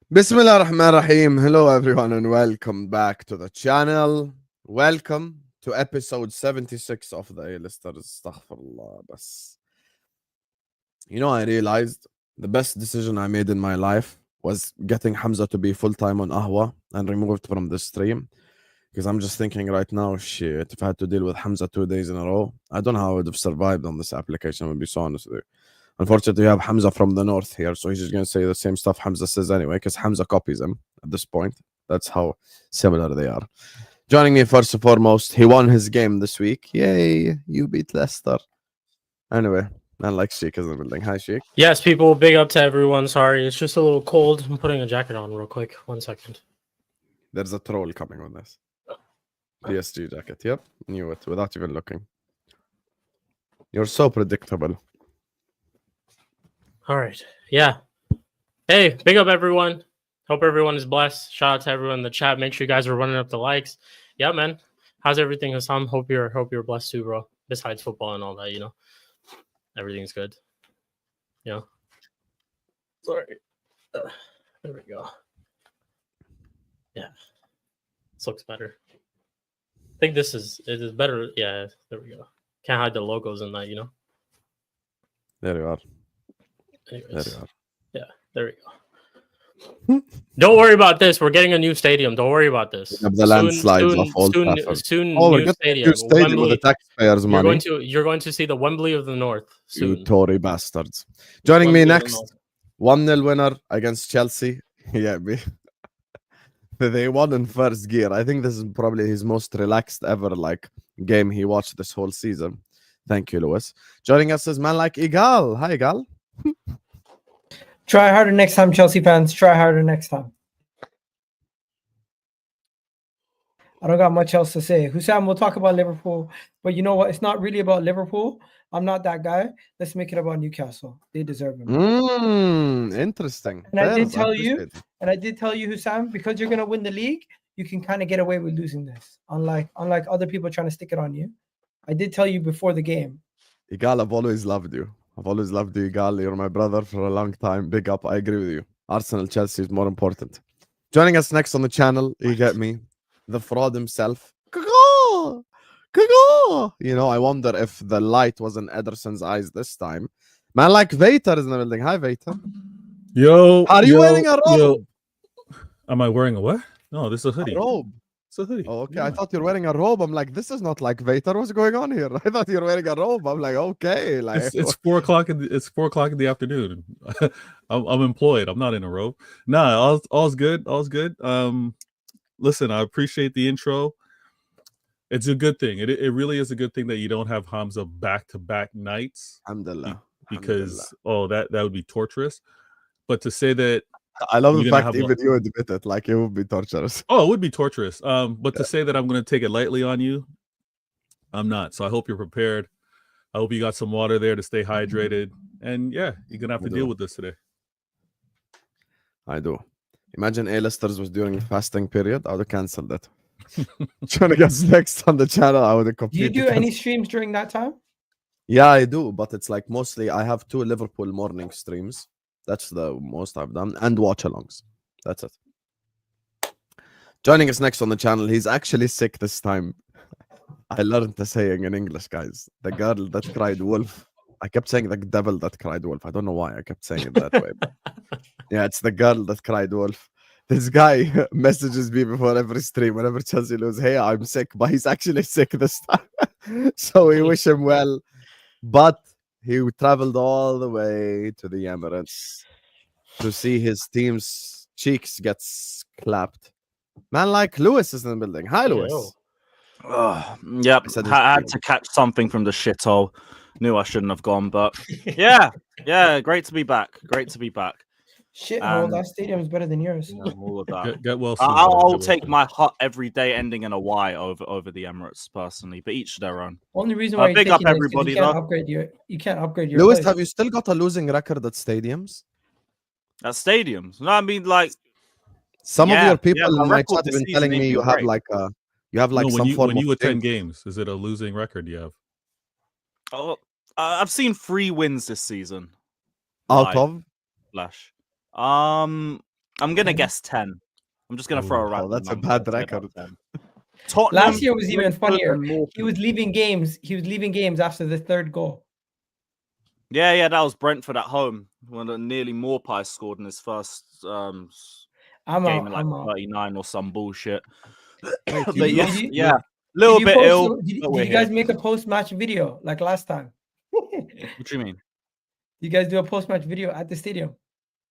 Bismillah ar-Rahman ar-Rahim. Hello everyone and welcome back to the channel. Welcome to episode 76 of the A-Listers. Astaghfirullah. Bas. You know, I realized the best decision I made in my life was getting Hamza to be full-time on Ahwa and removed from the stream. Because I'm just thinking right now, shit, if I had to deal with Hamza 2 days in a row, I don't know how I would have survived on this application, I would be so honest with you. Unfortunately, we have Hamza from the north here, so he's just going to say the same stuff Hamza says anyway, because Hamza copies him at this point. That's how similar they are. Joining me first and foremost, he won his game this week. Yay, you beat Leicester. Anyway, man like Shik is in the building. Hi, Shik. Yes, people, big up to everyone. Sorry, it's just a little cold. I'm putting a jacket on real quick. 1 second. There's a troll coming on this. PSG jacket, yep. Knew it without even looking. You're so predictable. All right. Yeah. Hey, big up everyone. Hope everyone is blessed. Shout out to everyone in the chat. Make sure you guys are running up the likes. Yeah, man. How's everything, Husam? Hope you're blessed too, bro. Besides football and all that, you know. Everything's good. You know. Sorry. There we go. Yeah. This looks better. I think it is better. Yeah, there we go. Can't hide the logos in that, you know. There you are. Anyways, There you are. yeah, there we go. Don't worry about this. We're getting a new stadium. Don't worry about this. The landslides of Old Trafford. Soon, We're new getting a stadium. new stadium with Wembley. the taxpayers' money. You're going to see the Wembley of the North soon. You Tory bastards. Joining Wembley me of the next, North. 1-0 winner against Chelsea. Yeah, they won in first gear. I think this is probably his most relaxed ever game he watched this whole season. Thank you, Lewis. Joining us is man like Egal. Hi, Egal. Try harder next time, Chelsea fans. Try harder next time. I don't got much else to say. Husam, we'll talk about Liverpool, but you know what? It's not really about Liverpool. I'm not that guy. Let's make it about Newcastle. They deserve him. Interesting. And I did tell you, Husam, because you're gonna win the league, you can kind of get away with losing this. Unlike other people trying to stick it on you. I did tell you before the game. Egal, I've always loved you. I've always loved you, Egal. You're my brother for a long time. Big up. I agree with you. Arsenal, Chelsea is more important. Joining us next on the channel, you get me, the fraud himself. You know, I wonder if the light was in Ederson's eyes this time. Man like Vator is in the building. Hi, Vator. Yo. Are you wearing a robe? Yo. Am I wearing a what? No, this is a hoodie. A robe. It's a hoodie. Oh, okay. Yeah. I thought you're wearing a robe. I'm like, this is not like Vator. What's going on here? I thought you're wearing a robe. I'm like, okay. Like It's 4 o'clock in the afternoon. I'm employed. I'm not in a robe. Nah, all's good. All's good. Listen, I appreciate the intro. It's a good thing. It really is a good thing that you don't have Hamza back-to-back nights. Alhamdulillah. Because that would be torturous. But to say that I love the fact even you admit it, like it would be torturous. Oh, it would be torturous. But to say that I'm going to take it lightly on you, I'm not. So I hope you're prepared. I hope you got some water there to stay hydrated. And yeah, you're going to have to deal with this today. I do. Imagine A-Listers was during the fasting period. I would have cancelled it. Trying to get next on the channel, I would have completely. Do you do any streams during that time? Yeah, I do. But it's like mostly I have 2 Liverpool morning streams. That's the most I've done. And watch-alongs. That's it. Joining us next on the channel, he's actually sick this time. I learned the saying in English, guys. The girl that cried wolf. I kept saying the devil that cried wolf. I don't know why I kept saying it that way. But yeah, it's the girl that cried wolf. This guy messages me before every stream. Whenever Chelsea lose, hey, I'm sick. But he's actually sick this time. So we wish him well. But he traveled all the way to the Emirates to see his team's cheeks get clapped. Man like Lewis is in the building. Hi, Lewis. Yep. I had to catch something from the shithole. Knew I shouldn't have gone, but yeah. Great to be back. Shithole, that stadium is better than yours. Yeah, all of that. Get well soon, I'll take my hot every day ending in a Y over the Emirates personally, but each their own. Only reason why big up everybody. You can't upgrade your. Lewis, place. have you still got a losing record at stadiums? At stadiums? No, I mean like some of your people in my chat have this been telling season me you have great. some form when you of attend games, is it a losing record you have? Oh, I've seen 3 wins this season. out of Flash. I'm gonna guess 10. I'm just gonna throw a random. That's a number. bad I'd say record. about 10. Tottenham, Last year was even funnier. and more He was leaving games. He was leaving games after the third goal. Yeah, that was Brentford at home when nearly Morpie scored in his first I'm game out. in like I'm out. 39 or some bullshit. But Did you- yeah, a little bit ill. Did but we're you guys here. make a post-match video like last time? What do you mean? You guys do a post-match video at the stadium?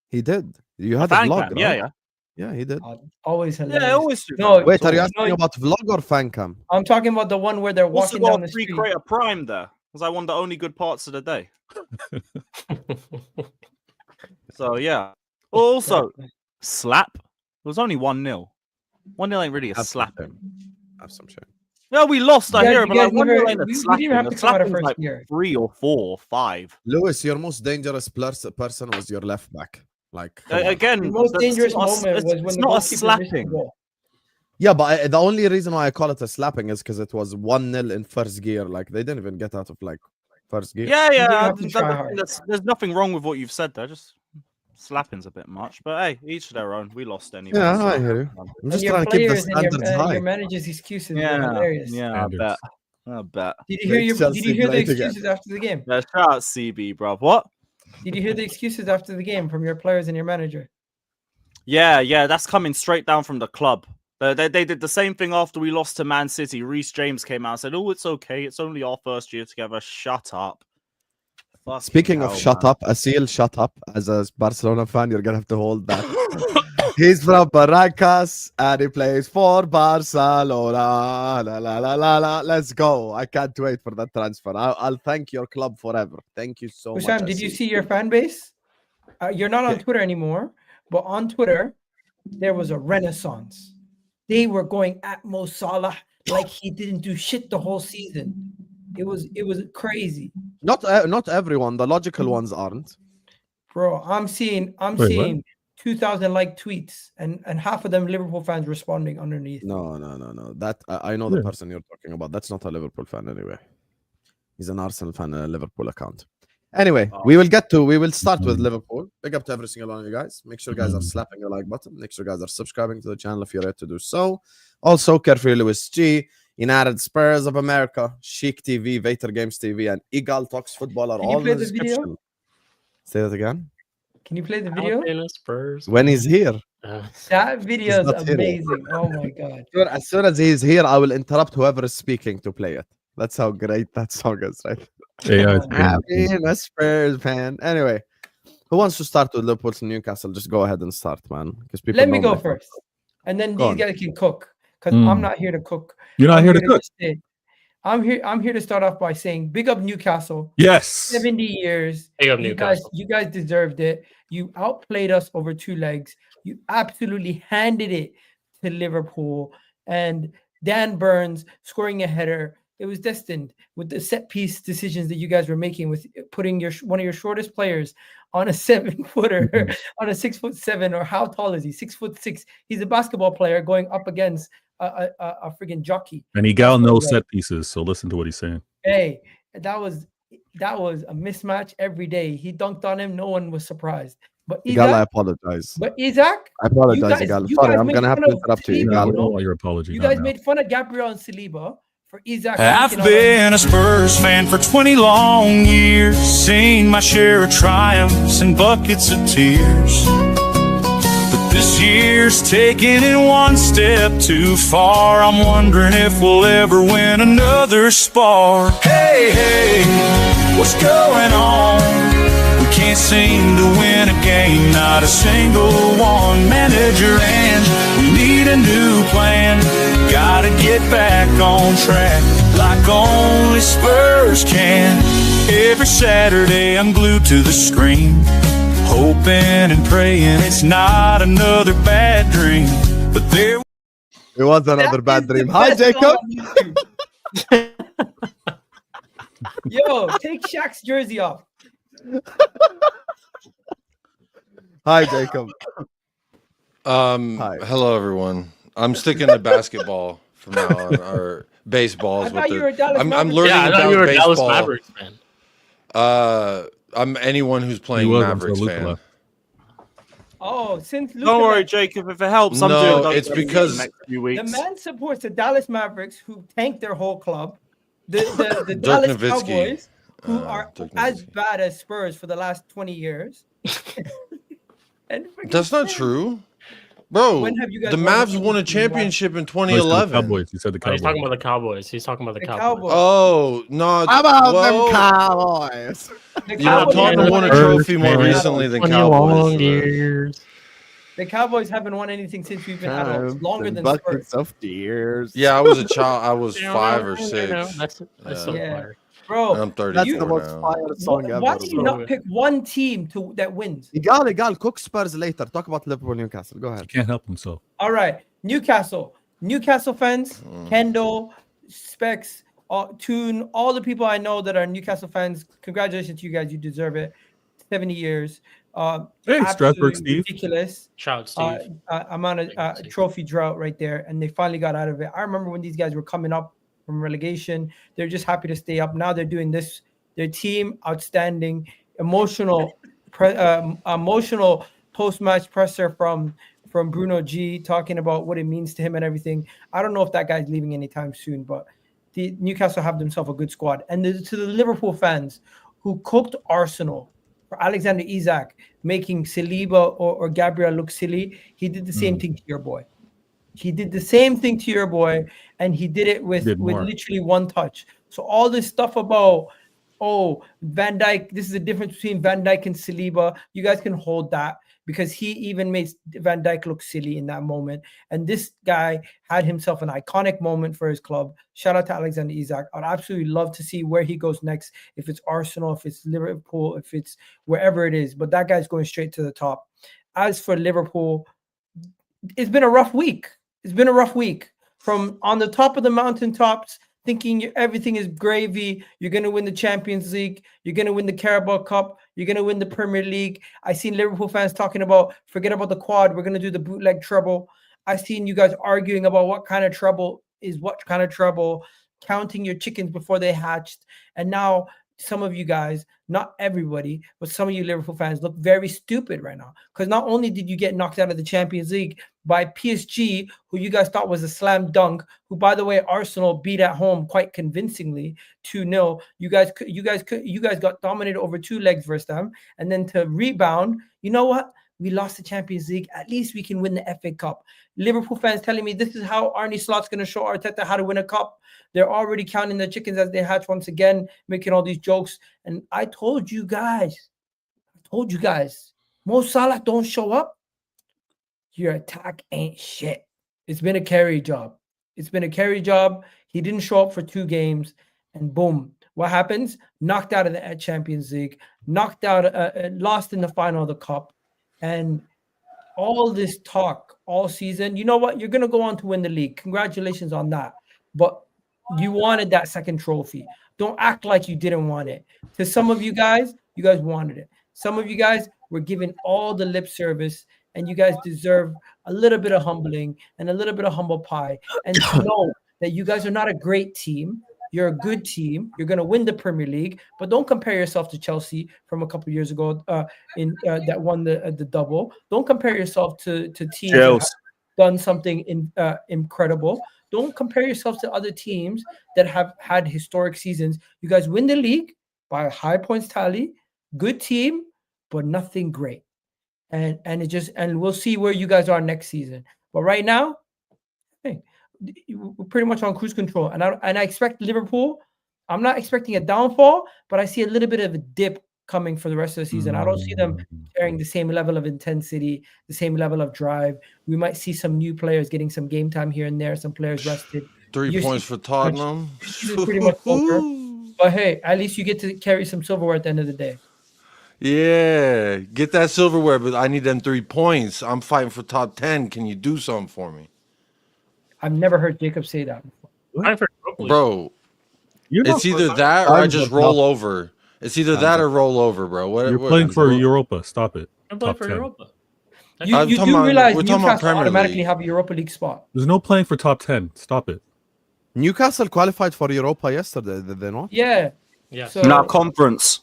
He did. You had a Fan vlog, cam, right? yeah. Yeah, he did. Always hilarious. Yeah, always do. No, that. Wait, are you no, asking about vlog or fan cam? I'm talking about the one where they're Also walking down got the a free street. creator prime there. Was I one of the only good parts of the day? So yeah. Also, slap. It was only 1-0. 1-0 ain't really a Have slap. some shame. Have some shame. No, we lost. I You hear, guys- but you like guys 1-0 never- ain't a we didn't slapping. even have A to come out of slapping's first like gear. 3 or 4 or 5. Lewis, your most dangerous person was your left back. Like come on. Again, The most that's dangerous not a- moment was when it's the not a goalkeeper missed the slapping. goal. Yeah, but the only reason why I call it a slapping is because it was 1-0 in first gear. Like they didn't even get out of like first gear. Yeah, didn't yeah. have to try hard. There's nothing wrong with what you've said there. Just slapping's a bit much. But hey, each their own. We lost anyway. Yeah, so- I hear you. I'm And just your trying to keep the players and your, standards high. your manager's excuses were Yeah, hilarious. yeah, Standards. I bet. Did you hear Make did Chelsea you hear the play together. excuses after the game? Yeah, shout out CB, bro. What? Did you hear the excuses after the game from your players and your manager? Yeah, that's coming straight down from the club. They did the same thing after we lost to Man City. Reece James came out and said, "Oh, it's okay. It's only our first year together." Shut up. Fucking Speaking of hell, shut man. up, Asil, shut up. As a Barcelona fan, you're gonna have to hold that. He's from Barracas and he plays for Barcelona. La, la, la, la, la. Let's go. I can't wait for that transfer. I'll thank your club forever. Thank you so much. Husam, did you Asil. see your fan base? You're not on Yeah. Twitter anymore, but on Twitter, there was a renaissance. They were going at Mo Salah like he didn't do shit the whole season. It was crazy, Not everyone. The logical ones aren't. bro. I'm seeing what? 2,000 like tweets and half of them Liverpool fans responding underneath. No. That I know the Yeah. person you're talking about. That's not a Liverpool fan anyway. He's an Arsenal fan and a Liverpool account. Anyway, we will start with Liverpool. Big up to every single one of you guys. Make sure you guys are slapping the like button. Make sure you guys are subscribing to the channel if you're ready to do so. Also, Carefree Lewis G, United Spurs of America, Shik TV, Vator Games TV, and Egal Talks Football are Can you all play in the the video? description. Say that again. Can you play the video? Alabama Spurs. When he's here. That video is not here. amazing. Oh my god. As soon as he's here, I will interrupt whoever is speaking to play it. That's how great that song is, right? Yeah, it's I'm being a Spurs fan. Anyway, who wants to start with Liverpool to Newcastle? Just go ahead and start, man. Because people Let me know go my- first, and then Go these on. guys can cook because Mm. I'm not here to cook. You're not I'm here to cook. just say- I'm here to start off by saying big up Newcastle. Yes. 70 years. Big up You Newcastle. guys deserved it. You outplayed us over 2 legs. You absolutely handed it to Liverpool. And Dan Burns scoring a header. It was destined with the set piece decisions that you guys were making with putting one of your shortest players on a 7-footer, on a 6'7", or how tall is he? 6'6". He's a basketball player going up against a friggin' jockey. And Egal knows Right. set pieces, so listen to what he's saying. Hey, that was a mismatch every day. He dunked on him. No one was surprised. But Egal, I Isaac, apologize. Isaac, I apologize, guys- Egal. you Sorry, guys I'm made gonna have fun to of interrupt you, Saliba, I Egal. you don't know? want your apology. you not guys now. made fun of Gabriel and Saliba for Isaac. I've taking on- been a Spurs fan for 20 long years, seen my share of triumphs and buckets of tears. But this year's taking it one step too far. I'm wondering if we'll ever win another spark. Hey, what's going on? We can't seem to win a game, not a single one. Manager and we need a new plan. Gotta get back on track like only Spurs can. Every Saturday I'm glued to the screen, hoping and praying it's not another bad dream. But there It was another That bad is the dream. Hi, best song Jacob. on YouTube. Yo, take Shaq's jersey off. Hi, Jacob. Hello everyone. I'm sticking to basketball from now on, or baseball I is thought what you were a Dallas I'm Mavericks learning Yeah, I about thought you were a Dallas baseball. Mavericks fan. I'm anyone who's He playing was Mavericks until Luka fan. left. Oh, since Luka Don't worry, left, Jacob. If it helps, I'm No, doing it's WWE because- the next few the weeks. man supports the Dallas Mavericks, who tanked their whole club. The Dirk Dallas Nowitzki. Cowboys, who are Dirk as Nowitzki. bad as Spurs for the last 20 years. And freaking That's not Spurs. true, bro. When have you guys The won Mavs anything won a in the last- championship in No, he said the 2011. Cowboys. He said the Oh, he's Cowboys. talking about the Cowboys. He's talking about the The Cowboys. Cowboys. Oh no! How about well, them Cowboys? The You know, Cowboys Tottenham haven't won a won trophy more anything- recently than 20 Cowboys. long so that- years. The Cowboys haven't won anything since we've been adults. Longer than Spurs. buckets of tears. Yeah, I was a child. I was 5 or 6. That's so Yeah. fire. Bro, And I'm 34 That's You- the most now. fire song ever. why do you bro. not pick one team that wins? Egal, cook Spurs later. Talk about Liverpool, Newcastle. Go He ahead. can't help himself. All right, Newcastle fans, Kendall, Specs, Toon, all the people I know that are Newcastle fans. Congratulations to you guys. You deserve it. 70 years. Hey, Strasburg Absolutely Steve. ridiculous Shout out, Steve. amount of trophy drought right there, and they finally got out of it. I remember when these guys were coming up from relegation. They're just happy to stay up. Now they're doing this. Their team outstanding. Emotional post-match presser from Bruno G talking about what it means to him and everything. I don't know if that guy's leaving anytime soon, but the Newcastle have themselves a good squad. And to the Liverpool fans who cooked Arsenal for Alexander Isak, making Saliba or Gabriel look silly, he did the same thing to your boy. He did the same thing to your boy, and he did it with more. literally one touch. So all this stuff about, Van Dijk, this is the difference between Van Dijk and Saliba. You guys can hold that because he even made Van Dijk look silly in that moment. And this guy had himself an iconic moment for his club. Shout out to Alexander Isak. I'd absolutely love to see where he goes next, if it's Arsenal, if it's Liverpool, if it's wherever it is. But that guy's going straight to the top. As for Liverpool, it's been a rough week. It's been a rough week. From on the top of the mountaintops, thinking everything is gravy. You're going to win the Champions League. You're going to win the Carabao Cup. You're going to win the Premier League. I've seen Liverpool fans talking about, forget about the quad. We're going to do the bootleg treble. I've seen you guys arguing about what kind of treble is what kind of treble, counting your chickens before they hatched. And now some of you guys, not everybody, but some of you Liverpool fans look very stupid right now. Because not only did you get knocked out of the Champions League by PSG, who you guys thought was a slam dunk, who, by the way, Arsenal beat at home quite convincingly 2-0. You guys got dominated over 2 legs versus them. And then to rebound, you know what? We lost the Champions League. At least we can win the FA Cup. Liverpool fans telling me this is how Arne Slot's going to show Arteta how to win a cup. They're already counting their chickens as they hatch once again, making all these jokes. And I told you guys, Mo Salah don't show up, your attack ain't shit. It's been a carry job. He didn't show up for 2 games, and boom. What happens? Knocked out of the Champions League, lost in the final of the Cup. And all this talk all season, you know what? You're going to go on to win the league. Congratulations on that. But you wanted that second trophy. Don't act like you didn't want it. To some of you guys wanted it. Some of you guys were given all the lip service, and you guys deserve a little bit of humbling and a little bit of humble pie. And to know that you guys are not a great team. You're a good team. You're going to win the Premier League, but don't compare yourself to Chelsea from a couple of years ago that won the double. Don't compare yourself to teams that have done something incredible. Don't compare yourselves to other teams that have had historic seasons. You guys win the league by a high points tally. Good team, but nothing great. And we'll see where you guys are next season. But right now, hey, we're pretty much on cruise control. And I expect Liverpool. I'm not expecting a downfall, but I see a little bit of a dip coming for the rest of the season. I don't see them carrying the same level of intensity, the same level of drive. We might see some new players getting some game time here and there, some players rested. 3 points for Tottenham. This is pretty much over. But hey, at least you get to carry some silverware at the end of the day. Yeah, get that silverware, but I need them 3 points. I'm fighting for top 10. Can you do something for me? I've never heard Jacob say that before. Bro, it's either that or I just roll over. It's either that or roll over, bro. You're playing for Europa. Stop it. I'm playing Top for 10. Europa. You talking do about- realize we're talking about Newcastle Premier automatically League. have a Europa League spot. There's no playing for top 10. Stop it. Newcastle qualified for Europa yesterday, did they not? Yeah. Yeah. So Now conference.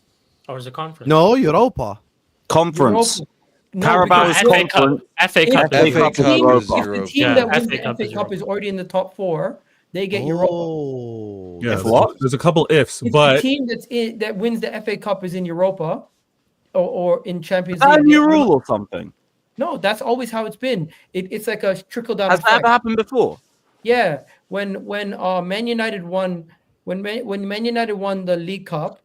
Or is it conference? No, Europa. Conference. Europa. Carabao because is FA Cup. conference. FA Cup. FA if Cup the is team, Europa. if the Europa. team Yeah, that wins FA the Cup FA is Cup is Europa. already in the top 4, they get Europa. Oh, Yeah, If what? there's a couple ifs, If the but team that wins the FA Cup is in Europa or in Champions Is that a League, new rule or something? no, that's always how it's been. It's like a trickle down Has that effect. ever happened before? Yeah, when Man United won when Man United won the League Cup,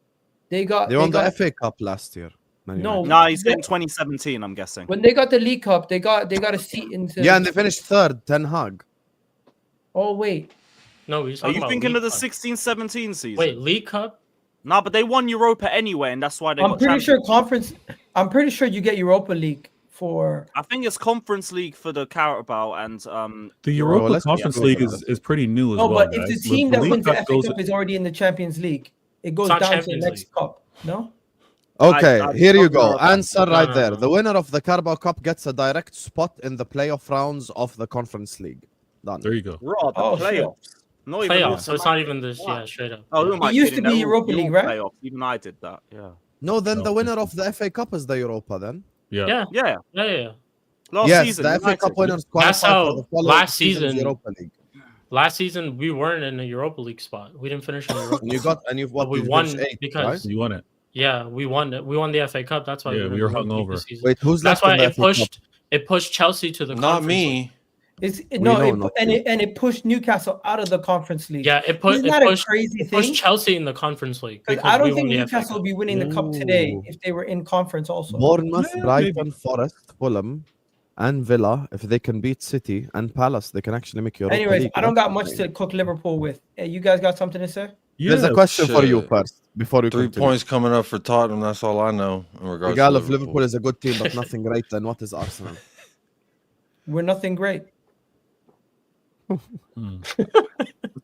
they won got the FA Cup last year. Man No. United. No, he's saying 2017. I'm guessing. when they got the League Cup, they got a seat into. Yeah, and they finished third. Ten Hag. Oh wait, No, he's Are talking you about thinking League of the Cup. 16-17 season? Wait, League Cup? No, but they won Europa anyway, and that's why they I'm got pretty champions. sure conference. I'm pretty sure you get Europa League for. I think it's Conference League for the Carabao and the Europa, Europa let's Conference go League for is pretty new as No, well. but if the guys. team that League wins the Cup FA goes- Cup is already in the Champions League, it goes not down to the Champions next League. cup. No. Okay, I here you don't know go. about Answer that. right No, there. no. The winner of the Carabao Cup gets a direct spot in the playoff rounds of the Conference League. Done. There you go. Raw, the Oh, shit. playoffs. Not even Playoffs, so it's not even this. What? Yeah, straight up. Oh, who Yeah. am I It used kidding? to be They're all Europa League, right? Playoffs. Even I did that. Yeah. No, then No, the winner it's- of the FA Cup is the Europa then. Yeah. Yeah, Yeah. yeah. Last yes, season, the FA United. Cup winners That's qualified how for the following last season's season- Europa League. Last season we weren't in a Europa League spot. We didn't finish in the Europa. And you got and you've what But we you won finished eighth, because- right? You won it. Yeah, we won it. We won the FA Cup. That's why Yeah, we we were in the Europa League hungover. this season. Wait, who's That's left in why the it FA Cup? pushed Chelsea to the Not Conference League. me. It's know no, not and to. it pushed Newcastle out of the Conference League. Yeah, it Isn't that a pushed crazy it pushed thing? Chelsea in the Conference League. Because because I don't we think won the FA Newcastle Cup. would be winning the cup today Ooh. if they were in conference also. Bournemouth, Yeah, Brighton, Forest, Fulham, and Villa. If they can beat City and Palace, they can actually make Europa Anyways, League. I don't got much to cook Liverpool with. Hey, you guys got something to say? There's a Yeah. question for you shit. first before we 3 continue. points coming up for Tottenham. That's all I know in regards Egal to if Liverpool is a good team but nothing great, then what is Arsenal? We're nothing great.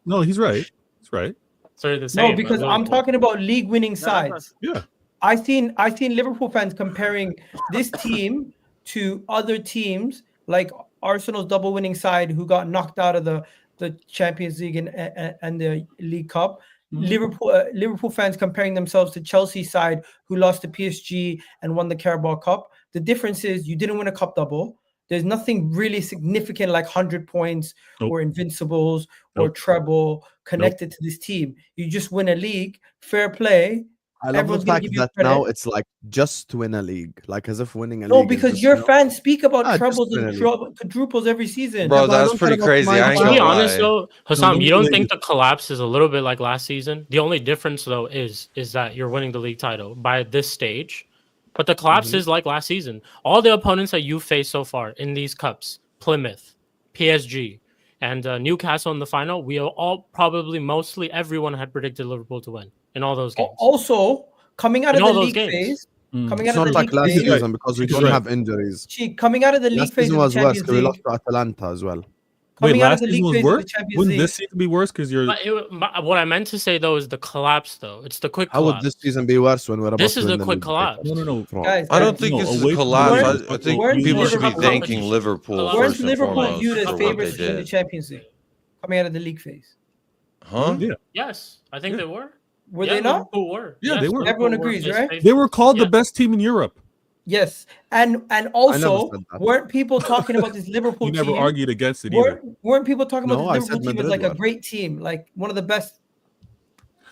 No, he's right. He's right. So they're the same. No, because as I'm Liverpool. talking about league winning No, that's- sides. Yeah. I seen Liverpool fans comparing this team to other teams like Arsenal's double winning side who got knocked out of the Champions League and the League Cup. Liverpool fans comparing themselves to Chelsea side who lost to PSG and won the Carabao Cup. The difference is you didn't win a cup double. There's nothing really significant like 100 points Nope. or invincibles or Nope. treble connected to this team. You just win a league, fair play. I love Everyone's the gonna fact give you that credit. now it's like just to win a league, like as if winning a No, league. is because just, your you know- fans speak about just trebles win a and league. quadruples every season. Bro, Yeah, but I that's don't pretty care about crazy. my I ain't To gonna be lie. honest, though, Husam, you no, don't no, think the collapse is a little bit like last season? The only difference, though, is that you're winning the league title by this stage. But the collapse is like last season. All the opponents that you faced so far in these cups, Plymouth, PSG, and Newcastle in the final, we all probably mostly everyone had predicted Liverpool to win in all those games. Also, coming out In of all the those league games. phase, coming It's out of not the like league last phase, season because we He's don't right. have injuries. coming out of the league Last phase season of the was worse Champions because we lost League, to Atalanta as well. Wait, coming out of last the season league was phase of the worse? Champions Wouldn't League. this season be worse because you're But what I meant to say, though, is the collapse, though. It's the quick How would collapse. this season be worse when we're about This to is win the quick league? collapse. no. Guys, I don't guys, think No, it's away a from collapse. Liverpool- I think weren't people should be Liverpool- thanking Liverpool Weren't weren't first and Liverpool foremost viewed as for what favorites they to win the did. Champions League coming out of the league phase? Huh? Yeah. Yes, I think Yeah. they were. Were Yeah, they not? Liverpool were. Yeah, they were. Everyone Liverpool agrees, his right? favorites. They were called Yeah. the best team in Europe. Yes, and also said that. weren't people talking about this Liverpool You never team? argued against it either. Weren't people talking about No, the I Liverpool said team as Madrid like a were. great team, like one of the best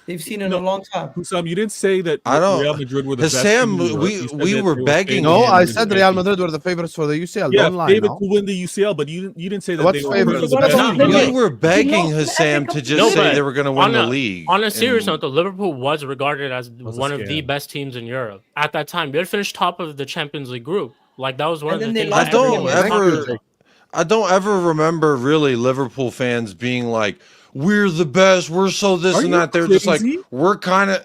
they've seen in No. a long time? Husam, you didn't say that I don't- Real Madrid were the best Sam, team in Europe. we- You said we that were they begging favored No, him I to said be Real champions. Madrid were the favorites for the UCL. Yeah, Don't lie favorite now. to win the UCL, but you didn't say that What's they were favorite? the What best about team. Liverpool? We were begging You lost the Husam FA to Cup. just No, say but they were going to win on the a- league. On a serious And note, though, Liverpool was regarded as was a one of the scam. best teams in Europe at that time. They had finished top of the Champions League group. Like that was one And of the then they things. lost that I everyone don't was talking ever, about. I don't ever remember really Liverpool fans being like, "We're the best. We're so this Are and you that." They're just like, crazy? "We're kind of."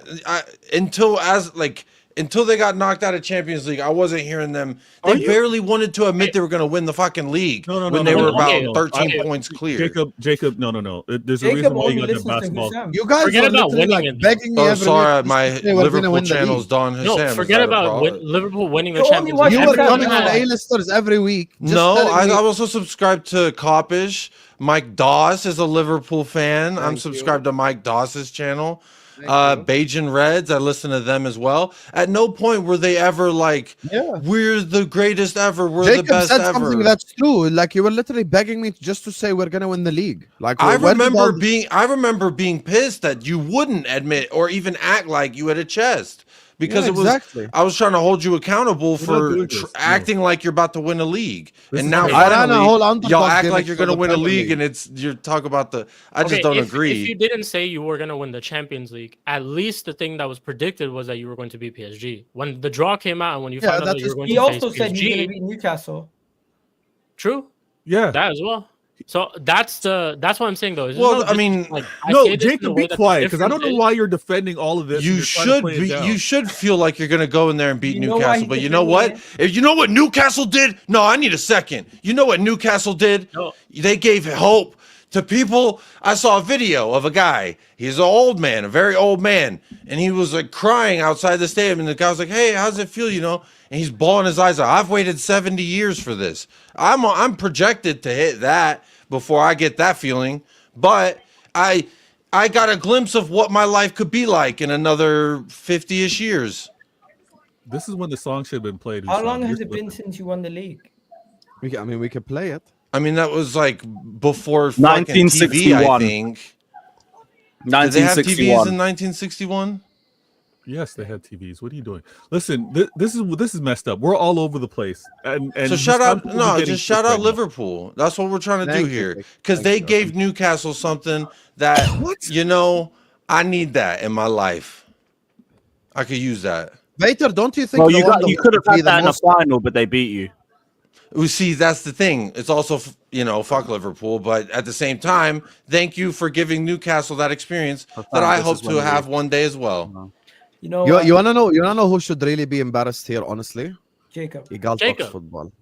Until they got knocked out of Champions League, I wasn't hearing them. Are They you- barely wanted to admit they were going to win the fucking league No, when they were about okay. 13 Okay. points clear. Jacob, no. There's a Jacob reason why only you got the listens to basketball. Husam. You guys Forget are about literally winning like it, though. begging me Oh, every sorry, week my to say we're gonna Liverpool win the channel's league. Don Husam. No, Is forget that a about problem? Liverpool winning the You only Champions watch League. You were Every coming on time. A-listers every week. just No, telling me- I also subscribe to Coppish. Mike Doss is a Liverpool fan. I'm Thank you. subscribed to Mike Doss's channel. Bajan Reds. I listen to them as well. At no point were they ever like, we're the greatest ever. We're Jacob the best said ever. something that's true. Like you were literally begging me just to say we're gonna win the league. Like I where did remember all- being pissed that you wouldn't admit or even act like you had a chest. Because Yeah, exactly. I was trying to hold you accountable not for doing this, no. acting like you're about to win a league, This and is now crazy. finally whole underdog y'all act gimmick like you're for gonna the win a Premier league, League. and you're talking about the. I just don't agree. If you didn't say you were going to win the Champions League, at least the thing that was predicted was that you were going to beat PSG. When the draw came out and when you found out that you were going He to also face said he's going to PSG, beat Newcastle. true, Yeah. that as well. So that's what I'm saying though. Well, I mean, No, Jacob, be quiet because I don't know why you're defending all of this. You and you're trying to should play it be. down. You should feel like you're gonna go in there and beat You know why Newcastle. he's But you know what? defending If you know what Newcastle did, no, I need a second. You know what Newcastle did? No. They gave hope to people. I saw a video of a guy. He's an old man, a very old man, and he was like crying outside the stadium. And the guy was like, "Hey, how's it feel?" You know, and he's bawling his eyes out. I've waited 70 years for this. I'm projected to hit that before I get that feeling, but I got a glimpse of what my life could be like in another 50-ish years. This is when the song should have been played. How long has it been since you won the league? we could play it. I mean, that was like before fucking TV, I 1961. think. Did they have TVs in 1961? Yes, they had TVs. What are you doing? Listen, this is messed up. We're all over the place. And So shout out Liverpool. That's what we're trying to do Thank you, here, Vic. because Thank they you. gave Newcastle something that I need that in my life. I could use that. Vator, don't you think? Well, the one that you could have would be had that in the most- final, but they beat you. We see that's the thing. It's also fuck Liverpool, but at the same time, thank you for giving Newcastle that experience that I hope to have one day as well. You know, You wanna know who should really be embarrassed here? Honestly, Jacob. Egal Jacob. talks football.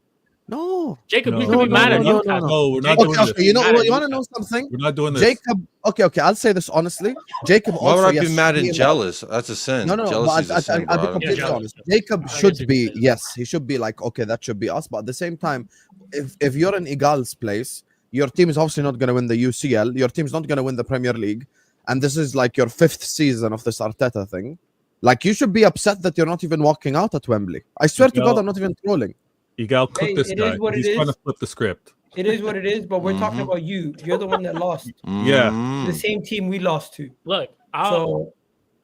No, Jacob, No, you can be no, mad no, at no, Newcastle. No, we're not Jacob, doing okay, this. okay. You know Mad at what? You want to know Newcastle. something? We're not doing this. Jacob. Okay. I'll say this honestly. Jacob. Why would also, I be yes, mad should and be jealous? That's a sin. No. Jealousy is a sin, I'll bro. be completely jealous. honest. Jacob I should guess be. you could. Yes, he should be like, okay, that should be us. But at the same time, if you're in Egal's place, your team is obviously not going to win the UCL. Your team's not going to win the Premier League, and this is like your 5th season of this Arteta thing. Like, you should be upset that you're not even walking out at Wembley. I swear to God, I'm not even trolling. Egal, cook Hey, this it guy. is what it He's trying to is. flip the script. It is what it is, but we're talking about you. You're the one that lost. Yeah. Mm. The same team we lost to. Look, So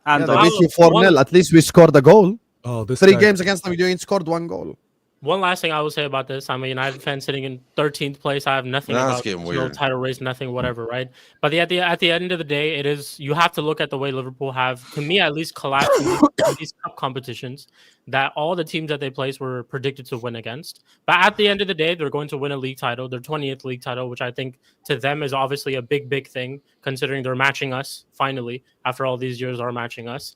And They I'll- beat you 4-0. At least we scored a goal. Oh, this 3 guy. games against them, you ain't scored 1 goal. one last thing I will say about this. I'm a United fan sitting in 13th place. I have nothing Nah, it's about getting no weird. title race, nothing, whatever, right? But at the end of the day, it is you have to look at the way Liverpool have, to me at least, collapsed in these cup competitions. That all the teams that they placed were predicted to win against. But at the end of the day, they're going to win a league title, their 20th league title, which I think to them is obviously a big thing, considering they're matching us finally after all these years are matching us.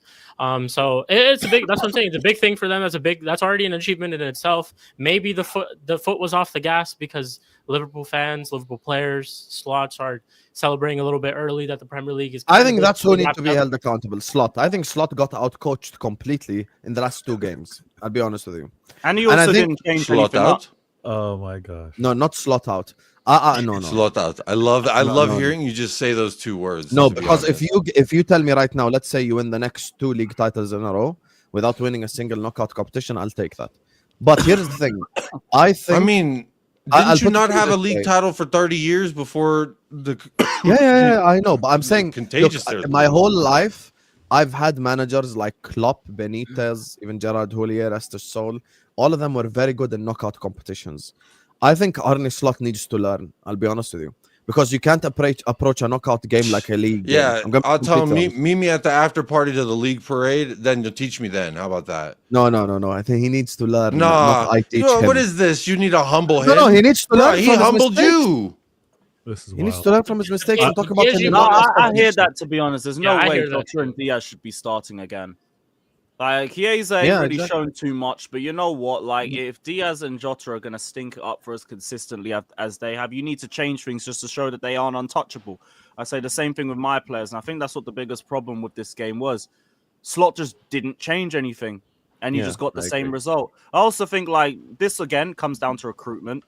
So it's a big. That's what I'm saying. It's a big thing for them. That's already an achievement in itself. Maybe the foot was off the gas because Liverpool fans, Liverpool players, slots are celebrating a little bit early that the Premier League is. I think that's who needs wrapped to be up. held accountable. Slot. I think Slot got outcoached completely in the last 2 games. I'll be honest with you. And he And I also think didn't change Slot anything out. up. Oh my gosh. No, not Slot out. No. Slot out. I love no. hearing you just say those 2 words. No, to be because honest. if you tell me right now, let's say you win the next 2 league titles in a row without winning a single knockout competition, I'll take that. But here's the thing. I think. I mean, I'll didn't you put not it have a this league way. title for 30 years before the? Yeah, I know. But I'm saying, Contagious look, there. my whole life, I've had managers like Klopp, Benitez, even Gerard Houllier, Esther Sol. All of them were very good in knockout competitions. I think Arne Slot needs to learn. I'll be honest with you. Because you can't approach a knockout game like a league Yeah, game. I'll tell him, completely honest. meet me at the after party to the league parade. Then you'll teach me then. How about that? No. I think he needs to learn. Nah, not I teach him. what is this? You need to humble him. No, he needs to Bro, learn. he from his humbled mistakes. you. This is He needs wild. to learn from his mistakes and talk about yes, the you No, knockout I hear competition. that, to be honest. There's no Yeah, I way hear that. Jota and Diaz should be starting again. Like, Chiesa ain't Yeah, really exactly. shown too much, but you know what? Like, if Diaz and Jota are going to stink it up for us consistently as they have, you need to change things just to show that they aren't untouchable. I say the same thing with my players, and I think that's what the biggest problem with this game was. Slot just didn't change anything, and you Yeah, just got the I same agree. result. I also think, like, this again comes down to recruitment.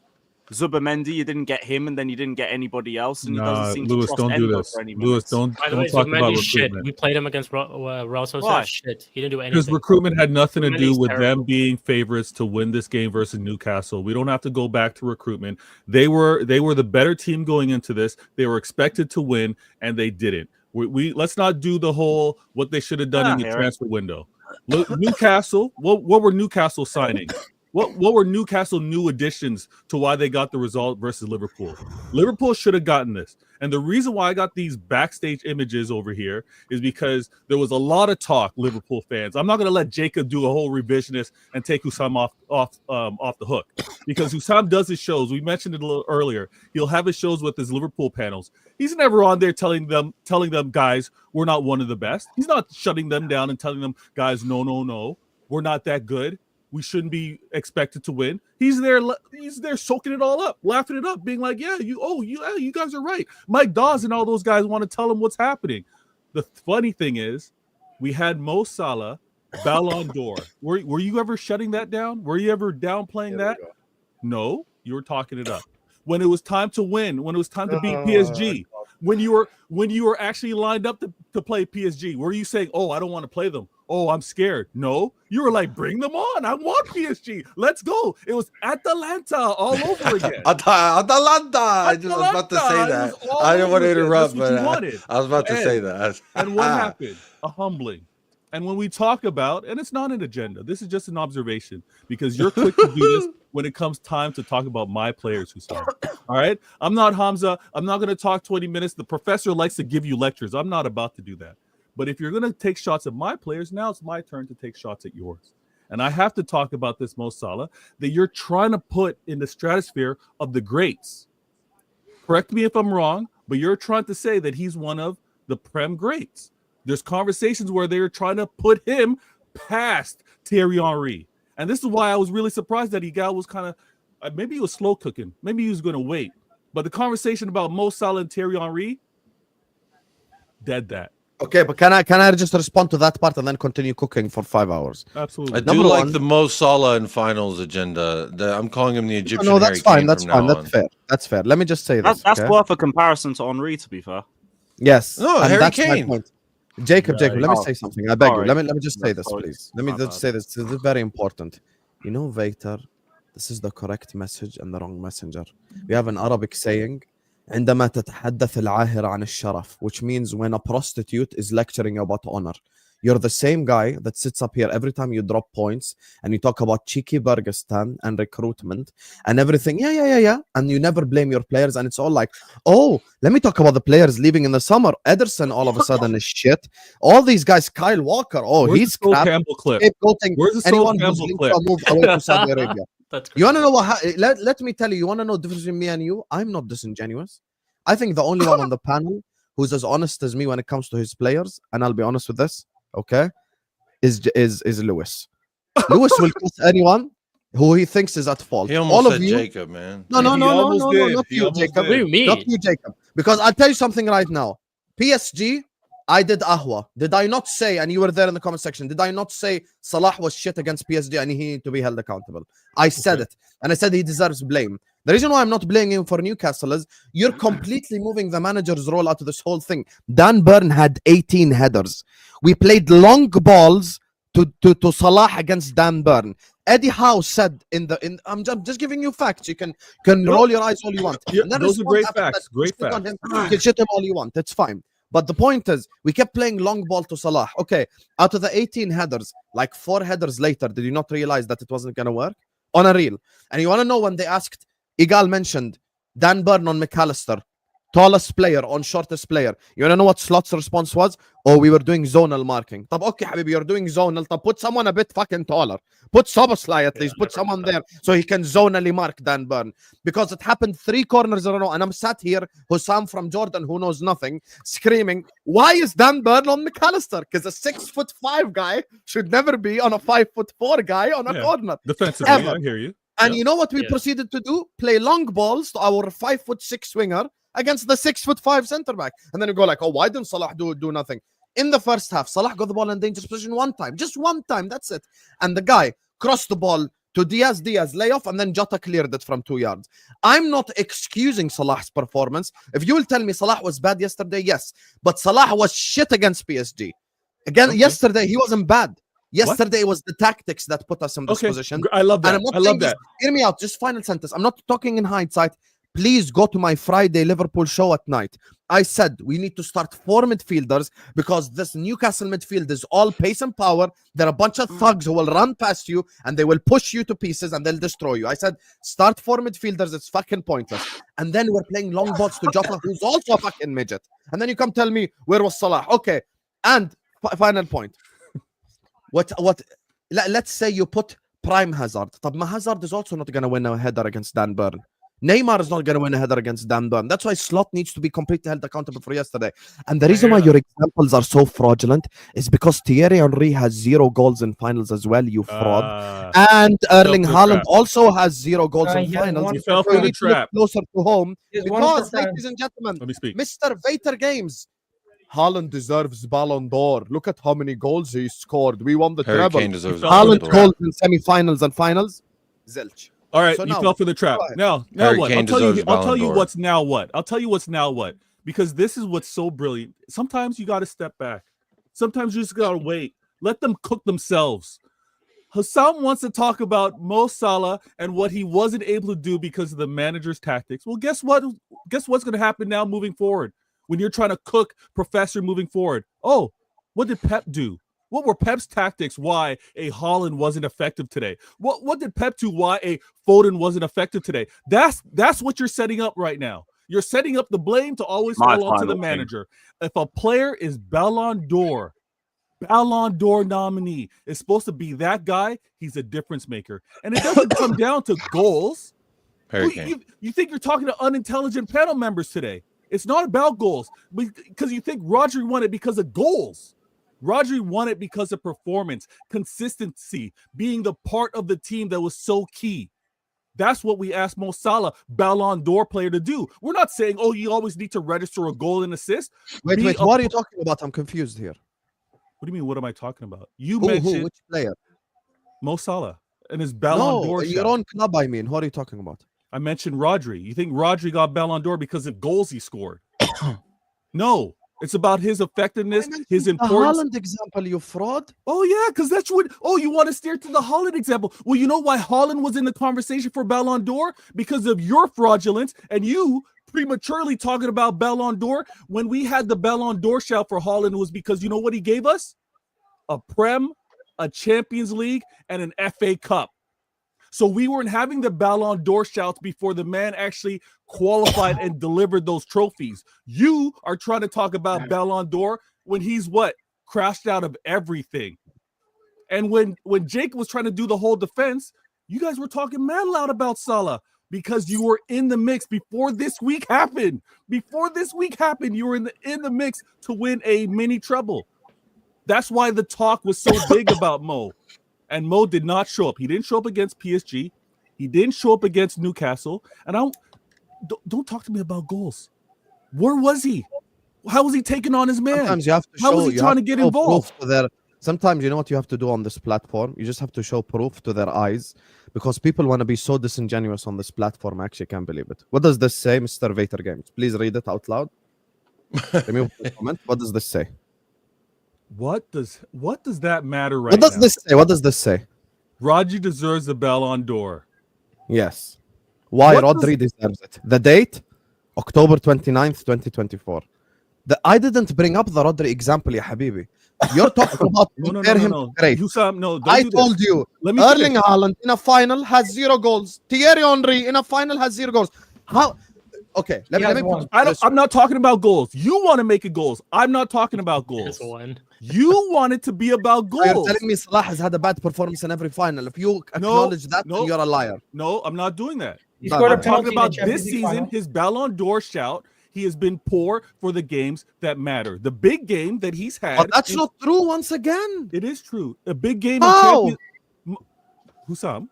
Zubimendi, you didn't get him, and then you didn't get anybody else, and he doesn't Nah, seem Lewis, to don't trust do Endo this. for any Lewis, minutes. don't By the way, talk about Zubimendi's shit. recruitment. We played him against Real Sociedad. Why? Shit. He didn't do Because anything. recruitment had nothing to do Zubimendi's with them terrible. being favorites to win this game versus Newcastle. We don't have to go back to recruitment. They were the better team going into this. They were expected to win, and they didn't. We let's not do the whole what they should have done in the transfer window. Look, Newcastle. What were Newcastle signing? What were Newcastle new additions to why they got the result versus Liverpool? Liverpool should have gotten this. And the reason why I got these backstage images over here is because there was a lot of talk, Liverpool fans. I'm not going to let Jacob do a whole revisionist and take Husam off the hook, because Husam does his shows. We mentioned it a little earlier. He'll have his shows with his Liverpool panels. He's never on there telling them, guys, we're not one of the best. He's not shutting them down and telling them, guys, no, we're not that good. We shouldn't be expected to win. He's there soaking it all up, laughing it up, being like, you guys are right. Mike Dawes and all those guys want to tell him what's happening. The funny thing is, we had Mo Salah, Ballon d'Or. Were you ever shutting that down? Were you ever downplaying that? No, you were talking it up. When it was time to win, when it was time to beat PSG, when you were actually lined up to play PSG, were you saying, oh, I don't want to play them? Oh, I'm scared. No, you were like, bring them on. I want PSG. Let's go. It was Atalanta all over again. Atalanta. I was about to say that. I didn't want to interrupt, but I was about to say that. And what happened? A humbling. And when we talk about, and it's not an agenda, this is just an observation, because you're quick to do this when it comes time to talk about my players who start. All right? I'm not Hamza. I'm not going to talk 20 minutes. The professor likes to give you lectures. I'm not about to do that. But if you're going to take shots at my players, now it's my turn to take shots at yours. And I have to talk about this, Mo Salah, that you're trying to put in the stratosphere of the greats. Correct me if I'm wrong, but you're trying to say that he's one of the Prem greats. There's conversations where they're trying to put him past Thierry Henry. And this is why I was really surprised that Egal was kind of, maybe he was slow cooking. Maybe he was going to wait. But the conversation about Mo Salah and Thierry Henry, dead that. Okay, but can I just respond to that part and then continue cooking for 5 hours? Absolutely. I do like the Mo Salah and finals agenda. I'm calling him the Egyptian. No, that's Harry fine. Kane That's from fine. now That's on. fair. That's fair. Let me just say this. That's okay? worth a comparison to Henry, to be fair. Yes. No, and Harry that's Kane. My point. Jacob, let me say something. I beg you. Let me just say this, Sorry. please. Let me My just bad. say this. This is very important. You know, Vator, this is the correct message and the wrong messenger. We have an Arabic saying, عندما تتحدث العاهرة عن الشرف, which means when a prostitute is lecturing you about honor. You're the same guy that sits up here every time you drop points and you talk about cheeky Burgistan and recruitment and everything. Yeah. And you never blame your players. And it's all like, oh, let me talk about the players leaving in the summer. Ederson all of a sudden is shit. All these guys, Kyle Walker, Where's he's the Sol crap. Campbell clip? Scapegoating Where's the Sol anyone who's Campbell linked clip? to a move away to Saudi Arabia. That's You want to know what? Let me tell you. You want to know the difference between me and you? I'm not disingenuous. I think the only one on the panel who's as honest as me when it comes to his players, and I'll be honest with this, okay, is Lewis. Lewis will cuss anyone who he thinks is at fault. He almost All of said you, Jacob, man. no, He almost did. not He you, almost Jacob. did. What do you mean? Not you, Jacob. Because I'll tell you something right now. PSG, I did ahwa. Did I not say, and you were there in the comment section, did I not say Salah was shit against PSG and he needed to be held accountable? I said it. And I said he deserves blame. The reason why I'm not blaming him for Newcastle is you're completely moving the manager's role out of this whole thing. Dan Burn had 18 headers. We played long balls to Salah against Dan Burn. Eddie Howe said I'm just giving you facts. You can roll your eyes all you want. Yeah, And then those are respond great after facts. that. Great Shit on facts. him. You can shit him all you want. It's fine. But the point is, we kept playing long ball to Salah. Okay, out of the 18 headers, like 4 headers later, did you not realize that it wasn't going to work? On a reel. And you want to know when they asked, Egal mentioned Dan Burn on McAllister, tallest player on shortest player. You want to know what Slot's response was? Oh, we were doing zonal marking. طب okay, Habibi, you're doing zonal. طب put someone a bit fucking taller. Put Soboslai at least. Put someone there so he can zonally mark Dan Burn. Because it happened 3 corners in a row. And I'm sat here, Husam from Jordan, who knows nothing, screaming, why is Dan Burn on McAllister? Because a 6'5" guy should never be on a 5'4" guy on a corner. Defensively, Ever. I hear you. And you know what we Yeah. proceeded to do? Play long balls to our 5'6" winger against the 6'5" centre back. And then you go like, oh, why didn't Salah do nothing? In the first half, Salah got the ball in dangerous position one time. Just one time, that's it. And the guy crossed the ball to Diaz, layoff, and then Jota cleared it from 2 yards. I'm not excusing Salah's performance. If you will tell me Salah was bad yesterday, yes. But Salah was shit against PSG. Again, yesterday, he wasn't bad. Yesterday was the tactics that put us in this position. I love that. I love that. Hear me out. Just final sentence. I'm not talking in hindsight. Please go to my Friday Liverpool show at night. I said we need to start 4 midfielders because this Newcastle midfield is all pace and power. They're a bunch of thugs who will run past you and they will push you to pieces and they'll destroy you. I said start 4 midfielders. It's fucking pointless. And then we're playing long balls to Jota, who's also a fucking midget. And then you come tell me where was Salah? Okay. And final point. Let's say you put prime Hazard. But Hazard is also not going to win a header against Dan Burn. Neymar is not going to win a header against Dan Burn. That's why Slot needs to be completely held accountable for yesterday. And the reason why your examples are so fraudulent is because Thierry Henry has 0 goals in finals as well, you fraud. And Erling Haaland also has 0 goals in finals. He fell for the trap. Closer to home. Because, ladies and gentlemen, let me speak. Mr. Vator Games, Haaland deserves Ballon d'Or. Look at how many goals he scored. We won the treble. Haaland goals in semi-finals and finals. Zilch. All right, so you fell for the trap. Now what? I'll tell you what's now what. I'll tell you what's now what. Because this is what's so brilliant. Sometimes you got to step back. Sometimes you just got to wait. Let them cook themselves. Husam wants to talk about Mo Salah and what he wasn't able to do because of the manager's tactics. Well, guess what? Guess what's going to happen now moving forward? When you're trying to cook Professor moving forward. Oh, what did Pep do? What were Pep's tactics why a Haaland wasn't effective today? What did Pep do why a Foden wasn't effective today? That's what you're setting up right now. You're setting up the blame to always fall onto the manager. If a player is Ballon d'Or nominee, is supposed to be that guy, he's a difference maker. And it doesn't come down to goals. You think you're talking to unintelligent panel members today. It's not about goals because you think Rodri won it because of goals. Rodri won it because of performance, consistency, being the part of the team that was so key. That's what we asked Mo Salah, Ballon d'Or player, to do. We're not saying, oh, you always need to register a goal and assist. Wait, what are you talking about? I'm confused here. What do you mean, what am I talking about? You mentioned which player? Mo Salah and his Ballon d'Or. Your own club, I mean. What are you talking about? I mentioned Rodri. You think Rodri got Ballon d'Or because of goals he scored? No. It's about his effectiveness, his importance. The Haaland example, you fraud. Oh, yeah, because that's what... Oh, you want to steer to the Haaland example. Well, you know why Haaland was in the conversation for Ballon d'Or? Because of your fraudulence and you prematurely talking about Ballon d'Or. When we had the Ballon d'Or shout for Haaland, it was because you know what he gave us? A Prem, a Champions League, and an FA Cup. So we weren't having the Ballon d'Or shouts before the man actually qualified and delivered those trophies. You are trying to talk about Ballon d'Or when he's what? Crashed out of everything. And when Jake was trying to do the whole defense, you guys were talking mad loud about Salah because you were in the mix before this week happened. Before this week happened, you were in the mix to win a mini treble. That's why the talk was so big about Mo. And Mo did not show up. He didn't show up against PSG. He didn't show up against Newcastle. And don't talk to me about goals. Where was he? How was he taking on his man? Sometimes you have to How was he trying to get involved? Sometimes you know what you have to do on this platform? You just have to show proof to their eyes because people want to be so disingenuous on this platform. I actually can't believe it. What does this say, Mr. Vator Games? Please read it out loud. Remove the comment. What does this say? What does that matter right now? What does this say? Rodri deserves the Ballon d'Or. Yes. Why Rodri deserves it? The date? October 29th, 2024. I didn't bring up the Rodri example, ya Habibi. You're talking about compare him to great. Husam, I told you. Erling Haaland in a final has 0 goals. Thierry Henry in a final has 0 goals. How? Okay, let me put I'm not talking about goals. You want to make it goals. I'm not talking about goals. You want it to be about goals. You're telling me Salah has had a bad performance in every final. If you acknowledge that, then you're a liar. No, I'm not doing that. I'm talking about this season, his Ballon d'Or shout. He has been poor for the games that matter. The big game that he's had. But that's not true once again. It is true. A big game. How? Husam,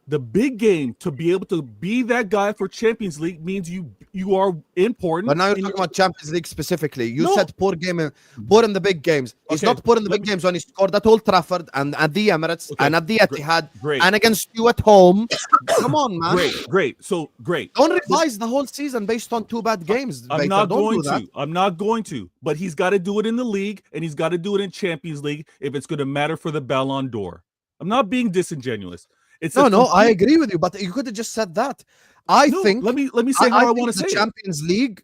The big game, to be able to be that guy for Champions League, means you are important. But now you're and talking about Champions League specifically. You No. said poor in the big games. He's Okay, not poor in the let big me- games when he scored at Old Trafford and at the Emirates Okay, and at the Etihad great. and against you at home. Come on, man. Great. So great. Don't revise the whole season based on 2 bad games. I'm Vator. not Don't going do that. to. I'm not going to. But he's got to do it in the league, and he's got to do it in Champions League if it's going to matter for the Ballon d'Or. I'm not being disingenuous. It's No, I complete- agree with you, but you could have just said that. I No, think let me say how I think want to the say it. Champions League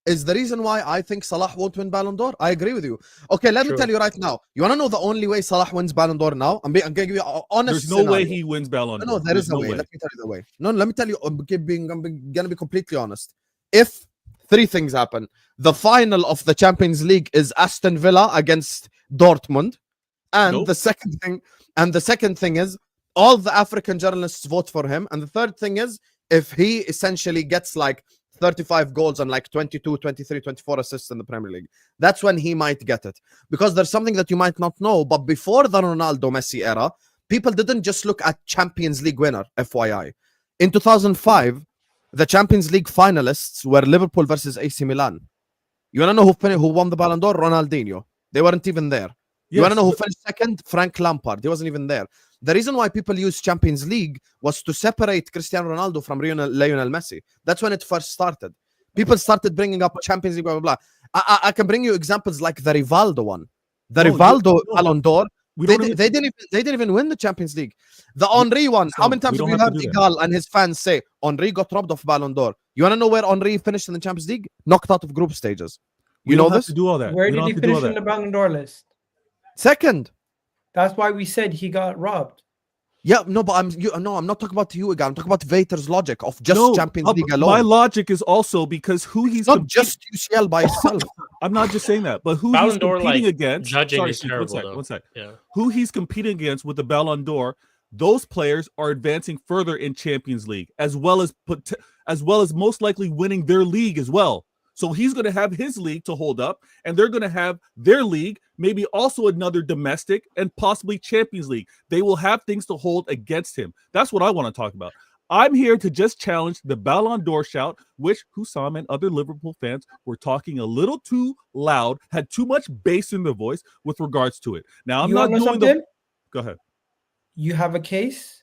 is the reason why I think Salah won't win Ballon d'Or. I agree with you. Okay, let me True. tell you right now. You want to know the only way Salah wins Ballon d'Or now? I'm going to give you an honest There's no way scenario. he wins Ballon d'Or. No, there There's is a way. Let me tell you the way. No, let me tell you. I'm gonna be completely honest. If 3 things happen, the final of the Champions League is Aston Villa against Dortmund, and Nope. the second thing is all the African journalists vote for him, and the third thing is if he essentially gets like 35 goals and like 22, 23, 24 assists in the Premier League, that's when he might get it. Because there's something that you might not know, but before the Ronaldo Messi era, people didn't just look at Champions League winner, FYI. In 2005, the Champions League finalists were Liverpool versus AC Milan. You want to know who won the Ballon d'Or? Ronaldinho. They weren't even there. You want to know who finished second? Frank Lampard. He wasn't even there. The reason why people use Champions League was to separate Cristiano Ronaldo from Lionel Messi. That's when it first started. People started bringing up Champions League, blah, blah, blah. I can bring you examples like the Rivaldo one. The No, Rivaldo no. Ballon d'Or, We they don't even- didn't even win the Champions League. The Henry one, how many Sam, times we have you don't have heard to do Egal and his fans say Henry got robbed of Ballon d'Or? You want to know where Henry finished in the Champions League? Knocked out of group stages. we You don't know have this? to do all that. Where We did don't he have to do all finish in that. the Ballon d'Or list? Second. That's why we said he got robbed. Yeah, no, but I'm not talking about you again. I'm talking about Vator's logic of just No, Champions League my alone. logic is also because who he's It's not compete- just UCL by itself. I'm not just saying that, but who Ballon he's d'Or, competing like, against. judging Sorry, is Shik, terrible, though. one sec. Yeah. Who he's competing against with the Ballon d'Or, those players are advancing further in Champions League, as well as most likely winning their league as well. So he's going to have his league to hold up, and they're going to have their league, maybe also another domestic and possibly Champions League. They will have things to hold against him. That's what I want to talk about. I'm here to just challenge the Ballon d'Or shout, which Husam and other Liverpool fans were talking a little too loud, had too much bass in their voice with regards to it. Now, I'm You not wanna know doing something? Go ahead. You have a case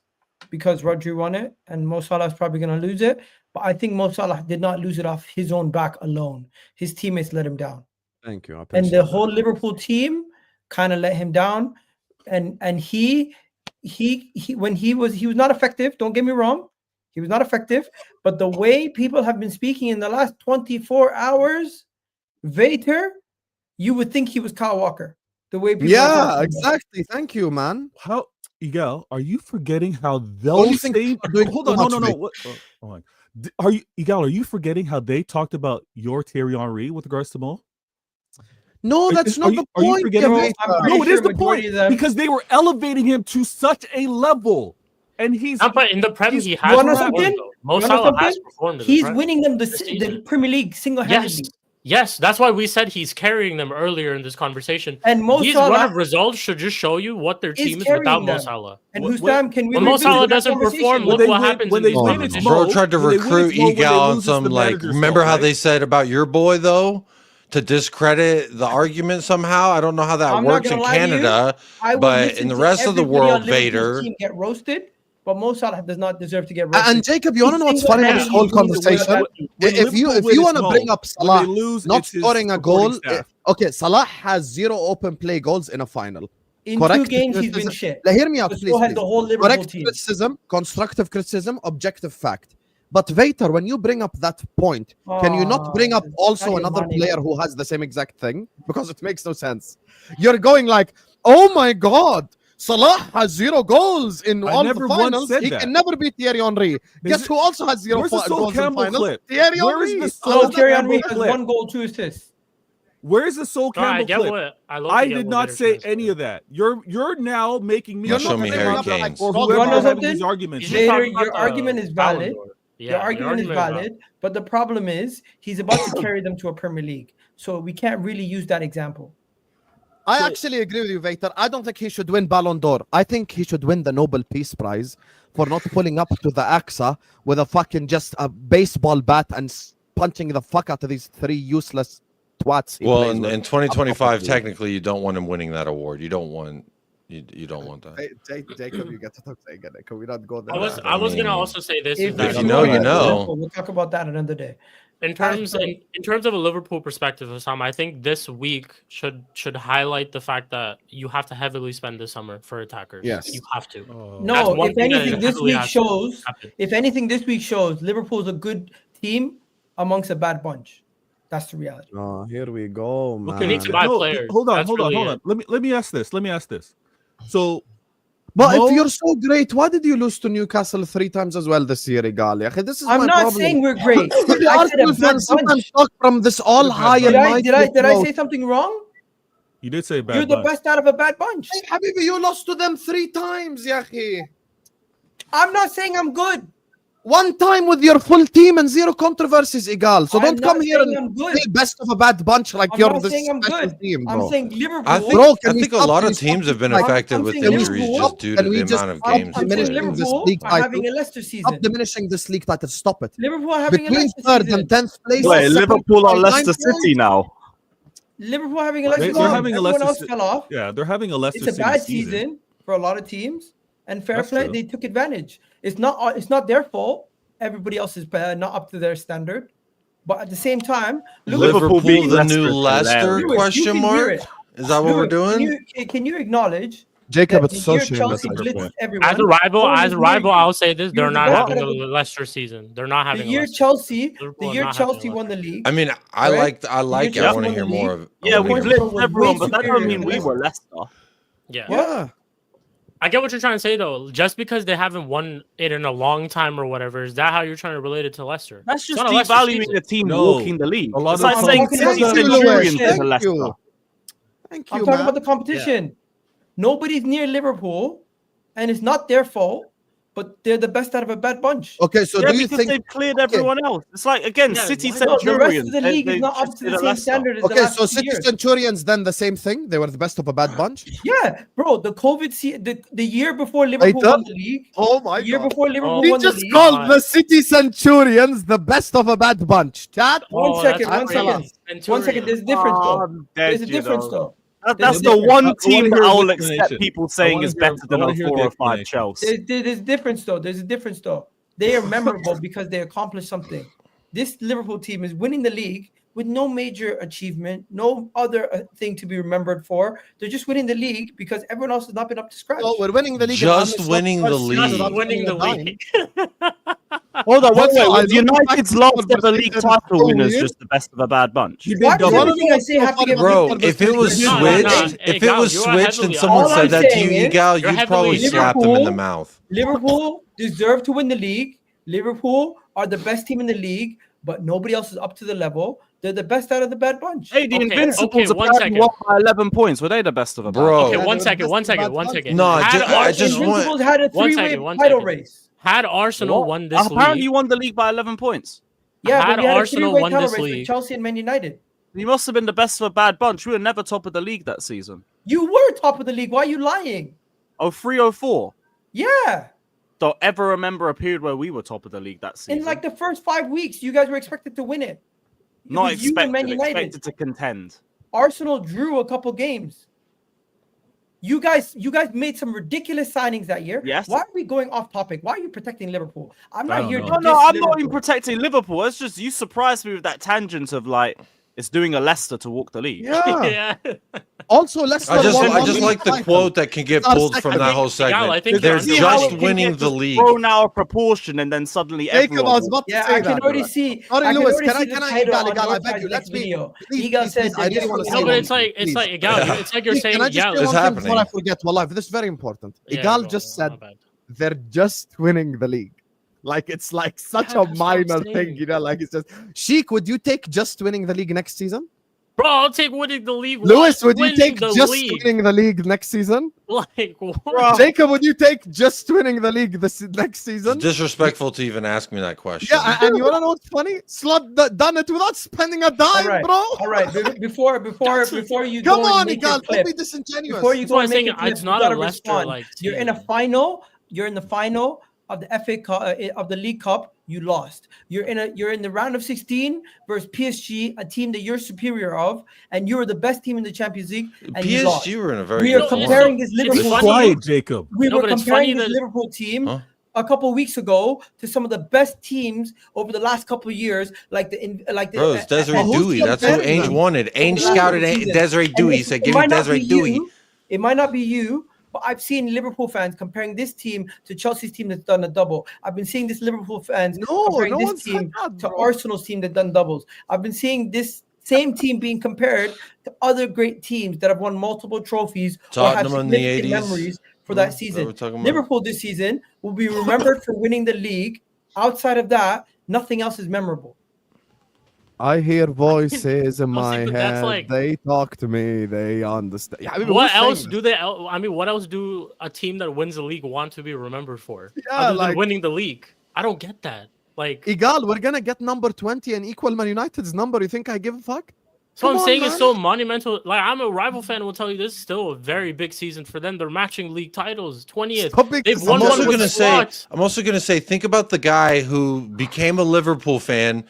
because Rodri won it, and Mo Salah is probably going to lose it. But I think Mo Salah did not lose it off his own back alone. His teammates let him down, Thank you. I and appreciate the that. whole Liverpool team kind of let him down. And he when he was not effective. Don't get me wrong, he was not effective. But the way people have been speaking in the last 24 hours, Vator, you would think he was Kyle Walker. The way people are Yeah, talking about him. exactly. Thank you, man. How, Egal, are you forgetting how Don't you those think same? people are doing Hold too on, no, much, no, no. Vic? What? Oh my. Are you, Egal? Are you forgetting how they talked about your Thierry Henry with regards to Mo? No, Are- that's are not you- the are you point. forgetting yeah, all- Vator. I'm pretty No, it sure is the majority point of them- because they were elevating him to such a level, and he's But in the Prem, he's- he you has wanna know performed, something? though. Mo You wanna know Salah has something? performed in the He's Prem. winning them the this the season. Premier League single-handedly. Yes, that's why we said he's carrying them earlier in this conversation. And Mo These run Salah of results should just show you what their is team is carrying without Mo them. Salah. And When- Husam, can we when Mo revisit Salah that doesn't conversation? perform, when look they what win- happens when in they these win, it's competitions. Mo. Bro tried to When they win, recruit it's Mo. When they Egal on lose, it's the some like. manager's Remember fault, how right? they said about your boy though, to discredit the argument somehow. I don't know how that I'm not works gonna in lie to you. Canada, I will but listen in the to rest of the everybody on world, Liverpool's Vader. team get roasted, but Mo Salah does not deserve to get roasted. And Jacob, you want to know what's He's funny about this whole single-handedly winning the conversation? World Cup. When If you Liverpool win, want it's to bring Mo. up When Salah they lose, not it's his scoring a supporting goal, staff. okay, Salah has 0 open play goals in a final. In Correct 2 games, he's been criticism. shit. Like, hear me out, But please. so has please. the whole Liverpool Correct team. criticism, constructive criticism, objective fact. But Vator, when you bring up that point, can you not bring up also Sadio another Mane. player who has the same exact thing? Because it makes no sense. You're going like, oh my God, Salah has 0 goals in I all never the once finals. said He that. can never beat Thierry Henry. Guess it- who also has 0 Where's the Sol goals in Campbell finals? clip? Thierry Where is Henry. the So Sol Thierry Henry Campbell has clip? 1 goal, 2 assists. Where's the Sol No, I Campbell get clip? what I did not say any of that. You're now making me You're Show not me bringing Harry up, Kane's. or You whoever wanna know having something? these arguments. He's just Vader, talking about your the argument is Ballon valid. d'Or. Yeah, Your argument is valid, but the problem is he's about to carry them to a Premier League. So we can't really use that example. I actually agree with you, Vator. I don't think he should win Ballon d'Or. I think he should win the Nobel Peace Prize for not pulling up to the AXA with a fucking just a baseball bat and punching the fuck out of these 3 useless twats. Well, in 2025, technically, you don't want him winning that award. You don't want that. Jacob, you get to talk again. Can we not go there? I was gonna also say this. Is If that you know, you know. We'll talk about that another day. in terms of a Liverpool perspective, Husam, I think this week should highlight the fact that you have to heavily spend this summer for attackers. Yes. You have to. No, one if thing that anything, this heavily week has to shows. happen. If anything, this week shows Liverpool's a good team amongst a bad bunch. That's the reality. Oh, here we go, man. Okay, need to buy players. Hold on, That's hold on, really hold it. on. Let me ask this. So, But Mo- if you're so great, why did you lose to Newcastle 3 times as well this year, Egal? This is I'm my not problem. saying we're great. The I said a Arsenal bad fans sometimes bunch. talk from this all high and Did I mighty approach. say something wrong? you did say bad. You're the bunch. best out of a bad bunch. Hey, Habibi, you lost to them 3 times, Yahi. I'm not saying I'm good. 1 time with your full team and 0 controversies, Egal. So I'm don't come not here saying and I'm good. say best of a bad bunch like I'm you're not this saying I'm special good. team, I'm bro. saying Liverpool. I think, Bro, I can we think a stop lot of this teams have been fucking- affected I'm with saying injuries Liverpool- just due to Can we the just amount of stop games. I'm saying diminishing this Liverpool league are title? having a Leicester Stop season. diminishing this league title. Stop it. Liverpool are having a Between Leicester 3rd season. and 10th place. Wait, second Liverpool by are 9 Leicester points. City now. Liverpool having a Leicester They're season. having a Everyone Leicester else se- fell off. Yeah, they're having a Leicester It's a City bad season. season for a lot of teams, and fair That's play, true. they took advantage. It's not their fault. Everybody else is not up to their standard, but at the same time, Liverpool beat the Leicester new is Leicester? hilarious. Lewis, Question you can mark? hear it. Is that what we're Lewis, doing? Can you acknowledge Jacob, that it's the year social. Chelsea That's blitzed the point. everyone? As a rival, no one was near you. I'll say this: they're You're the not best having out a of the- Leicester season. They're not The having. year a Leicester. Chelsea, Liverpool the are year not having Chelsea a won the league. I mean, I Right? like it. I Chelsea want to won hear the more league. of Yeah, we Points it. were blitzed way everyone, but that superior don't mean than we Leicester. were Leicester. Yeah. Yeah. I get what you're trying to say though. Just because they haven't won it in a long time or whatever, is that how you're trying to relate it to Leicester? That's It's just not a Leicester devaluing season. the team No, walking the league. a lot It's of like times- saying Thank City you, Centurions Lewis. to Leicester. Thank you, I'm talking about the competition. Nobody's near Liverpool, and it's not their fault, but they're the best out of a bad bunch. Okay, so Yeah, do you because think? they've cleared everyone else. It's like, again, Yeah, City why not? No, the rest Centurions. of the league they is not up just to did the a same Leicester. standard as the Okay, last so 2 City years. Centurions then the same thing. They were the best of a bad bunch. Yeah, bro, the the year before Liverpool Vator? won the league, Oh my the year god! before Liverpool He won the just league. called the City Centurions the best of a bad bunch. Chat. One second, that's one crazy. second. There's a difference though. I'm dead, There's a you difference know. though. That's There's the a one difference. I team wanna that hear I his will accept explanation. people I saying wanna is hear- better I than wanna a hear 4 the or 5 explanation. Chelsea. There's a difference though. There's a difference though. They are memorable because they accomplished something. This Liverpool team is winning the league with no major achievement, no other thing to be remembered for. They're just winning the league because everyone else has not been up to scratch. Well, we're winning the league. Just and winning the Arsenal league. is Just not winning the winning a league. Hold on, wait. Also, I Was don't United's think last conversation ever league is title so winners weird. just the best of a bad bunch? He Why did does the everything I say have to get Bro, repeated? if it was No, switched, Hey, if it was Gal, you are switched and heavily- someone All said I'm that to saying you, is- Egal, You're you'd probably heavily- slap them in the Liverpool- mouth. Liverpool deserve to win the league. Liverpool are the best team in the league, but nobody else is up to the level. They're the best out of the bad bunch. Hey, the Okay, Invincibles okay, one apparently second. won by 11 points. Were they the best of a bad Bro. bunch? Okay, Yeah, one they're second, the one best of second, bad one bunch. second. No, Had I just Arsenal- want- Invincibles had a One three-way second, one title second. race. Had Arsenal What? won this Apparently, league, you won the league by 11 points. Yeah, Had but we had Arsenal a three-way won title this race with league- Chelsea and Man United. You must have been the best of a bad bunch. We were never top of the league that season. You were top of the league. Why are you lying? Oh, 304. Yeah. Don't ever remember a period where we were top of the league that season. In like the first 5 weeks, you guys were expected to win it. It Not was you and Man expected, United. expected to contend. Arsenal drew a couple games. You guys made some ridiculous signings that year. Yes. Why are we going off topic? Why are you protecting Liverpool? I'm I not don't here know. to No, diss I'm not even Liverpool. protecting Liverpool. It's just you surprised me with that tangent of like it's doing a Leicester to walk the league. Yeah. yeah. Also, Leicester. I just won like the title. quote that can get Our pulled second- from that whole I segment. think They're See how just it can winning get the just league. Thrown out of proportion, and then suddenly Jacob, I everyone. was about to Yeah, say I can that. already see. Sorry, I can Lewis, already can I- see can the I- title Egal, on Egal, I our beg side's you, next let me- video. please, Egal please, says please, I that really yes, wanna we're say No, but winning. it's like Egal. It's like you're Please, saying can I just Egal. say It's one thing happening. before I forget? Wallah, this is very important. Yeah, Egal go just on, said my bad. they're just winning the league. Like it's like such Yeah, a that's what I'm minor saying. thing, you know. Like it's just Shik. Would you take just winning the league next season? Bro, I'll take winning the league. Lewis, would you Winning take the just league. winning the league next season? Like, what? Jacob, would you take just winning the league this next season? It's disrespectful to even ask me that question. Yeah, and you wanna know what's funny? Slot done it without spending a dime, bro. All right. Before you Come go and on, make your Egal, clip, don't be disingenuous. before you That's go why and I'm make saying your clip, it's you not gotta a Leicester respond. like You're in team. a final. You're in the final of the FA Cup of the League Cup. You lost. You're in the round of 16 versus PSG, a team that you're superior of, and you were the best team in the Champions League, and you lost. PSG were in a very We good are form. comparing this It's Liverpool. funny- Quiet, Jacob. We No, were but it's comparing funny this that- Liverpool team Huh? a couple of weeks ago to some of the best teams over the last couple of years, like the Bro, it's Desiree who's Dewey. That's who comparing Ainge them? wanted. Ainge Over the last scouted season. Desiree And Dewey. He it- said, it give me might not Desiree be Dewey. you, It might not be you, but I've seen Liverpool fans comparing this team to Chelsea's team that's done a double. I've been seeing this Liverpool fans comparing no this one's team said that, to bro. Arsenal's team that done doubles. I've been seeing this same team being compared to other great teams that have won multiple trophies or have Tottenham in the significant 80s. memories for Is that that season. what we're talking about? Liverpool this season will be remembered for winning the league. Outside of that, nothing else is memorable. I hear voices in No, see, my but that's head. like- They talk to me. They understand. Yeah, I mean, What who's saying else this? do they? I mean, what else do a team that wins the league want to be remembered for? Yeah, other like- than winning the league. I don't get that. Like, Egal, we're gonna get number 20 and equal Man United's number. You think I give a fuck? so Come I'm on, saying man. it's so monumental. Like, I'm a rival fan. Will tell you this is still a very big season for them. They're matching league titles. 20th. Stop being They've so won I'm one also with gonna the say. Slots. I'm also gonna say. Think about the guy who became a Liverpool fan,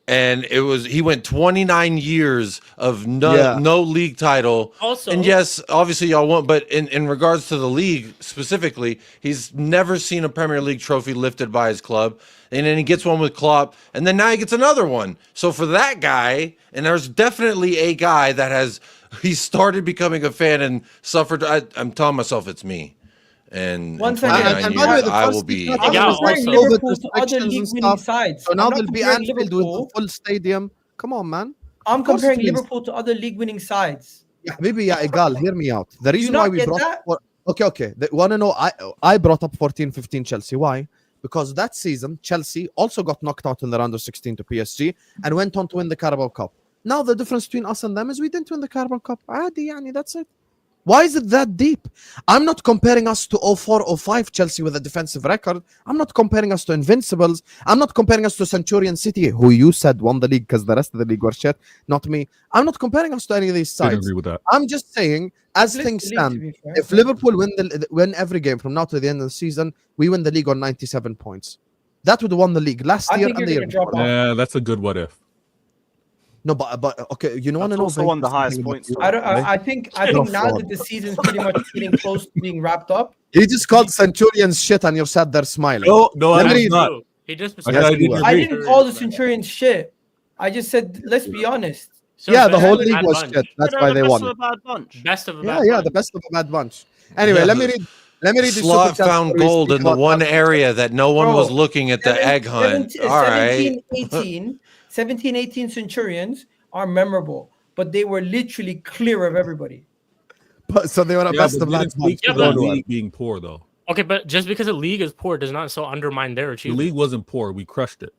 and he went 29 years of no league title. Also, And yes, obviously y'all won't, but in regards to the league specifically, he's never seen a Premier League trophy lifted by his club. And then he gets one with Klopp, and then now he gets another one. So for that guy, and there's definitely a guy that he started becoming a fan and suffered. I'm telling myself it's me. And One in second. 29 And by the way, years, the I first will be. league I'm Yeah, comparing also- Liverpool to other restrictions and league-winning stuff. sides. So now I'm not there'll be comparing Anfield with the Liverpool. full stadium. Come on, man. I'm Of course comparing it means- Liverpool to other league-winning sides. Yeah, maybe, yeah, Egal, hear me out. The reason not why we get brought that? okay. Want to know? I brought up 14-15 Chelsea. Why? Because that season Chelsea also got knocked out in the round of 16 to PSG and went on to win the Carabao Cup. Now the difference between us and them is we didn't win the Carabao Cup. عادي يعني, that's it. Why is it that deep? I'm not comparing us to 04-05 Chelsea with a defensive record. I'm not comparing us to Invincibles. I'm not comparing us to Centurion City, who you said won the league because the rest of the league were shit, not me. I'm not comparing us to any of these Didn't sides. agree with that. I'm just saying, as Split things the league, to stand, be fair. if Liverpool win every game from now to the end of the season, we win the league on 97 points. That would have won the league last I year think and the you're year gonna drop before. off. Yeah, that's a good what if. No, but okay, you know want to That's know also very one of the highest interesting thing points, about though. you, right? I think You're now fraud. that the season's pretty much getting close to being wrapped up. He just called Centurions shit and you're sat there smiling. No, Let I me was read- not. He just I didn't agree. I didn't call the Centurions shit. I just said, let's be honest. So Yeah, the best whole of a league bad was bunch. shit. That's They're why the they best won. of a bad bunch. Best of a Yeah, bad yeah, bunch. the best of a bad bunch. Anyway, Yeah, let me read these Slot super chats found before we gold speak in the about one that. area that no one was Bro, looking at the egg hunt. 17-18 Centurions are memorable, but they were literally clear of everybody. So they were a Yeah, best but of we bad didn't speak bunch. to Yeah, the but- league being poor though. Okay, but just because the league is poor does not so undermine their The achievement. league wasn't poor. We crushed it.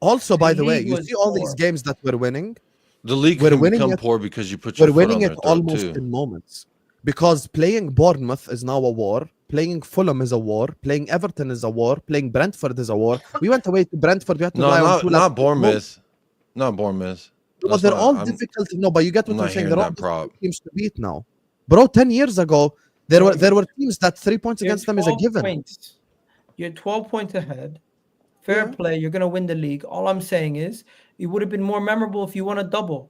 Also, by The the way, league you was see all these poor. games that we're winning. The league We're can winning become it- poor because you put your We're foot winning on it their throat almost too. in moments. Because playing Bournemouth is now a war. Playing Fulham is a war. Playing Everton is a war. Playing Brentford is a war. We went away to Brentford. We had to No, rely on two not left- Bournemouth. Not Bournemouth. But That's they're not- all I'm- difficult. No, but you get I'm what I'm not saying. hearing They're all that prop. difficult teams to beat now. Bro, 10 years ago, there were teams that 3 points You're against them is a 12 given. points. You're 12 points ahead. Fair Yeah. play. You're going to win the league. All I'm saying is it would have been more memorable if you won a double.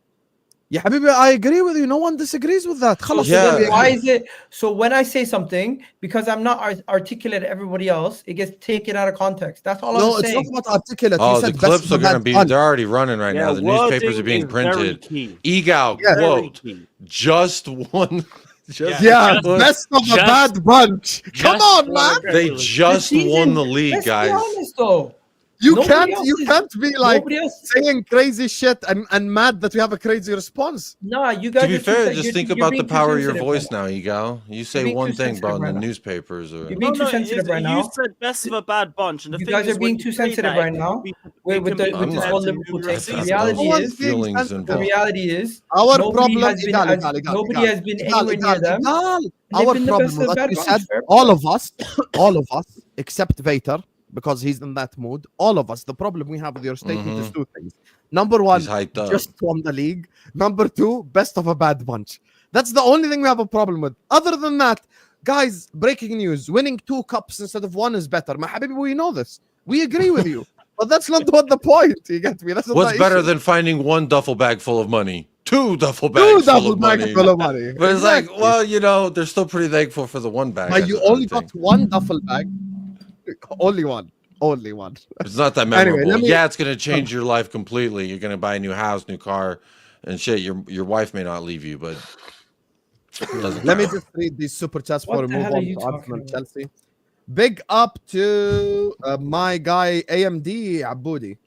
Yeah, Habibi, I agree with you. No one disagrees with that. So, خلاص, Yeah. then we why agree. is it? So when I say something, because I'm not articulate to everybody else, it gets taken out of context. That's all No, I'm it's saying. not about articulate. Oh, You the said best clips of are a going to bad be, bunch. they're already running right now. The newspapers are wording being is very printed. key. Egal, Yeah. Very quote, key. just one. Just Yeah, one- best of a just- bad bunch. Come just on, for man. They the just The won season- the league, Let's guys. be honest, though. You Nobody else is- can't be like Nobody else. saying crazy shit and mad that we have a crazy response. Nah, you guys. To be are too fair, sen- just you're- think you're about the being too power of your sensitive voice right now, Egal. You say being one too thing, bro, sensitive in the right now. newspapers. Or... You're being too sensitive right now. You said best of a bad bunch, and the You thing guys is, are being when you too say sensitive that, right it now can be- with it can the- be with this compared whole to Liverpool numerous take. The seasons. reality No one's is- being feelings sensitive. The involved. reality is Our nobody problem, has been Egal, as- Egal, Egal, nobody Egal. has been Egal, anywhere near them. Egal, our Living the problem best was of that bad we bunch, said fair all play. of us, except Vator, because he's in that mood. All of us. The problem we have with your statement is two things. Number one, He's hyped up. just won the league. Number two, best of a bad bunch. That's the only thing we have a problem with. Other than that, guys, breaking news: winning 2 cups instead of 1 is better. My habibi, we know this. We agree with you, but that's not what the point. You get me? That's not What's the better issue. than finding 1 duffel bag full of money? 2 duffel 2 bags full double of bag money. full of money. But it's like, Exactly. well, you know, they're still pretty thankful for the 1 bag. But That's you another only thing. got 1 duffel bag. Only one. Only one. It's not that Anyway, memorable. let me- Yeah, it's gonna change your life completely. You're gonna buy a new house, new car, and shit. Your wife may not leave you, but it doesn't Let me count. just read these super chats What before we the move hell are on you to talking Arsenal and about? Chelsea. Big up to my guy AMD Aboudi.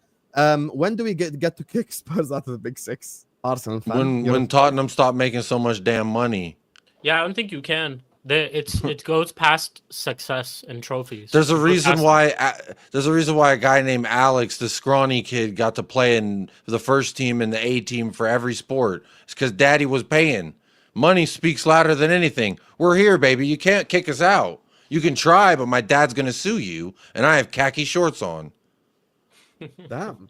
When do we get to kick Spurs out of the Big Six? Arsenal fan. When Tottenham stopped making so much damn money. Yeah, I don't think you can. It goes past success and trophies. There's a It goes reason past- why a guy named Alex, the scrawny kid, got to play in the first team and the A team for every sport. It's because Daddy was paying. Money speaks louder than anything. We're here, baby. You can't kick us out. You can try, but my dad's gonna sue you, and I have khaki shorts on. Damn.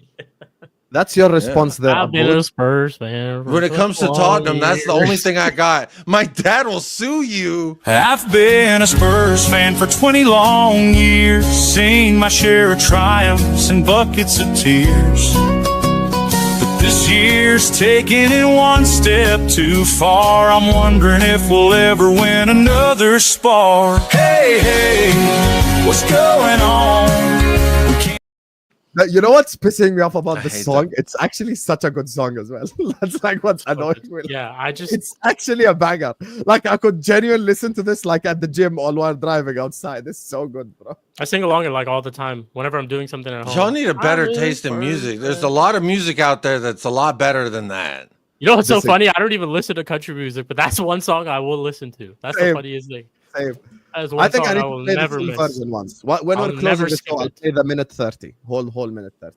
That's your response there. I've been Aboud. a Spurs fan. for When it comes to so Tottenham, that's the years. only thing I got. My dad will sue you. I've been a Spurs fan for 20 long years, seen my share of triumphs and buckets of tears. But this year's taking it 1 step too far. I'm wondering if we'll ever win another spar. Hey, hey, what's going on? You know what's pissing me off about I this hate song? It's actually such a good song as well. That's like what's annoying me. Yeah, I just It's actually a banger. Like I could genuinely listen to this like at the gym or while driving outside. It's so good, bro. I sing along it like all the time whenever I'm doing something at home. Y'all need a better I'm a taste in Spurs music. There's a fan. lot of music out there that's a lot better than that. You know what's so Listen. funny? I don't even listen to country music, but that's one song I will listen to. That's the Same. funniest thing. Same. That is one I think song I need will to play the never full miss. version once. When I'll we're closing never the skip show, I'll it. play the minute 30. Whole minute 30.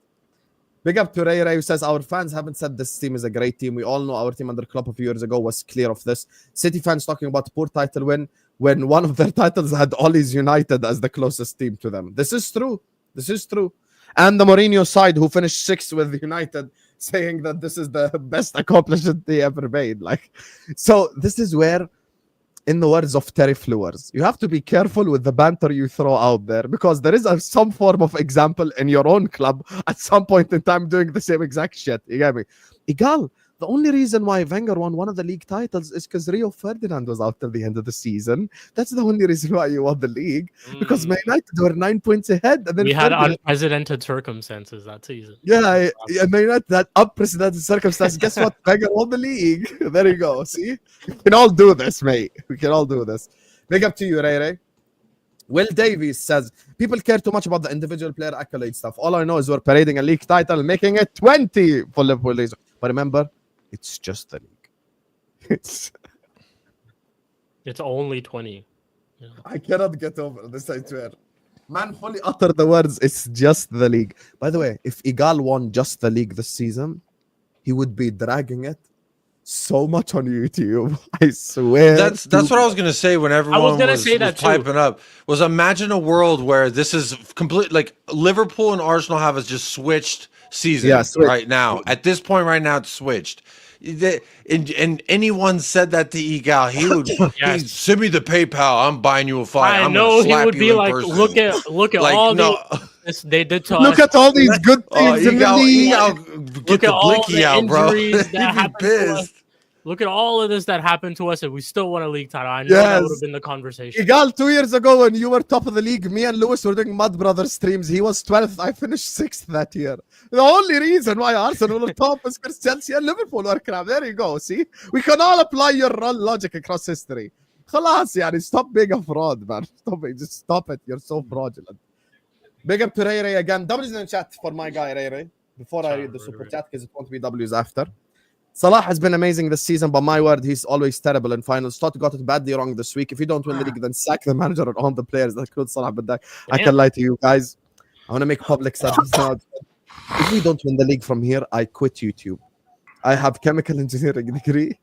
Big up to Ray Ray, who says our fans haven't said this team is a great team. We all know our team under Klopp a few years ago was clear of this. City fans talking about poor title win when one of their titles had Ollie's United as the closest team to them. This is true. This is true. And the Mourinho side, who finished 6th with United, saying that this is the best accomplishment they ever made. Like, so this is where, in the words of Terry Flowers, you have to be careful with the banter you throw out there because there is some form of example in your own club at some point in time doing the same exact shit. You get me? Egal. The only reason why Wenger won one of the league titles is because Rio Ferdinand was out till the end of the season. That's the only reason why you won the league because Man United were 9 points ahead. And then We had Ferdinand- unprecedented circumstances that season. yeah, Man United had unprecedented circumstances. Guess what? Wenger won the league. There you go. See? We can all do this, mate. We can all do this. Big up to you, Ray Ray. Will Davies says, people care too much about the individual player accolade stuff. All I know is we're parading a league title, making it 20 for Liverpool. But remember, it's just the league. It's only 20. You know? I cannot get over this, I swear. Man, fully utter the words, it's just the league. By the way, if Egal won just the league this season, he would be dragging it so much on YouTube. I swear. That's what I was gonna say when everyone gonna was say that too. piping up. Was imagine a world where this is complete, like Liverpool and Arsenal have just switched season Yeah, switched. right now. At this point, right now, it's switched. And anyone said that to Egal, he would Yes. he'd send me the PayPal. I'm buying you a fight. I I'm know gonna he slap would you be in like, person. look at Like, all no. this they did to Look us. at all these good things in the Egal, league. Egal, Look get at the all blicky the out, bro. injuries He'd that be happened to us. pissed. Look at all of this that happened to us, and we still won a league title. I know that Yes. would have been the conversation. Egal, 2 years ago when you were top of the league, me and Lewis were doing Mud Brothers streams. He was 12th. I finished 6th that year. The only reason why Arsenal were top is because Chelsea and Liverpool were crap. There you go. See? We can all apply your logic across history. خلاص يعني stop being a fraud, man. Just stop it. You're so fraudulent. Big up to Ray Ray again. W's in the chat for my guy Ray Ray. Before I read the super chat, because it won't be W's after. Salah has been amazing this season, but my word, he's always terrible in finals. Todd got it badly wrong this week. If you don't win the league, then sack the manager and all the players. That could Salah, but I can lie to you guys. I want to make public service now. If we don't win the league from here, I quit YouTube. I have chemical engineering degree.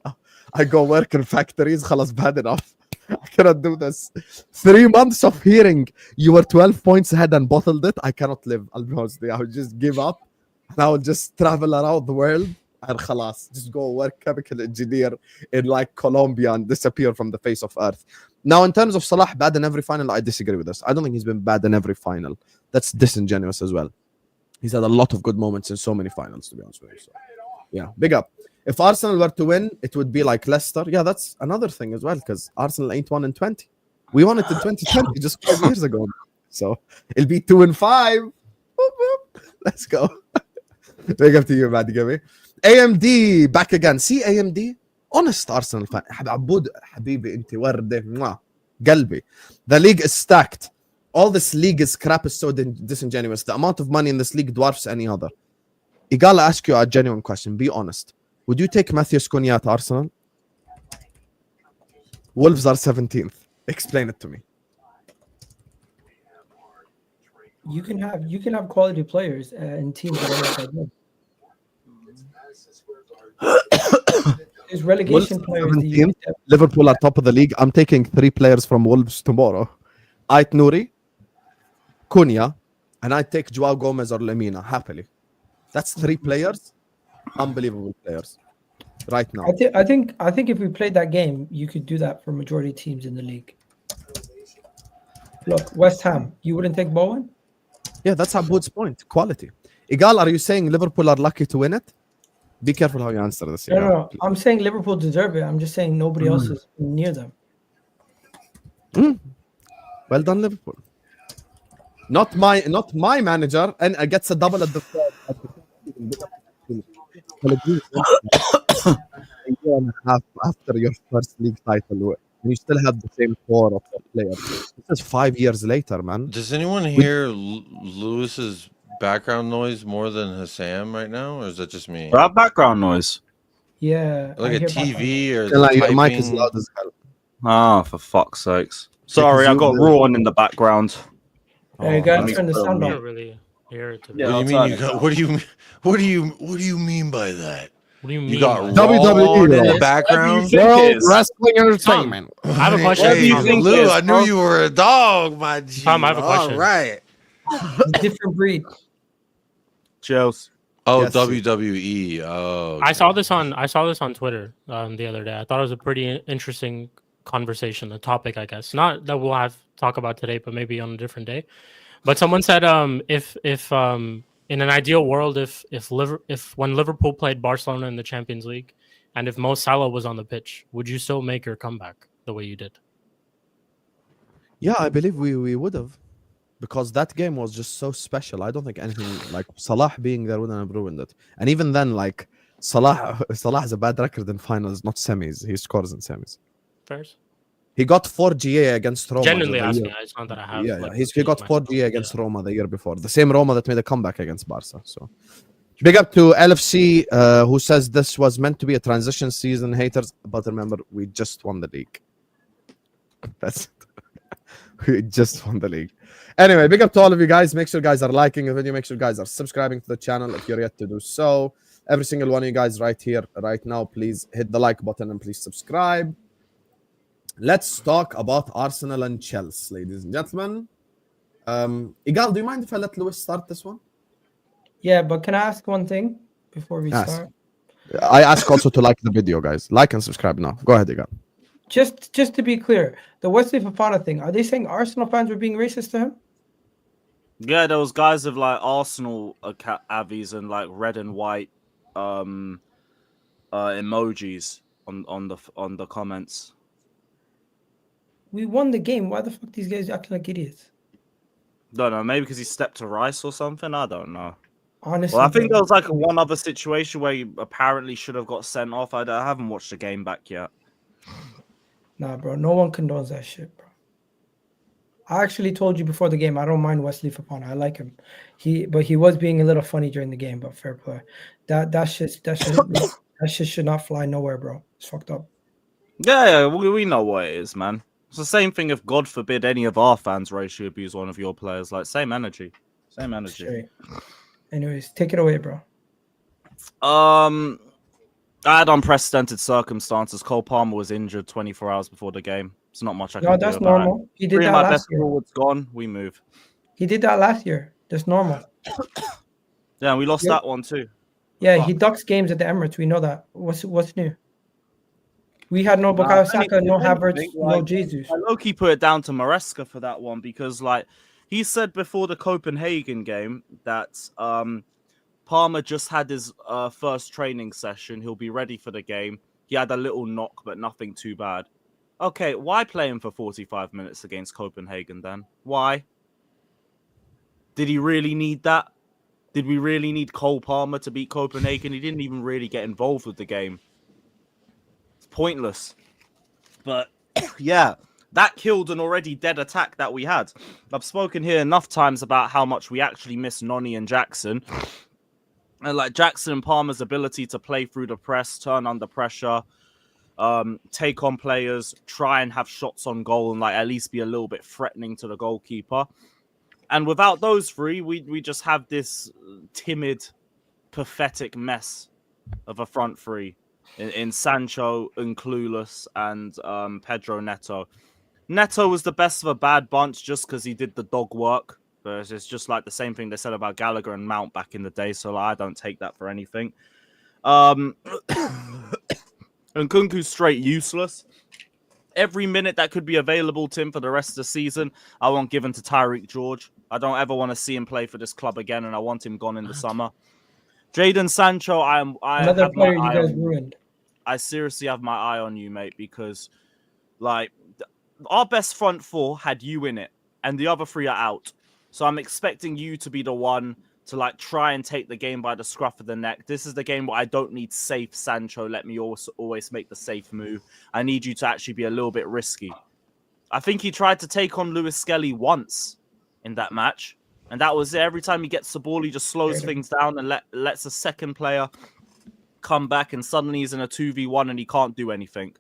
I go work in factories. خلاص bad enough. I cannot do this. 3 months of hearing you were 12 points ahead and bottled it. I cannot live. I'll be honest with you. I would just give up and I would just travel around the world and khalas, just go work chemical engineer in like Colombia and disappear from the face of earth. Now, in terms of Salah bad in every final, I disagree with this. I don't think he's been bad in every final. That's disingenuous as well. He's had a lot of good moments in so many finals, to be honest with you. So, yeah, big up. If Arsenal were to win, it would be like Leicester. Yeah, that's another thing as well, because Arsenal ain't won in 20. We won it in 2020, just 5 years ago. So it'll be 2 and 5. Whoop, whoop. Let's go. Big up to you, Maddie Gabby. AMD back again. See AMD? Honest Arsenal fan. عبود حبيبي انت ورده قلبي. The league is stacked. All this league is crap is so disingenuous. The amount of money in this league dwarfs any other. Egal, I ask you a genuine question. Be honest. Would you take Matthew Cunha at Arsenal? Wolves are 17th. Explain it to me. You can have quality players in teams that are like good. There's relegation players. 17th, Liverpool are top of the league. I'm taking 3 players from Wolves tomorrow. Ait Nouri, Cunha, and I take Joao Gomez or Lemina happily. That's 3 players, unbelievable players. Right now, I think if we played that game, you could do that for majority teams in the league. Look, West Ham, you wouldn't take Bowen? Yeah, that's Aboud's point. Quality. Egal, are you saying Liverpool are lucky to win it? Be careful how you answer this. No. I'm saying Liverpool deserve it. I'm just saying nobody else is near them. Well done, Liverpool. Not my manager, and gets a double at the third. A year and a half after your first league title, and you still have the same core of the players. This is 5 years later, man. Does anyone hear Lewis's background noise more than Husam right now, or is that just me? That background noise. Yeah. Like a TV or Like your typing? mic is loud as hell. Oh, for fuck's sakes. Sorry, I got Raw in the background. Yeah, you gotta let me turn the film sound I off. don't really hear it. To be Yeah, What do honest. you mean you got? What do you mean by that? What do you mean? You got by Raw that? WWE, in the bro. background? World Wrestling Entertainment. I have a question. What do you Hey, think Lou, is, I bro? knew you were a dog, my G. Tom, I have a question. All right. Different breed. Chills. Oh, Yes. WWE. Oh, I saw this on Twitter the other day. I thought it was a pretty interesting conversation, a topic, I guess. Not that we'll have talk about today, but maybe on a different day. But someone said if in an ideal world, if when Liverpool played Barcelona in the Champions League, and if Mo Salah was on the pitch, would you still make your comeback the way you did? Yeah, I believe we would have, because that game was just so special. I don't think anything like Salah being there wouldn't have ruined it. And even then, like Salah has a bad record in finals, not semis. He scores in semis. First, He got 4 GA against Roma. genuinely the asking. year- It's not that I have. Yeah, like, he got 4 GA myself. against Roma the year before. The same Roma that made a comeback against Barca. So big up to LFC, who says this was meant to be a transition season, haters. But remember, we just won the league. That's it. We just won the league. Anyway, big up to all of you guys. Make sure you guys are liking the video. Make sure you guys are subscribing to the channel if you're yet to do so. Every single one of you guys right here, right now, please hit the like button and please subscribe. Let's talk about Arsenal and Chelsea, ladies and gentlemen. Egal, do you mind if I let Lewis start this one? Yeah, but can I ask one thing before we Ask. start? I ask also to like the video, guys. Like and subscribe now. Go ahead, Egal. Just to be clear, the Wesley Fofana thing, are they saying Arsenal fans were being racist to him? Yeah, there was guys with like Arsenal avies and like red and white emojis on the comments. We won the game. Why the fuck these guys acting like idiots? Don't know, maybe because he stepped to Rice or something. I don't know. Honestly, Well, I think bro. there was like one other situation where he apparently should have got sent off. I haven't watched the game back yet. Nah, bro. No one condones that shit, bro. I actually told you before the game, I don't mind Wesley Fofana. I like him. But he was being a little funny during the game, but fair play. That shit should not fly nowhere, bro. It's fucked up. Yeah, we know what it is, man. It's the same thing if, God forbid, any of our fans racially abuse one of your players. Like, same energy. Same energy. Straight. Anyways, take it away, bro. I had unprecedented circumstances. Cole Palmer was injured 24 hours before the game. It's not much I No, can that's do about it. normal. He did Three that of my last best year. forwards gone. We move. He did that last year. That's normal. Yeah, we lost Yep. that one too. Yeah, Fuck. he ducks games at the Emirates. We know that. What's new? We had no Nah, Bukayo if any- Saka, no if Havertz, anything, no like, Jesus. I low-key put it down to Maresca for that one because, like, he said before the Copenhagen game that Palmer just had his first training session. He'll be ready for the game. He had a little knock, but nothing too bad. Okay, why play him for 45 minutes against Copenhagen then? Why? Did he really need that? Did we really need Cole Palmer to beat Copenhagen? He didn't even really get involved with the game. It's pointless. But yeah, that killed an already dead attack that we had. I've spoken here enough times about how much we actually miss Nonny and Jackson. And like Jackson and Palmer's ability to play through the press, turn under pressure, take on players, try and have shots on goal and like at least be a little bit threatening to the goalkeeper. And without those three, we just have this timid, pathetic mess of a front three in Sancho, Clueless, and Pedro Neto. Neto was the best of a bad bunch just because he did the dog work. But it's just like the same thing they said about Gallagher and Mount back in the day, so like, I don't take that for anything. And Nkunku's straight useless. Every minute that could be available to him for the rest of the season, I want given to Tyreek George. I don't ever want to see him play for this club again, and I want him gone in the summer. Jadon Sancho, Another player you guys ruined. I seriously have my eye on you, mate, because like our best front four had you in it, and the other three are out. So I'm expecting you to be the one to like try and take the game by the scruff of the neck. This is the game where I don't need safe Sancho. Let me always make the safe move. I need you to actually be a little bit risky. I think he tried to take on Lewis Skelly once in that match. And that was it. Every time he gets the ball, he just slows things down and lets a second player come back. And suddenly he's in a 2v1 and he can't do anything.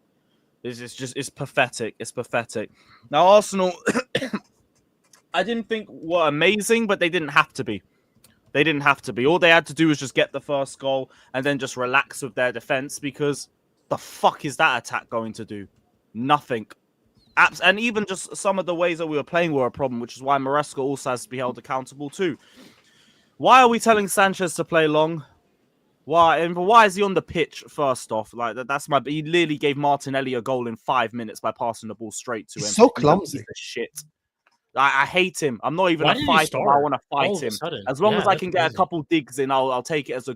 It's pathetic. It's pathetic. Now, Arsenal, I didn't think were amazing, but they didn't have to be. They didn't have to be. All they had to do was just get the first goal and then just relax with their defense because the fuck is that attack going to do? Nothing. And even just some of the ways that we were playing were a problem, which is why Maresca also has to be held accountable too. Why are we telling Sanchez to play long? Why? And why is he on the pitch first off? Like that's my. He literally gave Martinelli a goal in 5 minutes by passing the ball straight to him. He's so clumsy. Shit. I hate him. I'm not even Why a did he fighter. start I want to all fight of a him. sudden? As long Yeah, as I that's can get a crazy. couple digs in, I'll take it as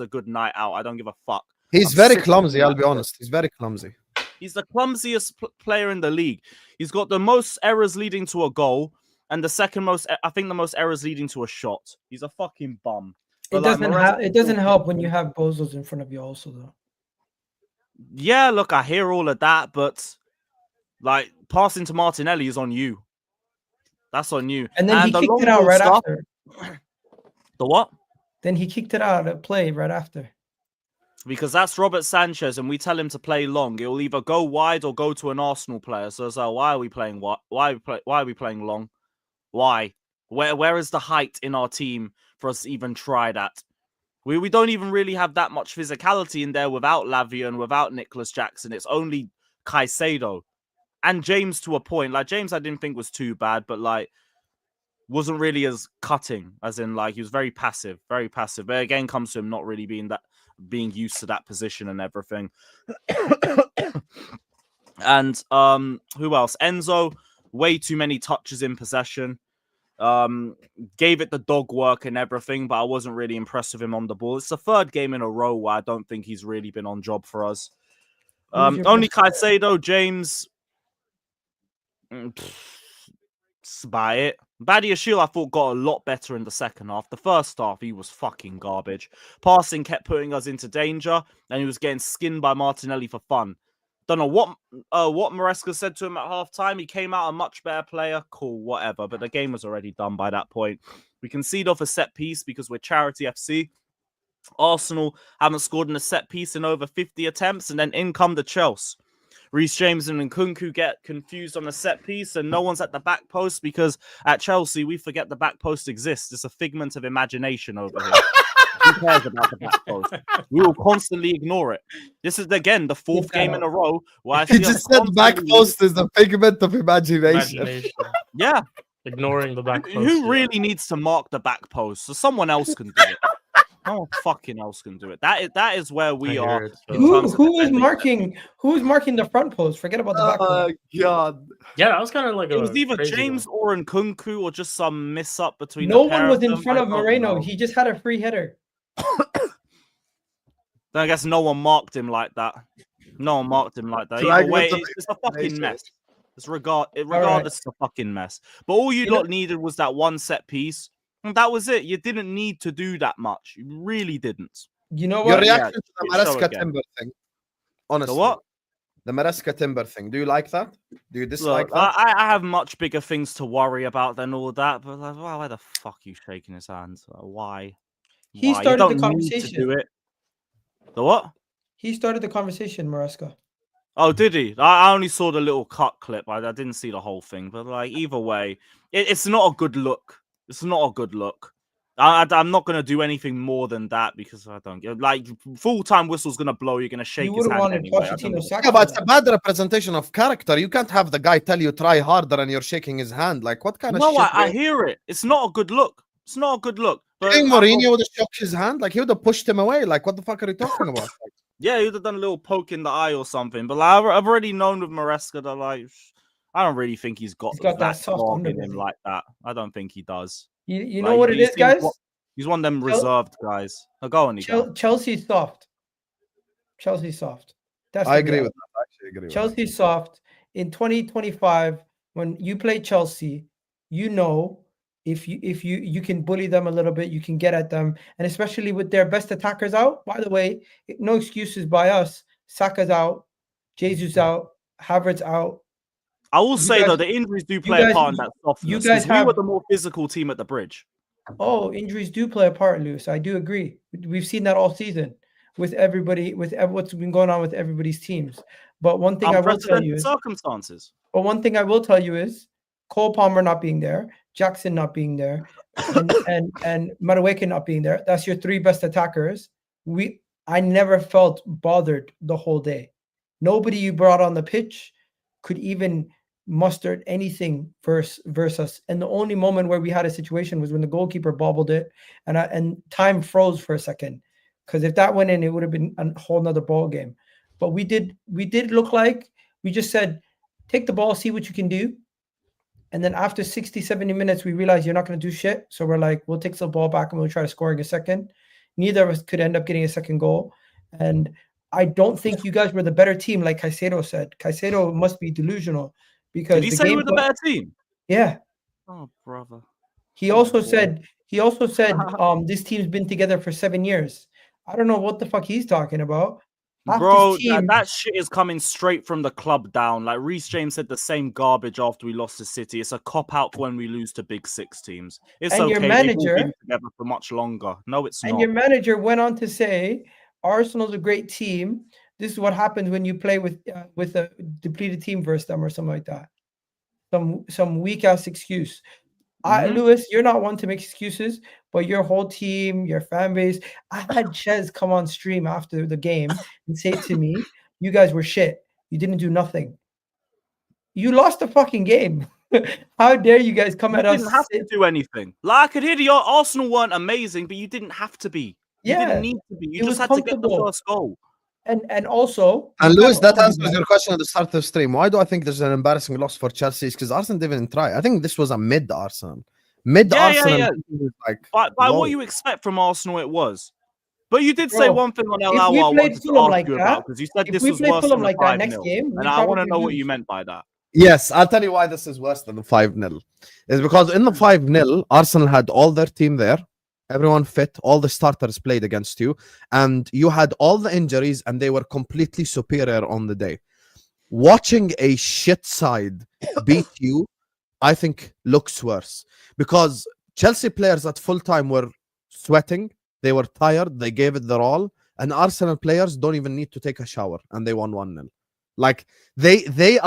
a good night out. I don't give a fuck. He's I'm very sick of clumsy, him. I'll be honest. He's very clumsy. He's the clumsiest player in the league. He's got the most errors leading to a goal, and the second most, I think, the most errors leading to a shot. He's a fucking bum. It But, like, doesn't doesn't help when you have bozos in front of you also though. Yeah, look, I hear all of that, but like passing to Martinelli is on you. That's on you. And then he the kicked long it out ball right stuff- after. The what? Then he kicked it out of play right after. Because that's Robert Sanchez, and we tell him to play long. It will either go wide or go to an Arsenal player. So it's like, why are we playing what? Why are we playing long? Why? Where is the height in our team for us to even try that? We don't even really have that much physicality in there without Lavia and without Nicholas Jackson. It's only Caicedo and James to a point. Like James, I didn't think was too bad, but like wasn't really as cutting, as in like he was very passive, very passive. But again, comes to him not really being used to that position and everything. And who else? Enzo, way too many touches in possession. Gave it the dog work and everything, but I wasn't really impressed with him on the ball. It's the third game in a row where I don't think he's really been on job for us. Only Caicedo, James. That's about it. Badiashile, I thought, got a lot better in the second half. The first half, he was fucking garbage. Passing kept putting us into danger, and he was getting skinned by Martinelli for fun. Don't know what Maresca said to him at halftime. He came out a much better player. Cool, whatever. But the game was already done by that point. We concede off a set piece because we're Charity FC. Arsenal haven't scored in a set piece in over 50 attempts, and then in come the Chelsea. Reece James and Nkunku get confused on a set piece, and no one's at the back post because at Chelsea we forget the back post exists. It's a figment of imagination over here. Who cares about the back post? We will constantly ignore it. This is again the fourth game in a row where I He see us just said back constantly- post is a figment of imagination. Imagination. Yeah, Ignoring the back post. who yeah. really needs to mark the back post? So someone else can do it. No one fucking else can do it. That is where I we hear are. it, in so- Who terms of who is defending. marking the front post? Forget about the back post. God. Yeah, that was kind of like It was a either crazy James goal. or Nkunku or just some miss up between No the pair one was of in them. front I of don't Moreno. know. He just had a free header. Then I guess no one marked him like that. No one marked him like that. Either Fragment way, of it's a fucking imagination. mess. Regardless, it's a fucking mess. But all you You know- lot needed was that one set piece. And that was it. You didn't need to do that much. You really didn't. You know Your what? Yeah, reaction to the shit show Maresca again. Timber thing. Honestly. The what? The Maresca Timber thing. Do you like that? Do you dislike Look, that? I have much bigger things to worry about than all that. But like, why the fuck are you shaking his hands? Why? He Why? started you the don't need to conversation. do it. The what? He started the conversation, Maresca. Oh, did he? I only saw the little cut clip. I didn't see the whole thing. But like, either way, it's not a good look. It's not a good look. I'm not gonna do anything more than that because I don't get like full-time whistle's gonna blow. You're gonna shake You his would have hand wanted anyway. I don't Pochettino give a- sacked Yeah, for but it's a that. bad representation of character. You can't have the guy tell you try harder and you're shaking his hand. Like, what kind of No, shit? I hear it. It's not a good look. It's not a good look. You But think Mourinho would have shook his hand? Like, he would have pushed him away. Like, what the fuck are you talking about? Like, yeah, he would have done a little poke in the eye or something. But like, I've already known with Maresca that like, I don't really think he's got He's got that that soft dog in him underbelly. like that. I don't think he does. You Like, know what it he is, seems guys? He's one of them reserved guys. Oh, go on, Egal. Chelsea's soft. Chelsea's soft. That's I the agree with reality. that. I actually agree with that. Chelsea's soft. In 2025, when you play Chelsea, you know if you can bully them a little bit, you can get at them, and especially with their best attackers out. By the way, no excuses by us. Saka's out, Jesus out, Havertz out. I will You say though, guys- the injuries do you play a guys- part in that softness. you guys 'cause we were have- the more physical team at the bridge. Oh, injuries do play a part, Lewis. I do agree. We've seen that all season with everybody, what's been going on with everybody's teams. But one thing I will tell you Unprecedented is, circumstances. but one thing I will tell you is, Cole Palmer not being there, Jackson not being there, and Madueke not being there. That's your three best attackers. I never felt bothered the whole day. Nobody you brought on the pitch could even mustered anything versus us. And the only moment where we had a situation was when the goalkeeper bobbled it, and time froze for a second. Because if that went in, it would have been a whole nother ball game. But we did look like we just said, take the ball, see what you can do. And then after 60, 70 minutes, we realized you're not going to do shit. So we're like, we'll take the ball back and we'll try to score in a second. Neither of us could end up getting a second goal. And I don't think you guys were the better team, like Caicedo said. Caicedo must be delusional because Did he say we were the better team? Yeah. Oh, brother. He also said this team's been together for 7 years. I don't know what the fuck he's talking about. Half Bro, this team- that shit is coming straight from the club down. Like Reece James said the same garbage after we lost to City. It's a cop out when we lose to big six teams. It's And okay. your They've all manager- been together for much longer. No, it's and not. your manager went on to say Arsenal's a great team. This is what happens when you play with a depleted team versus them or something like that. Some weak ass excuse. Lewis, you're not one to make excuses, but your whole team, your fan base. I had Chez come on stream after the game and say to me, "You guys were shit. You didn't do nothing. You lost the fucking game. How dare you guys come You at us?" didn't have to do anything. Like I could hear the Arsenal weren't amazing, but you didn't have to be. You Yeah, didn't need to be. You it just was had to get the comfortable. first goal. And also, And you Lewis, can't that argue answers your question at the start of the stream. Why do I think there's an embarrassing loss for Chelsea? Because Arsenal didn't try. I think this was a mid-Arsenal. Mid-Arsenal. Yeah. Like, By low. what you expect from Arsenal, it was. But you did say Bro, one thing on El if Hour we I played wanted to Fulham ask like you that- about because you said if this we was played worse Fulham than like the that next 5-0. game, we And I want to probably know what lose. you meant by that. Yes, I'll tell you why this is worse than the 5-0. It's because in the 5-0, Arsenal had all their team there. Everyone fit, all the starters played against you, and you had all the injuries, and they were completely superior on the day. Watching a shit side beat you, I think, looks worse because Chelsea players at full time were sweating, they were tired, they gave it their all, and Arsenal players don't even need to take a shower, and they won 1-0. Like they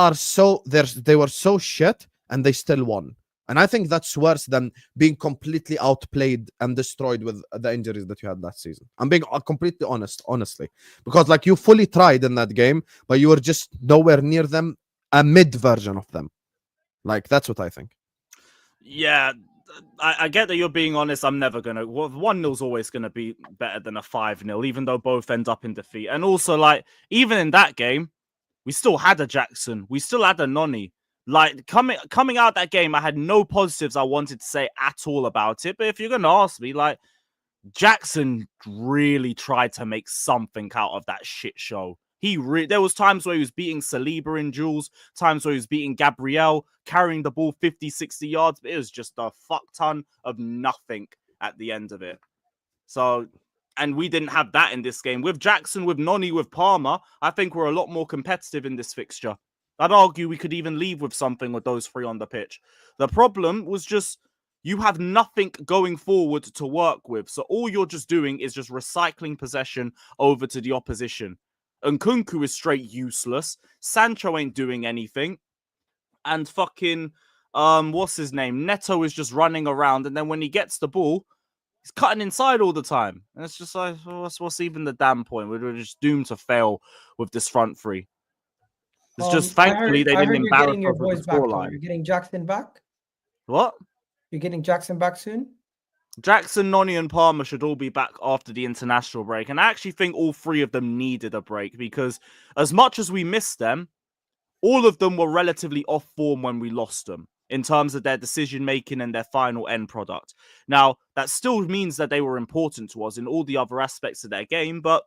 were so shit, and they still won. And I think that's worse than being completely outplayed and destroyed with the injuries that you had last season. I'm being completely honestly. Because like you fully tried in that game, but you were just nowhere near them, a mid version of them. Like, that's what I think. Yeah, I get that you're being honest. I'm never going to... 1-0's always going to be better than a 5-0, even though both end up in defeat. And also, like, even in that game, we still had a Jackson. We still had a Noni. Like, coming out that game, I had no positives I wanted to say at all about it. But if you're going to ask me, like, Jackson really tried to make something out of that shit show. There was times where he was beating Saliba in duels, times where he was beating Gabriel, carrying the ball 50, 60 yards, but it was just a fuck ton of nothing at the end of it. So, and we didn't have that in this game. With Jackson, with Noni, with Palmer, I think we're a lot more competitive in this fixture. I'd argue we could even leave with something with those three on the pitch. The problem was just you have nothing going forward to work with. So all you're just doing is just recycling possession over to the opposition. And Nkunku is straight useless. Sancho ain't doing anything. And fucking, what's his name? Neto is just running around. And then when he gets the ball, he's cutting inside all the time. And it's just like, what's even the damn point? We're just doomed to fail with this front three. It's just thankfully they didn't embarrass us with the scoreline. You're getting Jackson back? What? You're getting Jackson back soon? Jackson, Noni, and Palmer should all be back after the international break. And I actually think all three of them needed a break because as much as we missed them, all of them were relatively off form when we lost them in terms of their decision-making and their final end product. Now, that still means that they were important to us in all the other aspects of their game, but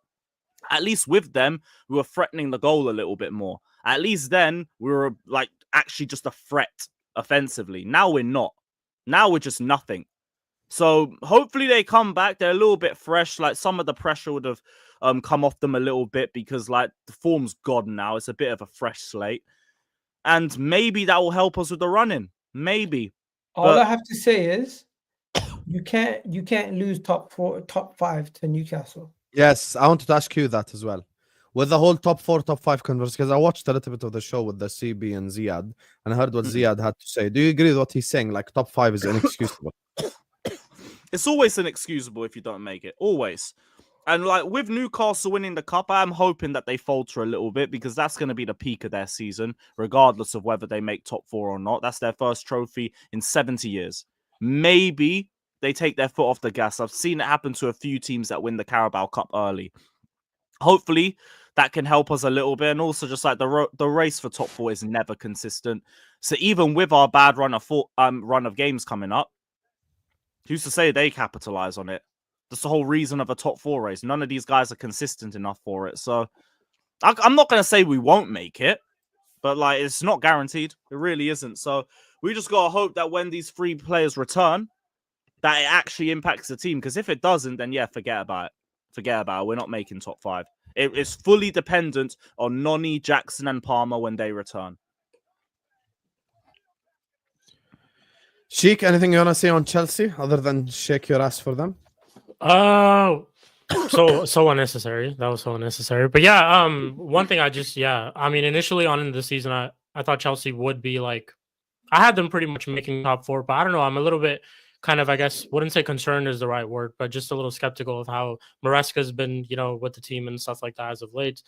at least with them, we were threatening the goal a little bit more. At least then, we were like actually just a threat offensively. Now we're not. Now we're just nothing. So hopefully they come back. They're a little bit fresh. Like some of the pressure would have come off them a little bit because like the form's gone now. It's a bit of a fresh slate. And maybe that will help us with the running. Maybe. All I have to say is you can't lose top 5 to Newcastle. Yes, I wanted to ask you that as well. With the whole top 4, top 5 converse, because I watched a little bit of the show with the CB and Ziad, and I heard what Ziad had to say. Do you agree with what he's saying? Like, top 5 is inexcusable. It's always inexcusable if you don't make it. Always. And like with Newcastle winning the cup, I'm hoping that they falter a little bit because that's going to be the peak of their season, regardless of whether they make top 4 or not. That's their first trophy in 70 years. Maybe they take their foot off the gas. I've seen it happen to a few teams that win the Carabao Cup early. Hopefully that can help us a little bit. And also just like the race for top 4 is never consistent. So even with our bad run of games coming up, who's to say they capitalize on it? That's the whole reason of a top 4 race. None of these guys are consistent enough for it. So I'm not going to say we won't make it, but like it's not guaranteed. It really isn't. So we just got to hope that when these 3 players return, that it actually impacts the team. Because if it doesn't, then yeah, forget about it. Forget about it. We're not making top 5. It's fully dependent on Noni, Jackson, and Palmer when they return. Shik, anything you want to say on Chelsea other than shake your ass for them? So unnecessary. That was so unnecessary. But yeah, one thing I mean, initially on in the season, I thought Chelsea would be like, I had them pretty much making top 4, but I don't know. I'm a little bit kind of, I guess, wouldn't say concerned is the right word, but just a little skeptical of how Maresca's been, with the team and stuff like that as of late.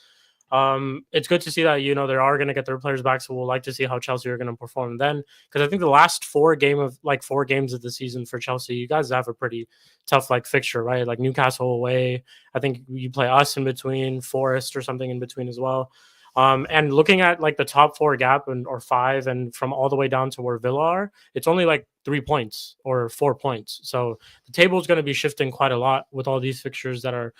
It's good to see that, they are going to get their players back. So we'll like to see how Chelsea are going to perform then. Because I think the last 4 games of the season for Chelsea, you guys have a pretty tough fixture, right? Like Newcastle away. I think you play us in between, Forest or something in between as well. And looking at the top 4 gap or 5 and from all the way down to where Villa are, it's only 3 points or 4 points. So the table is going to be shifting quite a lot with all these fixtures that are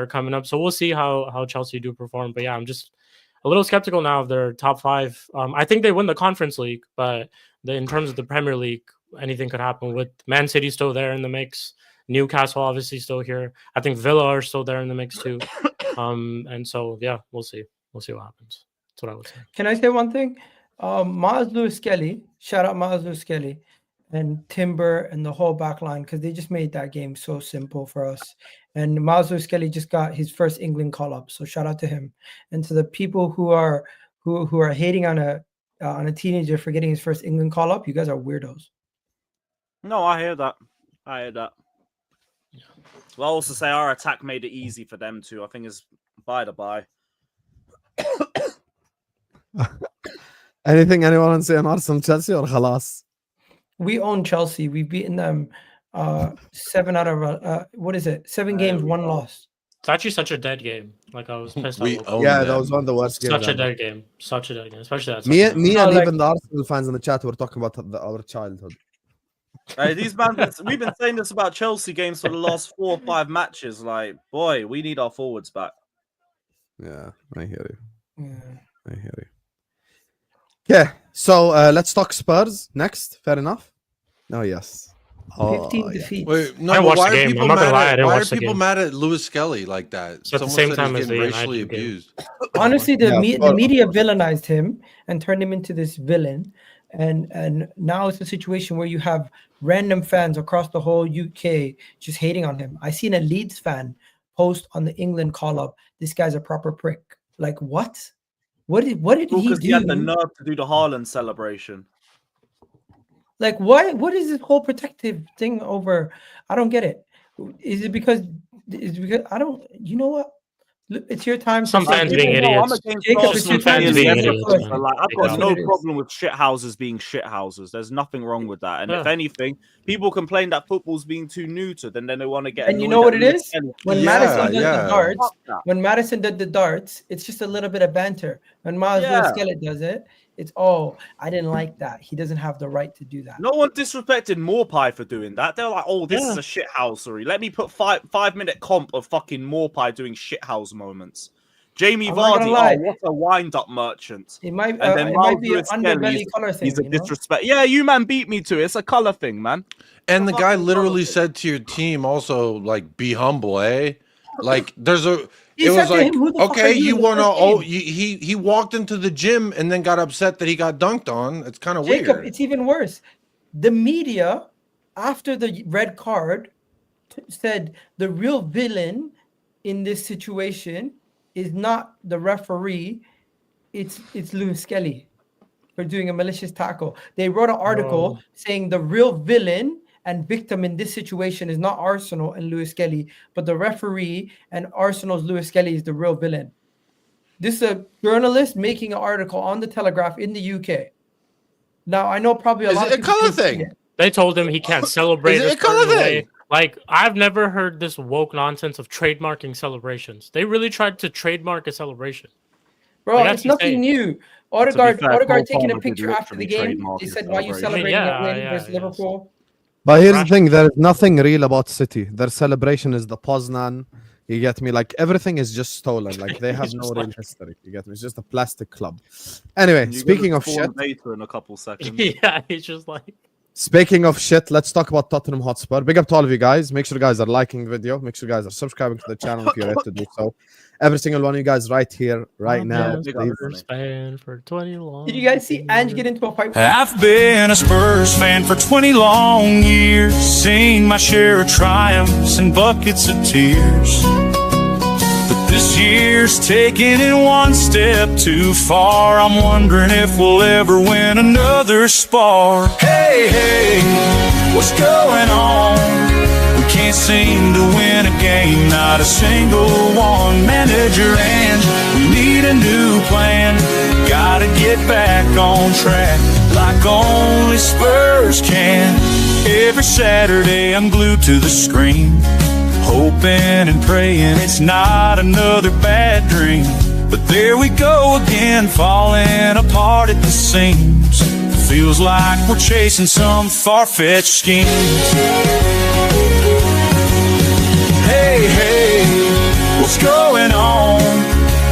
coming up. So we'll see how Chelsea do perform. But yeah, I'm just a little skeptical now of their top 5. I think they win the Conference League, but in terms of the Premier League, anything could happen with Man City still there in the mix. Newcastle obviously still here. I think Villa are still there in the mix too. And so yeah, we'll see. We'll see what happens. That's what I would say. Can I say one thing? Miles Lewis-Skelly, shout out Miles Lewis-Skelly and Timber and the whole back line because they just made that game so simple for us. And Miles Lewis-Skelly just got his first England call-up, so shout out to him. And to the people who are hating on a teenager for getting his first England call-up, you guys are weirdos. No, I hear that. Well, I also say our attack made it easy for them too. I think it's by the by. Anything anyone want to say on Arsenal Chelsea or khalas? We own Chelsea. We've beaten them 7 out of 7 games, 1 loss. It's actually such a dead game. Like I was pissed We off. own Yeah, them. that was one of the worst games. Such a ever. dead game. Such a dead game. Especially that. Me second half. No, and like- even the Arsenal fans in the chat were talking about our childhood. These man, we've been saying this about Chelsea games for the last 4 or 5 matches. Like, boy, we need our forwards back. Yeah, I hear you. Yeah. I hear you. Yeah, so let's talk Spurs next. Fair enough. Oh yes. 15 yeah. defeats. Wait, no, I but watched why the are game. people I'm not gonna mad lie, I at didn't why are watch the people game. mad at Lewis Skelly like that? So at the Someone same said time he's as getting the racially United game. abused. Honestly, Yeah, the media villainized him and turned him into this villain. And now it's a situation where you have random fans across the whole UK just hating on him. I seen a Leeds fan post on the England call up, "This guy's a proper prick." Like, what? What did he Because do? he had the nerve to do the Haaland celebration. Like, why? What is this whole protective thing over? I don't get it. Is it because? I don't. You know what? Look, it's your time. Some to fans say- being I'm idiots. against Jacob, Arsenal it's your Some time fans to being say idiots. something. man. Like, I've Take got out. no It is. problem with shithouses being shithouses. There's nothing wrong with that. And if Yeah. anything, people complain that football's being too neutered, and then they want to get. And you annoyed know at what it Lewis is? Skelly. When Yeah, Madison does yeah. the darts, Fuck that. when Madison did the darts, it's just a little bit of banter. When Miles Yeah. Lewis Skelly does it, it's I didn't like that. He doesn't have the right to do that. No one disrespected Morpie for doing that. They're like, "Oh, this Yeah. is a shithousery. Let me put 5-minute comp of fucking Morpie doing shithouse moments." Jamie I'm not Vardy, gonna lie. oh, what a wind-up merchant. It might, And then it Miles might be an Lewis Skelly, underbelly color thing. He's a You know? disrespect. Yeah, you man beat me to it. It's a color thing, man. And the guy fucking literally politics. said to your team also, like, be humble, eh? Like, there's a. He It said was to like, him, "Who the fuck are okay, you you in the want to. first Oh, game?" he walked into the gym and then got upset that he got dunked on. It's kind of Jacob, weird. it's even worse. The media, after the red card, said the real villain in this situation is not the referee, it's Lewis Skelly for doing a malicious tackle. They wrote an article saying the real villain and victim in this situation is not Arsenal and Lewis Skelly, but the referee, and Arsenal's Lewis Skelly is the real villain. This is a journalist making an article on the Telegraph in the UK. Now, I know probably a Is lot it of a people color can't see thing? it. They told him he can't celebrate Is it a a color certain way. thing? Like, I've never heard this woke nonsense of trademarking celebrations. They really tried to trademark a celebration. Bro, Like, it's that's nothing insane. new. Odegaard fair, Odegaard Cole taking a Palmer did picture after the literally game. trademark They his said, "Why you celebration." celebrating Yeah, a win yeah, versus yes. Liverpool?" But here's the Rash- thing: there is nothing real about City. Their celebration is the Poznan. You get me? Like everything is just stolen. Like they have It's no just real like- history. You get me? It's just a plastic club. Anyway, You're speaking gonna of spawn shit, Vator in a couple seconds. yeah, he's just like, speaking of shit, let's talk about Tottenham Hotspur. Big up to all of you guys. Make sure you guys are liking the video. Make sure you guys are subscribing to the channel if you're yet to do so. Every single one of you guys right here, right now. big up, Leave- Sonny. fan for 20 long. Did you guys see Ange get into a fight? I've been a Spurs fan for 20 long years, seen my share of triumphs and buckets of tears. But this year's taking it one step too far. I'm wondering if we'll ever win another spar. Hey, hey, what's going on? We can't seem to win a game, not a single one. Manager Ange, we need a new plan. Gotta get back on track like only Spurs can. Every Saturday I'm glued to the screen, hoping and praying it's not another bad dream. But there we go again, falling apart at the seams. Feels like we're chasing some far-fetched schemes. Hey, hey, what's going on?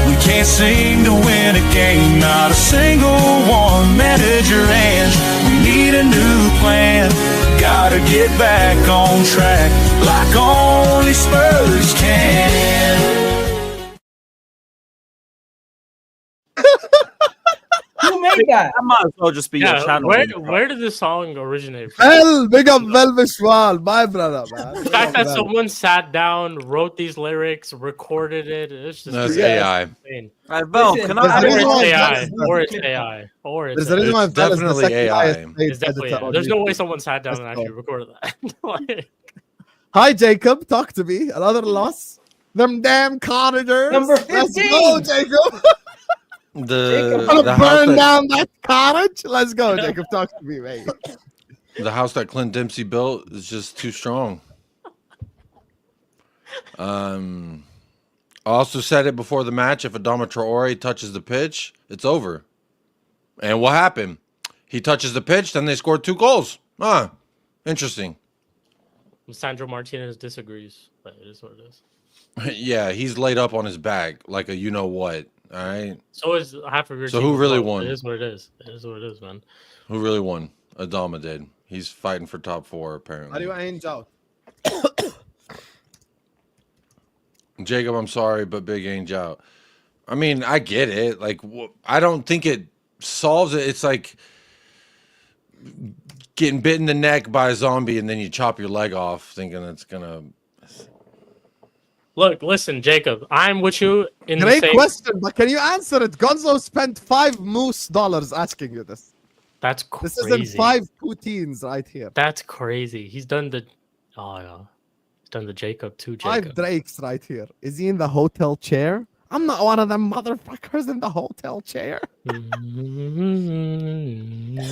We can't seem to win a game, not a single one. Manager Ange, we need a new plan. Gotta get back on track like only Spurs can. Who made like that. That might as well just be your Yeah, channel. where did this song originate from? Bell, big up Bell Vishwal, my brother, man. The Big fact up that Bell. someone sat down, wrote these lyrics, recorded it, it's just That's Yeah. AI. insane. Val, Listen, can there's I a Or reason it's why AI, Bell is or it's the- AI, or it's There's a reason AI. why It's Bell is the definitely second AI. highest paid It's definitely editor AI. on There's no way YouTube. someone sat down and Let's actually go. recorded that. Like, Hi, Jacob. Talk to me. Another loss. Them damn cottagers. Number Let's 15. go, Jacob. The Wanna the house burn that down that cottage. Let's go, Jacob. Talk to me, mate. the house that Clint Dempsey built is just too strong. I also said it before the match. If Adama Traore touches the pitch, it's over. And what happened? He touches the pitch, then they scored 2 goals. Interesting. Sandro Martinez disagrees, but it is what it is. Yeah, he's laid up on his back like a you know what. All right. So is half of your So team who as really well. won? It is what it is. It is what it is, man. Who really won? Adama did. He's fighting for top 4 apparently. How do you ain't out? Jacob, I'm sorry, but big ain't out. I mean, I get it. Like, I don't think it solves it. It's like getting bit in the neck by a zombie and then you chop your leg off thinking it's gonna. Look, listen, Jacob. I'm with you in the Great same. question, but can you answer it? Gonzo spent $5 moose asking you this. That's This crazy. isn't 5 poutines right here. That's crazy. He's done the. Oh yeah, he's done the Jacob too. 5 Jacob. Drakes right here. Is he in the hotel chair? I'm not one of them motherfuckers in the hotel chair.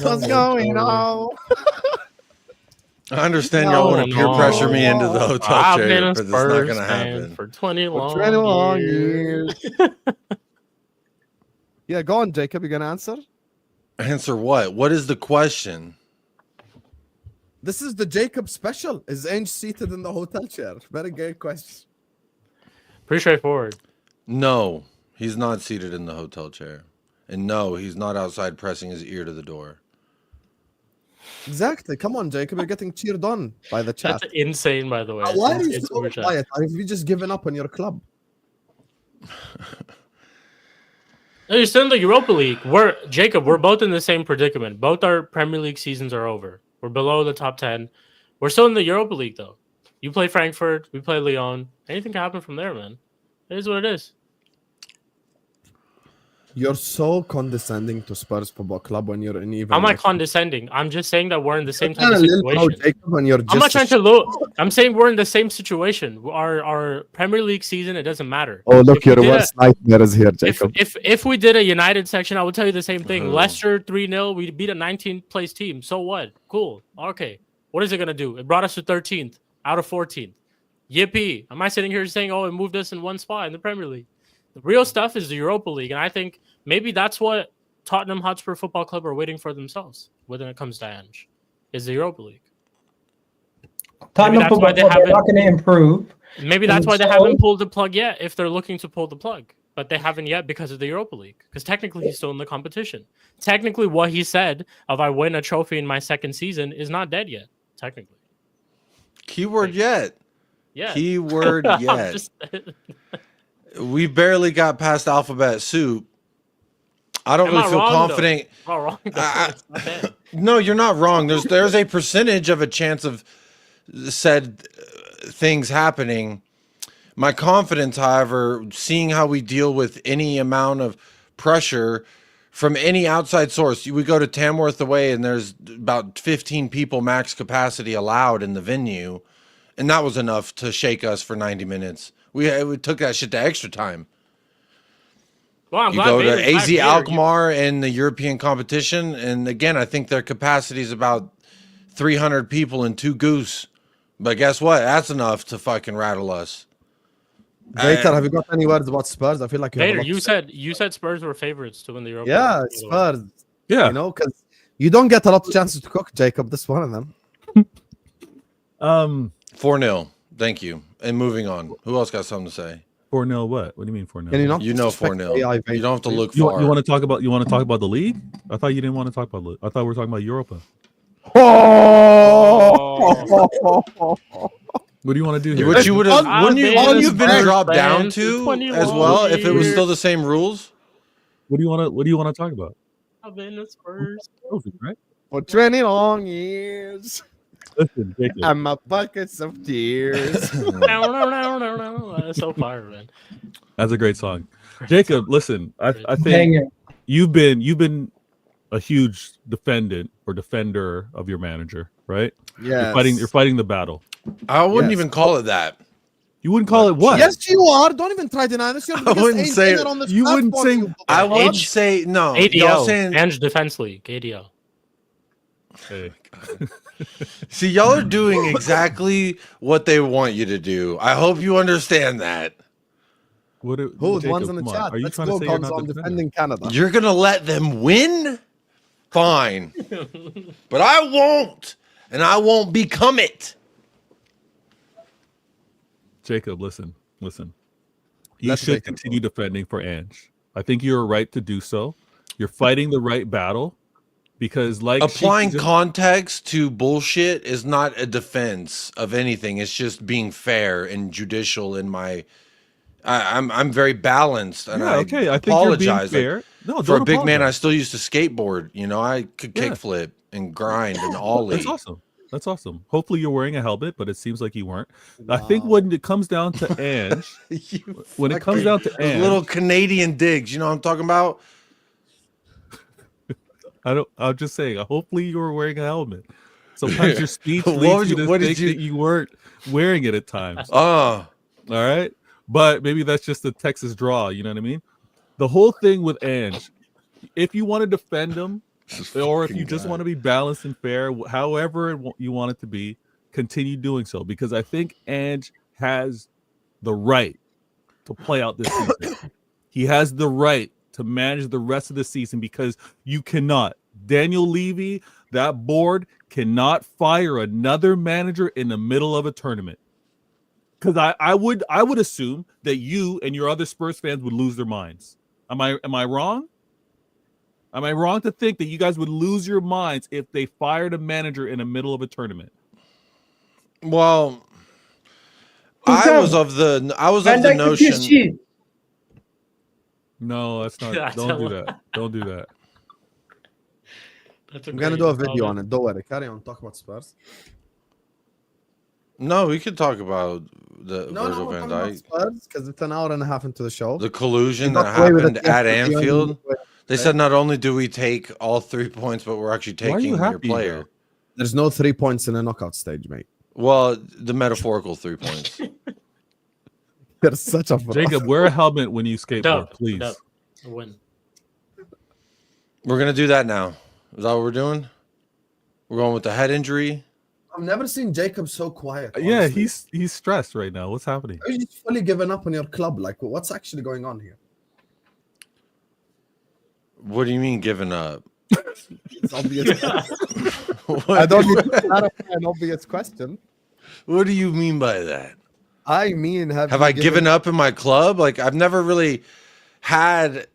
What's going on? I understand y'all want to peer pressure me into the hotel I've chair, been a but it's not Spurs gonna fan happen. for 20 long, 20 long years. years. Yeah, go on, Jacob. You gonna answer? Answer what? What is the question? This is the Jacob special. Is Ange seated in the hotel chair? Very good question. Pretty straightforward. No, he's not seated in the hotel chair. And no, he's not outside pressing his ear to the door. Exactly. Come on, Jacob. You're getting cheered on by the chat. That's insane, by the way. Why are It's you so super chat. quiet? Have you just given up on your club? No, you're still in the Europa League. We're both in the same predicament. Both our Premier League seasons are over. We're below the top 10. We're still in the Europa League, though. You play Frankfurt. We play Lyon. Anything can happen from there, man. It is what it is. You're so condescending to Spurs Football Club when you're in even. I'm not condescending. I'm just saying that we're in the same type You're of a little pro, situation. Jacob, when you're I'm not just trying to look. I'm saying we're in the same situation. Our Premier League season, it doesn't matter. Oh, look, If we your did worst nightmare is here, If, Jacob. if we did a United section, I would tell you the same thing. Uh-huh. Leicester 3-0. We beat a 19th place team. So what? Cool. Okay. What is it gonna do? It brought us to 13th out of 14th. Yippee! Am I sitting here saying, "Oh, it moved us in one spot in the Premier League"? The real stuff is the Europa League, and I think maybe that's what Tottenham Hotspur Football Club are waiting for themselves when it comes to Ange, is the Europa League. Tottenham that's why Football they Club are haven't- not going to improve. Maybe that's And why they so- haven't pulled the plug yet, if they're looking to pull the plug. But they haven't yet because of the Europa League. Because technically he's still in the competition. Technically what he said of I win a trophy in my second season is not dead yet. Technically. Keyword yet. Yeah. Keyword I'm yet. just- We barely got past alphabet soup. I don't Am really I feel wrong, though? confident. I'm not wrong. though. I- It's not bad. No, you're not wrong. There's a percentage of a chance of said things happening. My confidence, however, seeing how we deal with any amount of pressure from any outside source. We go to Tamworth away and there's about 15 people max capacity allowed in the venue. And that was enough to shake us for 90 minutes. We took that shit to extra time. Well, I'm You glad go Vader's to back AZ here. Alkmaar in the European competition, and again, I think their capacity is about 300 people and 2 goose. But guess what? That's enough to fucking rattle us. Vator, have you got any words about Spurs? I feel like you have a Vader, lot you to say. said Spurs were favorites to win the Europa Yeah, League, by the way. Spurs. Yeah. You know, because you don't get a lot of chances to cook, Jacob. This one of them. 4-0. Thank you. And moving on. Who else got something to say? 4-0 what? What do you mean 4-0? Can you not? You know disrespect 4-0. AI, You Vader, don't have to please? look You, far. want to talk about the league? I thought you didn't want to talk about I thought we were talking about Europa. What do you want to do here? What you would have? I've Wouldn't you? been Wouldn't a you have been Spurs dropped fan down for to 20 as well if it was years. still the same rules? What do you want to talk about? I've been a Spurs. Right? For 20 long years. Listen, Jacob. And my buckets of tears. No. That's so fire, man. That's a great song. Jacob, listen, I think Banger. you've been a huge defender of your manager, right? Yeah. You're fighting the battle. I wouldn't Yes. even call it that. You wouldn't call it what? Yes, you are. Don't even try denying this. You're the I biggest wouldn't ain't say winner it. on this You wouldn't platform, say- you I bugger. would say no. Y'all ADL, saying, Ange Defense League, ADL. Hey. see, y'all are doing exactly what they want you to do. I hope you understand that. Who? The Jacob, ones in the come on. chat. Are you Let's trying go, to say you're Gonzo. not I'm the defending Canada. You're gonna let them win? Fine. But I won't. And I won't become it. Jacob, listen. You Let's should make him continue defending for Ange. I think you're right to do so. You're fighting the right battle because, like, Applying Shik- context to bullshit is not a defense of anything. It's just being fair and judicial in my. I'm very balanced, and Yeah, I okay. I think apologize. you're being Like, fair. No, for a don't big man, I apologize. still used to skateboard. You know, I could Yeah. kickflip and grind and ollie. That's awesome. That's awesome. Hopefully, you're wearing a helmet, but it seems like you weren't. I think when it comes down to Ange, You when it comes fucking- down to those Ange, little Canadian digs, you know what I'm talking about? I'm just saying. Hopefully, you were wearing a helmet. Sometimes your speech What leads would you you- to what did think you- that you weren't wearing it at times. Oh, All right. But maybe that's just the Texas draw. You know what I mean? The whole thing with Ange, if you want to defend him, or if you just want to be balanced and fair, however you want it to be, continue doing so. Because I think Ange has the right to play out this season. He has the right to manage the rest of the season because you cannot. Daniel Levy, that board cannot fire another manager in the middle of a tournament. Because I would assume that you and your other Spurs fans would lose their minds. Am I wrong? Am I wrong to think that you guys would lose your minds if they fired a manager in the middle of a tournament? well, Husam, I was of the Van Dijk to notion. PSG. No, that's not. That's Don't do a- that. Don't do that. That's a I'm gonna great do a video comment. on it. Don't worry. Carry on. Talk about Spurs. No, we could talk about the No, Virgil we're van talking about Dijk, Spurs because it's an hour and a half into the show. the collusion We that got away with it happened at yesterday on Anfield. the- They said not only do we take all 3 points, but we're actually Why are you taking your happy, player. though? There's no 3 points in a knockout stage, mate. Well, the metaphorical 3 points. You're such a Jacob, wear a helmet when you skateboard, Dub, please. dub. Win. We're gonna do that now. Is that what we're doing? We're going with the head injury. I've never seen Jacob so quiet. Yeah, honestly. he's stressed right now. What's happening? Are you just fully given up on your club? Like, what's actually going on here? What do you mean giving up? It's obvious. What, I don't need to clarify an obvious question. what do you mean by that? I mean, have Have you I given up in my club? Like I've never really had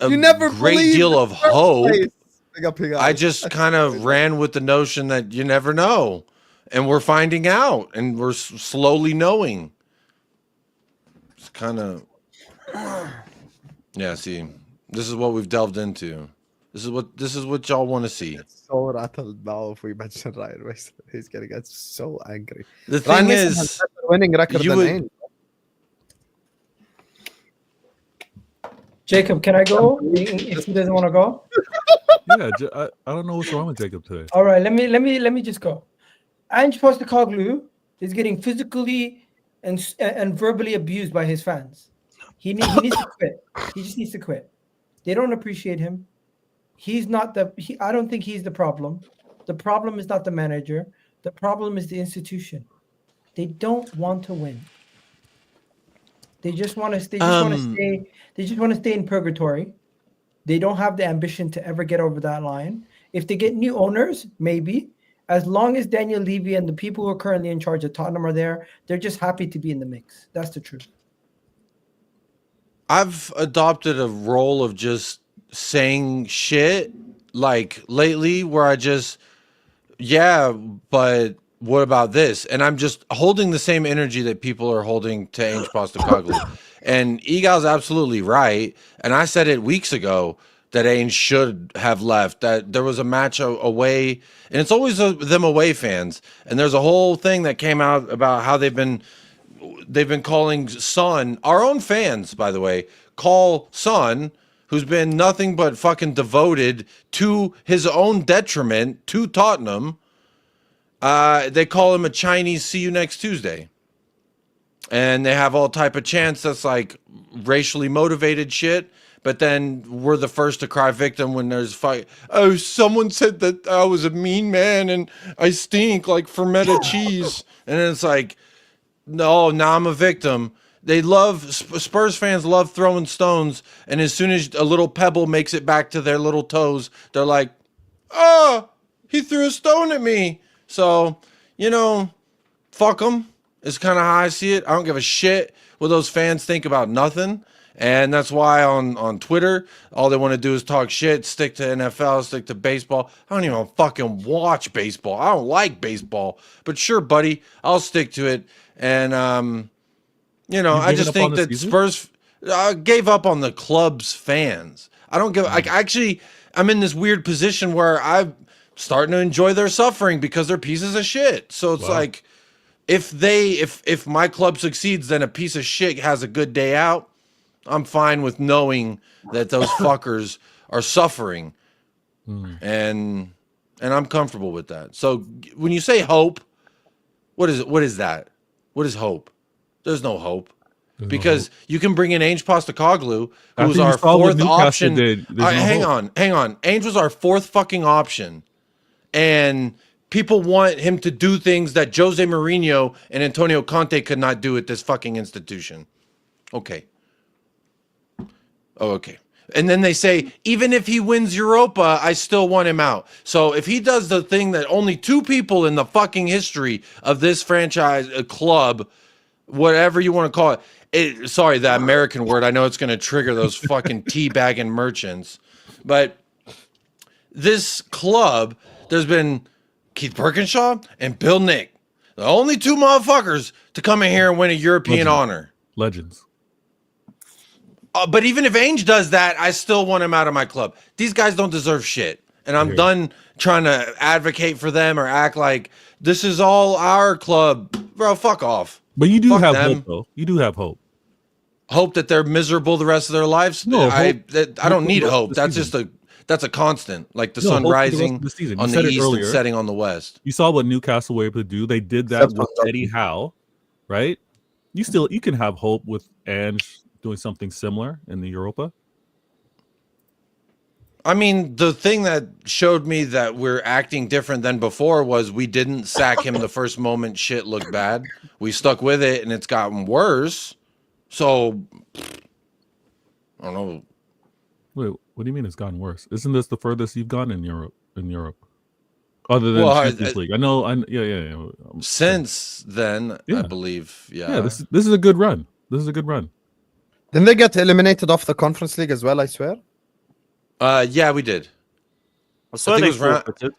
a You never great believed deal in of the first hope. place. Big up, big up. I just kind of ran with the notion that you never know, and we're finding out, and we're slowly knowing. It's kind of, yeah. See, this is what we've delved into. This is what y'all want to see. so rattled now if we mention Ryan Mason. He's gonna get so angry. The Ryan thing Mason has is, better winning record you than would- Ainge. Jacob, can I go? If he doesn't want to go. Yeah, I don't know what's wrong with Jacob today. All right, let me just go. Ange Postecoglou is getting physically and verbally abused by his fans. He needs to quit. He just needs to quit. They don't appreciate him. He's not I don't think he's the problem. The problem is not the manager. The problem is the institution. They don't want to win. They just want to. They just want to stay. They just want to stay in purgatory. They don't have the ambition to ever get over that line. If they get new owners, maybe. As long as Daniel Levy and the people who are currently in charge of Tottenham are there, they're just happy to be in the mix. That's the truth. I've adopted a role of just saying shit like lately where I just, yeah, but what about this? And I'm just holding the same energy that people are holding to Ange Postecoglou. And Egal's absolutely right. And I said it weeks ago. that Ainge should have left. That there was a match away, and it's always them away fans. And there's a whole thing that came out about how they've been calling Son, our own fans, by the way, call Son, who's been nothing but fucking devoted to his own detriment to Tottenham. They call him a Chinese see you next Tuesday. And they have all type of chants that's like racially motivated shit. But then we're the first to cry victim when there's fight. Oh, someone said that I was a mean man and I stink like fermented cheese. And it's like, no, now I'm a victim. They love, Spurs fans love throwing stones. And as soon as a little pebble makes it back to their little toes, they're like, oh, he threw a stone at me. So, you know, fuck them. It's kind of how I see it. I don't give a shit what those fans think about nothing. And that's why on Twitter, all they want to do is talk shit, stick to NFL, stick to baseball. I don't even fucking watch baseball. I don't like baseball. But sure, buddy, I'll stick to it. And, you know, I just think that Spurs gave up on the club's fans. I don't give, like, actually, I'm in this weird position where I'm starting to enjoy their suffering because they're pieces of shit. So it's like, if my club succeeds, then a piece of shit has a good day out. I'm fine with knowing that those fuckers are suffering, and I'm comfortable with that. So when you say hope, what is it? What is that? What is hope? There's no hope. Because you can bring in Ainge Postecoglou, who was our fourth option. Hang on. Ainge was our fourth fucking option, and people want him to do things that Jose Mourinho and Antonio Conte could not do at this fucking institution. Okay. Oh, okay. And then they say, even if he wins Europa, I still want him out. So if he does the thing that only two people in the fucking history of this franchise, club, whatever you want to call it, sorry, the American word, I know it's going to trigger those fucking teabagging merchants. But this club, there's been Keith Birkinshaw and Bill Nick, the only two motherfuckers to come in here and win a European honor. Legends. But even if Ainge does that, I still want him out of my club. These guys don't deserve shit. And I'm done trying to advocate for them or act like this is all our club. Bro, fuck off. But you do have hope, though. You do have hope. Hope that they're miserable the rest of their lives? No, I don't need hope. That's just that's a constant. Like the sun rising on the east and setting on the west. You saw what Newcastle were able to do. They did that with Eddie Howe, right? You can have hope with Ange doing something similar in the Europa. I mean, the thing that showed me that we're acting different than before was we didn't sack him the first moment shit looked bad. We stuck with it, and it's gotten worse. So, I don't know. Wait, what do you mean it's gotten worse? Isn't this the furthest you've gone in Europe? Other than Champions League. I know. Yeah. Since then, I believe. Yeah, this is a good run. Didn't they get eliminated off the Conference League as well, I swear? Yeah, we did. I think it was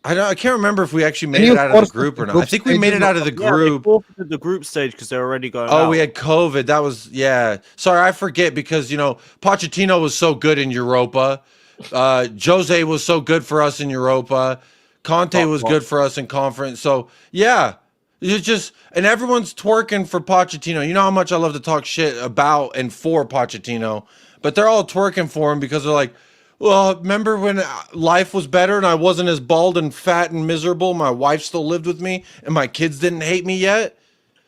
I can't remember if we actually made it out of the group or not. I think we made it out of the group. They forfeited the group stage because they're already going out. we had COVID. That was, Sorry, I forget because, Pochettino was so good in Europa. Jose was so good for us in Europa. Conte was good for us in conference. So, yeah. It's just, and everyone's twerking for Pochettino. You know how much I love to talk shit about and for Pochettino, but they're all twerking for him because they're like, well, remember when life was better and I wasn't as bald and fat and miserable? My wife still lived with me and my kids didn't hate me yet?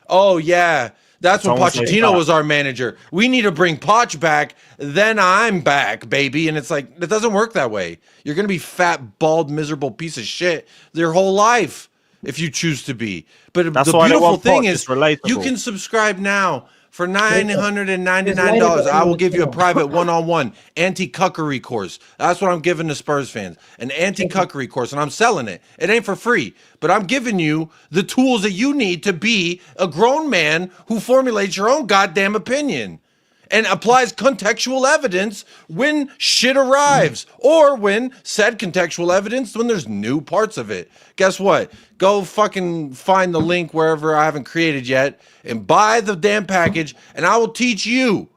Oh, yeah. That's when Pochettino was our manager. We need to bring Poch back. Then I'm back, baby. And it's like, it doesn't work that way. You're going to be fat, bald, miserable piece of shit your whole life if you choose to be. But the beautiful thing is you can subscribe now for $999. I will give you a private one-on-one anti-cuckery course. That's what I'm giving to Spurs fans, an anti-cuckery course, and I'm selling it. It ain't for free, but I'm giving you the tools that you need to be a grown man who formulates your own goddamn opinion and applies contextual evidence when shit arrives, or when said contextual evidence when there's new parts of it. Guess what? Go fucking find the link wherever I haven't created yet and buy the damn package, and I will teach you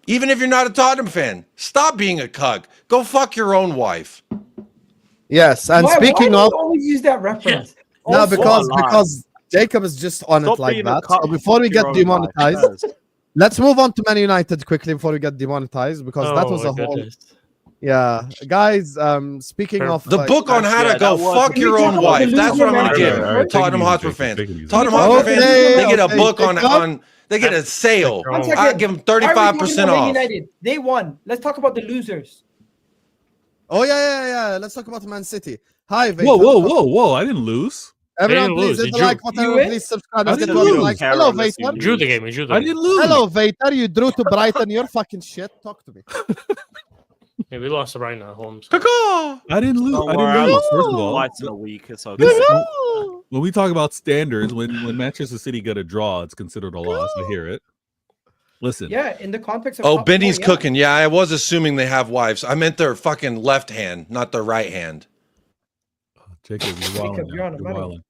Even if you're not a Tottenham fan, stop being a cuck. Go fuck your own wife. Yes, and why speaking do of, you always use that reference? no, Also, because Jacob is just on Stop it like being a that. cuck, So before we fuck get your own demonetized, life. let's move on to Man United quickly before we get demonetized because that was my a whole. goodness. Yeah, guys. Speaking Fair. of The book on how to go fuck your own wife. That's what I'm gonna give Tottenham Hotspur fans. Tottenham Hotspur fans, they get a book on. They get a sale. One second. I give them Why are we talking 35% about Man off. United? They won. Let's talk about the losers. Oh yeah. Let's talk about Man City. Hi, Vator. Whoa! I didn't lose. Everyone, didn't please lose. hit They the drew. like button. You Everyone, win? please subscribe. I Let's get didn't 200 lose. likes. Care Hello, unless you Vator. You drew the game. You drew the I game. didn't lose. Hello, Vator. You drew to Brighton. You're fucking shit. Talk to me. Yeah, we lost to Brighton at home. So. I didn't lose. Don't I worry, didn't I lose. lost First of all, twice in a week. It's okay. this, when we talk about standards, when Manchester City get a draw, it's considered a loss. I hear it. Listen. Yeah, in the context of Oh, top Benny's four, yeah. cooking. Yeah, I was assuming they have wives. I meant their fucking left hand, not their right hand. Jacob, you're wilding. you're on a You're medal. wilding.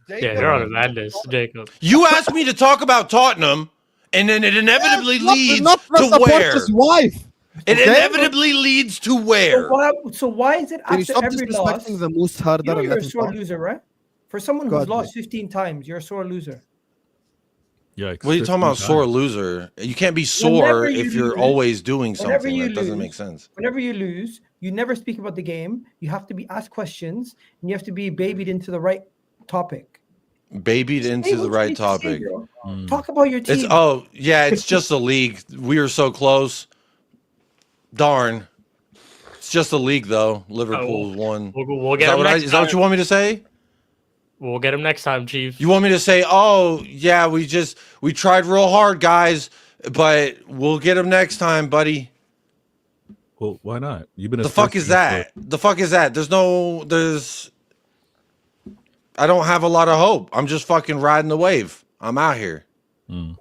Yeah, you're on a madness, Jacob. You asked me to talk about Tottenham, and then it inevitably leads not to support where? his wife. It Okay? inevitably leads to where? So why is it Can you after stop every loss? disrespecting the moose herder You know and you're let a him sore talk? loser, right? For someone Go who's ahead, lost 15 times, you're a sore loser. Yikes, What are you talking about, 15 sore times. loser? You can't be Whenever sore you if you're lose- always doing whenever something. you That doesn't lose- make sense. Whenever you lose, you never speak about the game. You have to be asked questions, and you have to be babied into the right topic. Babied into Hey, the what you right need to say, topic. bro? Mm. Talk about your team. It's just a league. We were so close. Darn. It's just a league, though. Liverpool won. We'll Is get that, him what next is that what you time. want me to say? We'll get him next time, Chief. You want me to say, oh, yeah, we tried real hard, guys, but we'll get them next time, buddy. Well, why not? You've been. The fuck is that? The fuck is that? I don't have a lot of hope. I'm just fucking riding the wave. I'm out here. Mm.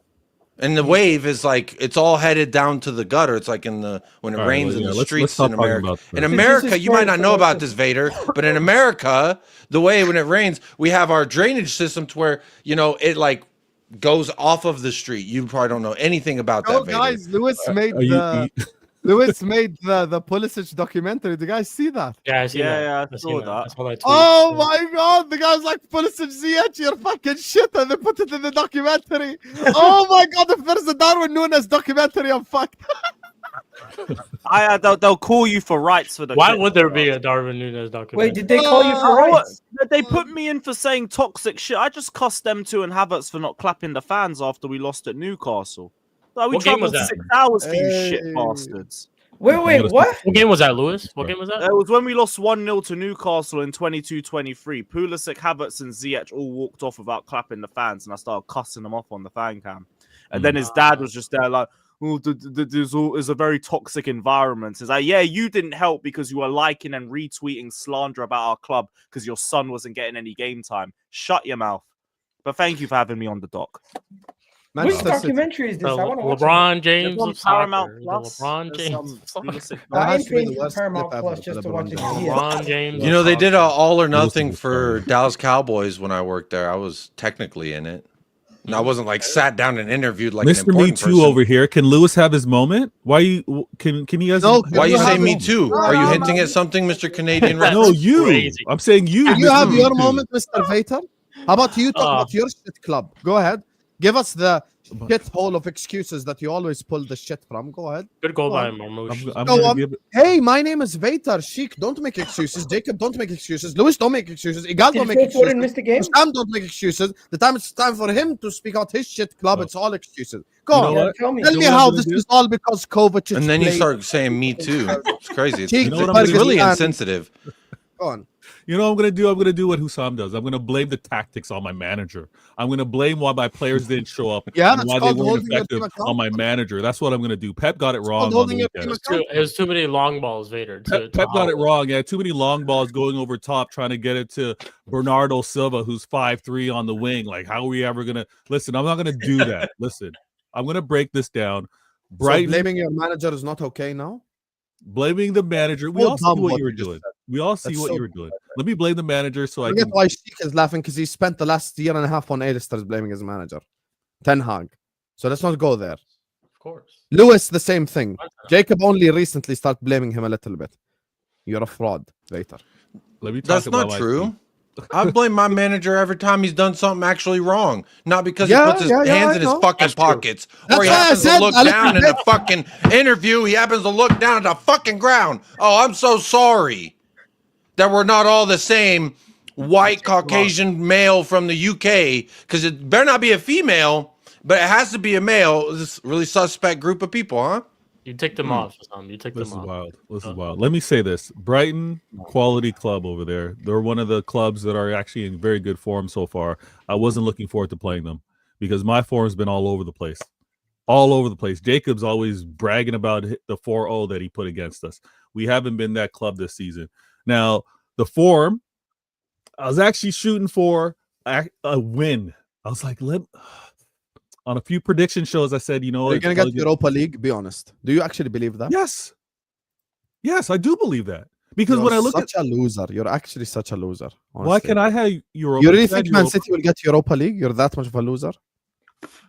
And the wave is like, it's all headed down to the gutter. It's like when it All right, rains well, in yeah, the let's streets stop in talking America. about In this. America, This is you might for- not know about this, Vader, but in America, the way when it rains, we have our drainage system to where, it like goes off of the street. You probably don't know anything about Oh, that, Vader. guys, Lewis made Are you- the Pulisic documentary. Did you guys see that? Yeah, I see that. Yeah, I I see saw that. that. That's all I tweet. Oh my god, the guy's like, Pulisic, Ziyech, you're fucking shit, and they put it in the documentary. Oh my god, if there's a Darwin Núñez documentary, I'm fucked. They'll call you for rights for the. Why clip, would there bro. be a Darwin Núñez documentary? Wait, did they call you for Oh, rights? They put me in for saying toxic shit. I just cussed them too and Havertz for not clapping the fans after we lost at Newcastle. Like, we What game was traveled that? 6 hours for you Hey. shit bastards. Wait, what? What game was that, Lewis? What game was that? It was when we lost 1-0 to Newcastle in 22-23. Pulisic, Havertz, and Ziyech all walked off without clapping the fans, and I started cussing them off on the fan cam. And then his dad was just there like, oh, there's a very toxic environment. It's like, yeah, you didn't help because you were liking and retweeting slander about our club because your son wasn't getting any game time. Shut your mouth. But thank you for having me on the dock. Which Manchester City. documentary is this? The I want to watch it. LeBron James It's on of Paramount soccer. Plus. The LeBron There's James. some of soccer. Pulisic That I has ain't to be paying the for worst Paramount clip Plus ever just for to watch it. LeBron James. LeBron James. You know, they did a all or Pulisic nothing was for fire. Dallas Cowboys when I worked there. I was technically in it. And I wasn't like sat down and interviewed like an Mr. Me important Too person. over here. Can Lewis have his moment? Why you can you guys? No, Why you You say have me it. too? No, Are you no, hinting no. at something, Mr. Canadian That's No, reference? you. crazy. I'm saying you. Can you Mr. have Me your Too. moment, Mr. Vator? How about you talk about your shit club? Go ahead. Give us the shit hole of excuses that you always pull the shit from. Go ahead. Good goal by Go Marmouche. I'm Go gonna on. give it. Hey, my name is Vator. Shik, don't make excuses. Jacob, don't make excuses. Lewis, don't make excuses. Egal, Did don't make Phil Foden excuses. miss the game? Sam, don't make excuses. It's time for him to speak out his shit club. It's all excuses. Go You know on. what? Yeah, tell me. Tell You me know what how I'm gonna this do? is all because Kovacic. And then you played. start saying me too. It's crazy. It's, You know what I'm it's gonna really do? insensitive. Go on. You know what I'm gonna do? I'm gonna do what Husam does. I'm gonna blame the tactics on my manager. I'm gonna blame why my players didn't show up Yeah, and that's why they called weren't holding your effective team accountable. on my manager. That's what I'm gonna do. Pep got it wrong on holding the your weekend. team It was too many long balls, Vader. Pep got it wrong. Yeah, too many long balls going over top, trying to get it to Bernardo Silva, who's 5'3" on the wing. Like, how are we ever gonna listen? I'm not gonna do that. Listen, I'm gonna break this down. So Brighton blaming your manager is not okay now? blaming the manager. We So all see dumb what what you were you just doing. said. We all see That's what so you were doing. Let me blame the manager so I Forget can. why Sheik is laughing because he spent the last year and a half on A-listers blaming his manager, Ten Hag. So let's not go there. course. Lewis, the same thing. Jacob only recently started blaming him a little bit. You're a fraud, Vator. Let me talk That's about not my true. team. I blame my manager every time he's done something actually wrong, not because Yeah, he puts his yeah, hands I in his know. fucking That's true. pockets, That's or he why I happens said to look a little down in bit. the fucking interview. He happens to look down at the fucking ground. Oh, I'm so sorry that we're not all the same white Caucasian male from the UK, because it better not be a female, but it has to be a male. This really suspect group of people, huh? You take them off. You take This them is off. wild. This is wild. Let me say this. Brighton, quality club over there. They're one of the clubs that are actually in very good form so far. I wasn't looking forward to playing them because my form's been all over the place. All over the place. Jacob's always bragging about the 4-0 that he put against us. We haven't been that club this season. Now, the form, I was actually shooting for a win. I was like, on a few prediction shows, I said, you know, You're going to get Europa League, be honest. Do you actually believe that? Yes. Yes, I do believe that. Because when I look such a loser. You're actually such a loser. Honestly. Why can I have Europa? You really think Man City will get Europa League? You're that much of a loser?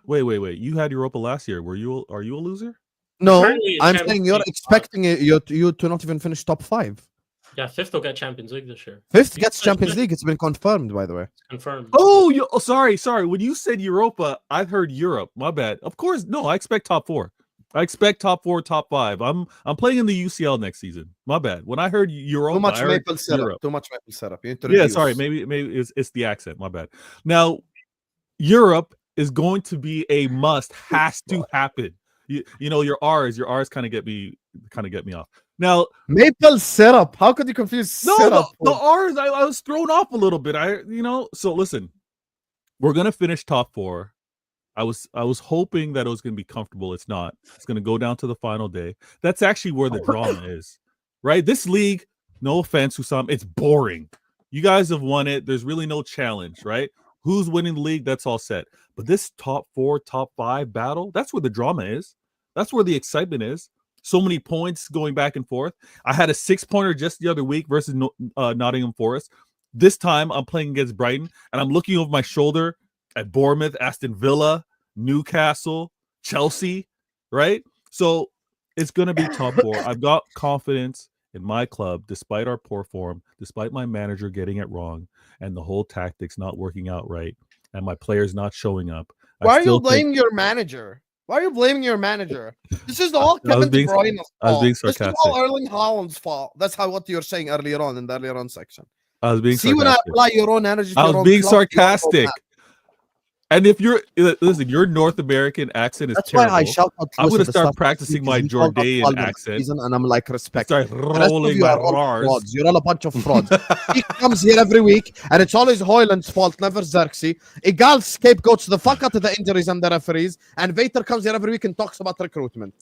Wait. You had Europa last year. Are you a loser? No, Currently, I'm Champions saying you're League, expecting you to not even finish top 5. Yeah, 5th will get Champions League this year. 5th gets Champions League. It's been confirmed, by the way. It's confirmed. Oh, sorry. When you said Europa, I've heard Europe. My bad. Of course, no. I expect top 4. I expect top 4, top 5. I'm playing in the UCL next season. My bad. When I heard Europa, Too much I heard maple syrup. Europe. Too much maple syrup. Yeah, sorry. Maybe it's the accent. My bad. Now, Europe is going to be a must. Has to happen. You know, your R's kind of get me off. Now, maple syrup. How could you confuse syrup? The R's. I was thrown off a little bit. So listen, we're gonna finish top 4. I was hoping that it was gonna be comfortable. It's not. It's gonna go down to the final day. That's actually where the drama is, right? This league, no offense, Husam, it's boring. You guys have won it. There's really no challenge, right? Who's winning the league? That's all set. But this top 4, top 5 battle, that's where the drama is. That's where the excitement is. So many points going back and forth. I had a 6-pointer just the other week versus Nottingham Forest. This time I'm playing against Brighton, and I'm looking over my shoulder at Bournemouth, Aston Villa, Newcastle, Chelsea, right? So it's going to be top 4. I've got confidence in my club, despite our poor form, despite my manager getting it wrong, and the whole tactics not working out right, and my players not showing up. Why are you blaming your manager? Why are you blaming your manager? This is all Kevin De Bruyne's fault. I was being sarcastic. This is all Erling Haaland's fault. That's what you were saying earlier on in the earlier on section. I was being sarcastic. When I apply your own energy to I your was own being club, sarcastic. And if your North American accent is that's terrible, why I shout out. I'm going to start practicing my Jordanian accent. And I'm like, respect. Start rolling my R's. You're all a bunch of frauds. He comes here every week, and it's always Hoyland's fault, never Xerxes. Egal scapegoats the fuck out of the injuries and the referees, and Vator comes here every week and talks about recruitment.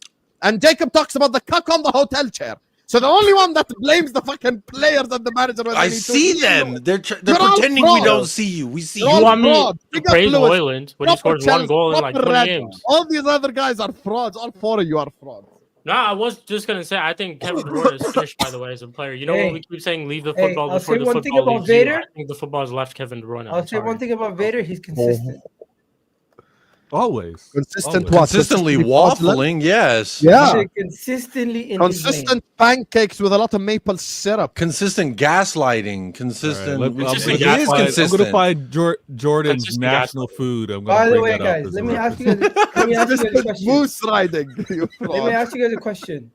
And Jacob talks about the cuck on the hotel chair. So the only one that blames the fucking players and the manager. I see them. They're pretending we don't see you. We see you. You want me to praise Hoyland when he scores 1 goal in like 20 games? All these other guys are frauds. All 4 of you are frauds. No, I was just gonna say I think Kevin De Bruyne is finished. By the way, as a player, you know when we keep saying leave the football before the football leaves you. I think the football has left Kevin De Bruyne. I'll say one thing about Vator: he's consistent. Always consistent. Consistently waffling, yes. Yeah, consistently in consistent pancakes with a lot of maple syrup. Consistent gaslighting. Consistent. Right, he is consistent. I'm going to find Jordan's national food. I'm going By to the bring way, that guys, up let me ask you guys a question. Moose riding. Let me ask you guys a question.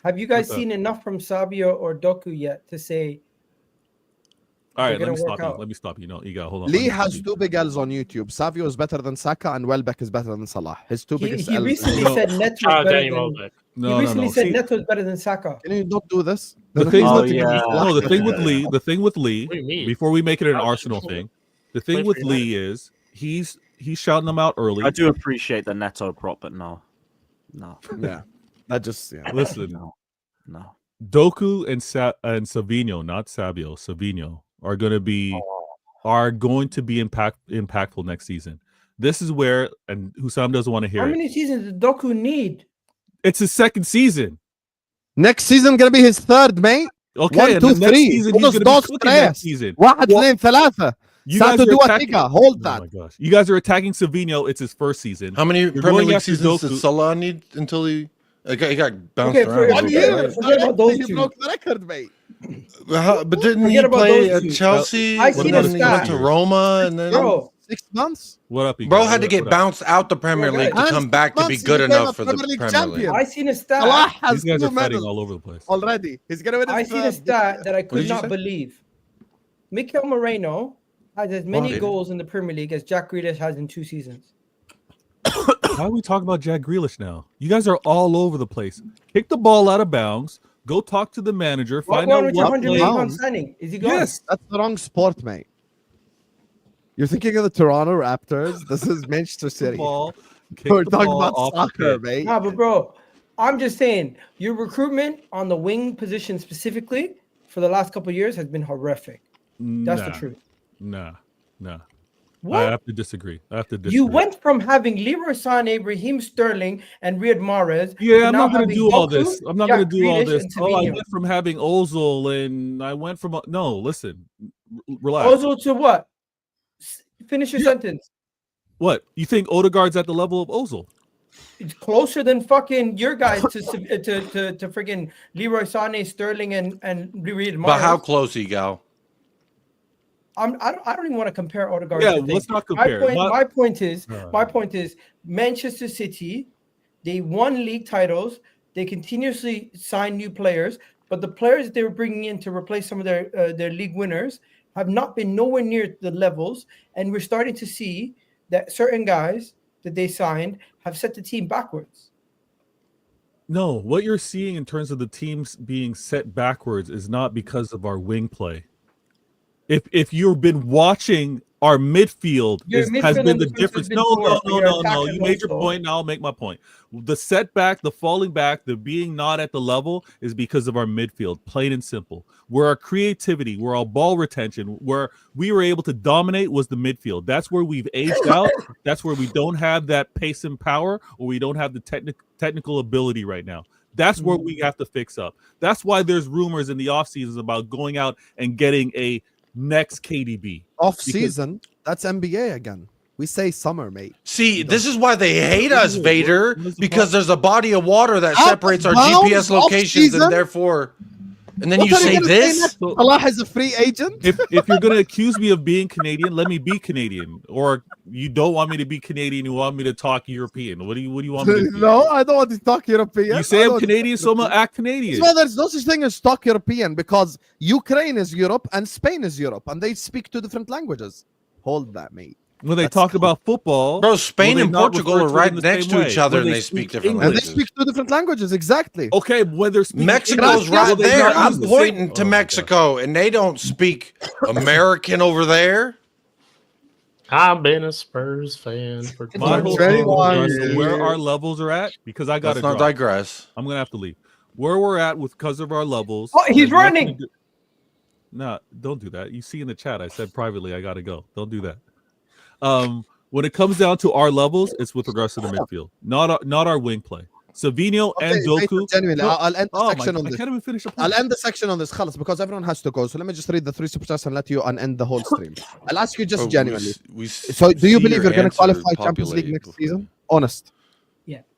Have you guys seen enough from Sabio or Doku yet to say? All right, let me stop you. No, Egal, hold on. Lee has 2 big L's on YouTube. Savio is better than Saka, and Welbeck is better than Salah. His 2 biggest L's. He recently said Neto is better than Saka. Can you not do this? The thing with Lee, before we make it an Arsenal thing, the thing with Lee is he's shouting them out early. I do appreciate the Neto prop, but no. Yeah, that just listen. No. Doku and Savinho, not Sabio, Savinho are going to be impactful next season. This is where, and Husam doesn't want to hear. How many seasons does Doku need? It's his 2nd season. Next season gonna be his 3rd, mate. Okay, 1, 2, 3. Season, he's going to be cooking that season. 1 2 3. You guys Sato are attacking. Duatiga, hold Oh that. my gosh! You guys are attacking Savinho. It's his first season. How many Premier going League after seasons Doku. did Salah need until he got bounced Okay, around? a for- little 1 bit, year. right? Forget about those He two. broke the record, mate. But didn't Forget he about play those at two. Chelsea? I and seen then a he stat. went to Roma, and then Bro, 6 months. What up, Egal? bro had to What get up? bounced out the Premier Bro, League to guys. come back to be Months, he good became enough a for the Premier League Premier League. champion. I seen a Salah stat. has These guys 2 are fighting medals all over the place. already. He's gonna win. I seen a stat that I did could you not say? believe. Mikel Moreno has as many What? goals in the Premier League as Jack Grealish has in 2 seasons. Why are we talking about Jack Grealish now? You guys are all over the place. Kick the ball out of bounds. Go talk to the manager. What Find going out with your what 100 play. million pound signing? Is he gone? Yes. That's the wrong sport, mate. You're thinking of the Toronto Raptors. This is Manchester The City. ball. Kick We're the talking ball about off the soccer, pitch. mate. Nah, but bro, I'm just saying your recruitment on the wing position specifically for the last couple of years has been horrific. That's the Nah, truth. Nah. I What? have to disagree. You went from having Leroy Sané, Raheem Sterling, and Riyad Mahrez. Yeah, to I'm now not going to having do all Doku, this. I'm not Jack going to do all Grealish, this. and Oh, I Savinho. went from having Ozil and I went from no. Listen, relax. Ozil to what? Finish your Yeah. sentence. What you think? Odegaard's at the level of Ozil? It's closer than fucking your guys to freaking Leroy Sané, Sterling, and Riyad Mahrez. But how close, Egal? I don't even want to compare Odegaard. Yeah, to things. let's not compare. My point is Uh. Manchester City, they won league titles. They continuously sign new players, but the players that they were bringing in to replace some of their league winners have not been nowhere near the levels. And we're starting to see that certain guys that they signed have set the team backwards. No, what you're seeing in terms of the teams being set backwards is not because of our wing play. If you've been watching our midfield Your has midfield been and the defense difference. has been No. poor, but your attack You has made your also- point. Now I'll make my point. The setback, the falling back, the being not at the level is because of our midfield, plain and simple. Where our creativity, where our ball retention, where we were able to dominate was the midfield. That's where we've aged out. That's where we don't have that pace and power, or we don't have the technical ability right now. That's where we have to fix up. That's why there's rumors in the offseason about going out and getting a next KDB. Off season, that's NBA again. We say summer, mate. See, this is why they hate What us, is it? Vader, What is the because there's a body of water that Out separates our of bounds, GPS locations, off-season? and therefore, and then What you are say gonna say this. next? Allah is a free agent. If you're gonna accuse me of being Canadian, let me be Canadian. Or you don't want me to be Canadian, you want me to talk European. What do you want me to do? No, I don't want to talk European. You say I I'm don't want to Canadian, talk so I'm gonna European. act Canadian. Well, there's no such thing as talk European because Ukraine is Europe and Spain is Europe, and they speak 2 different languages. Hold that, mate. When they That's talk cool. about football, Bro, Spain will they and not Portugal refer are to it right in the next same to each way? other, When and they speak different And they languages. speak 2 different languages, exactly. Okay, when they're speaking Mexico's English, right will they there. not I'm use the pointing same- to Oh my Mexico, and they don't speak American over there. I've been a Spurs fan for God. My whole 21 thing with regards to where years. our levels are at, because I got to Let's not digress. I'm gonna have to leave. Where we're at because of our levels. Oh, he's has nothing to running. do- No, don't do that. You see in the chat, I said privately, I gotta go. Don't do that. When it comes down to our levels, it's with regards to the midfield, not our wing play. Savinho and Doku. Genuinely, No. I'll end the Oh my section God, on I this. can't even finish a I'll point. end the section on this, خلاص, because everyone has to go. So let me just read the 3 superchats and let you end the whole stream. I'll ask you just Bro, genuinely. we So, do you see believe your you're going to answer qualify Champions League populate next before- season? Honest.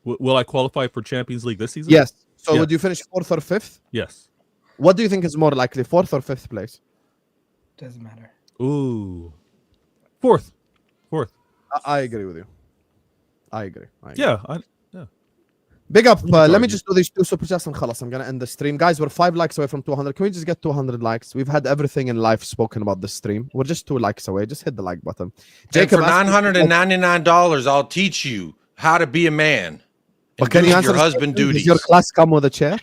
Will I qualify for Champions League this season? Yes. So Yeah. would you finish 4th or 5th? Yes. What do you think is more likely, 4th or 5th place? Doesn't matter. Ooh. Fourth. I agree with you. I agree. Yeah. Big up. Who's Let me arguing? just do these 2 superchats and خلاص. I'm going to end the stream. Guys, we're 5 likes away from 200. Can we just get 200 likes? We've had everything in life spoken about this stream. We're just 2 likes away. Just hit the like button. And for asked me- $999, I'll teach you how to be a man. But And can do you answer your this husband question? duties? Does your class come with a chair?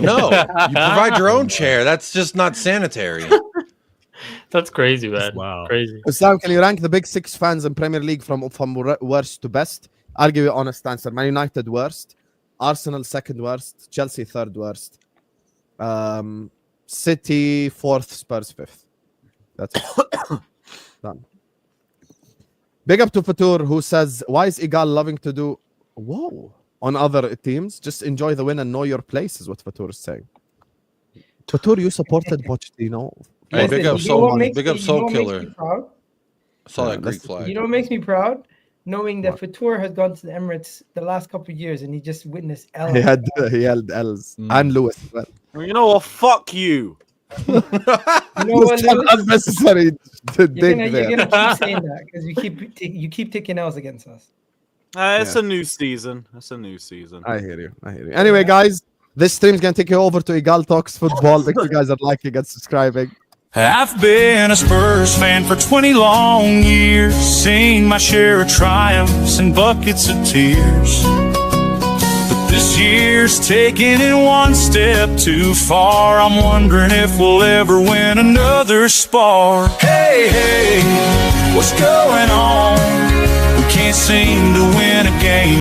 No, you provide your own chair. That's just not sanitary. That's crazy, man. Wow. Crazy. Husam, can you rank the big 6 fans in Premier League from worst to best? I'll give you an honest answer. Man United worst, Arsenal 2nd worst, Chelsea 3rd worst, City 4th, Spurs 5th. That's it. Done. Big up to Vator, who says, why is Egal loving to do on other teams? Just enjoy the win and know your place, is what Vator is saying. Vator, you supported Pochettino Hey, Listen, big up you know what Soul, makes big me- up you know Soul what makes Killer. me proud? I saw that Greek that's- flag. You know what makes me proud? Knowing that What? Vator has gone to the Emirates the last couple of years and he just witnessed L. He held L's and Lewis as well. You know what? Fuck you. You know what, Just an Lewis? unnecessary dig You're there. gonna keep saying that because you keep taking L's against us. It's Yeah. a new season. It's a new season. I hear you. Anyway, guys, this stream's gonna take you over to Egal Talks Football. Make sure you guys are liking and subscribing. I've been a Spurs fan for 20 long years, seen my share of triumphs and buckets of tears. But this year's taking it one step too far. I'm wondering if we'll ever win another spar. Hey, hey, what's going on? We can't seem to win a game.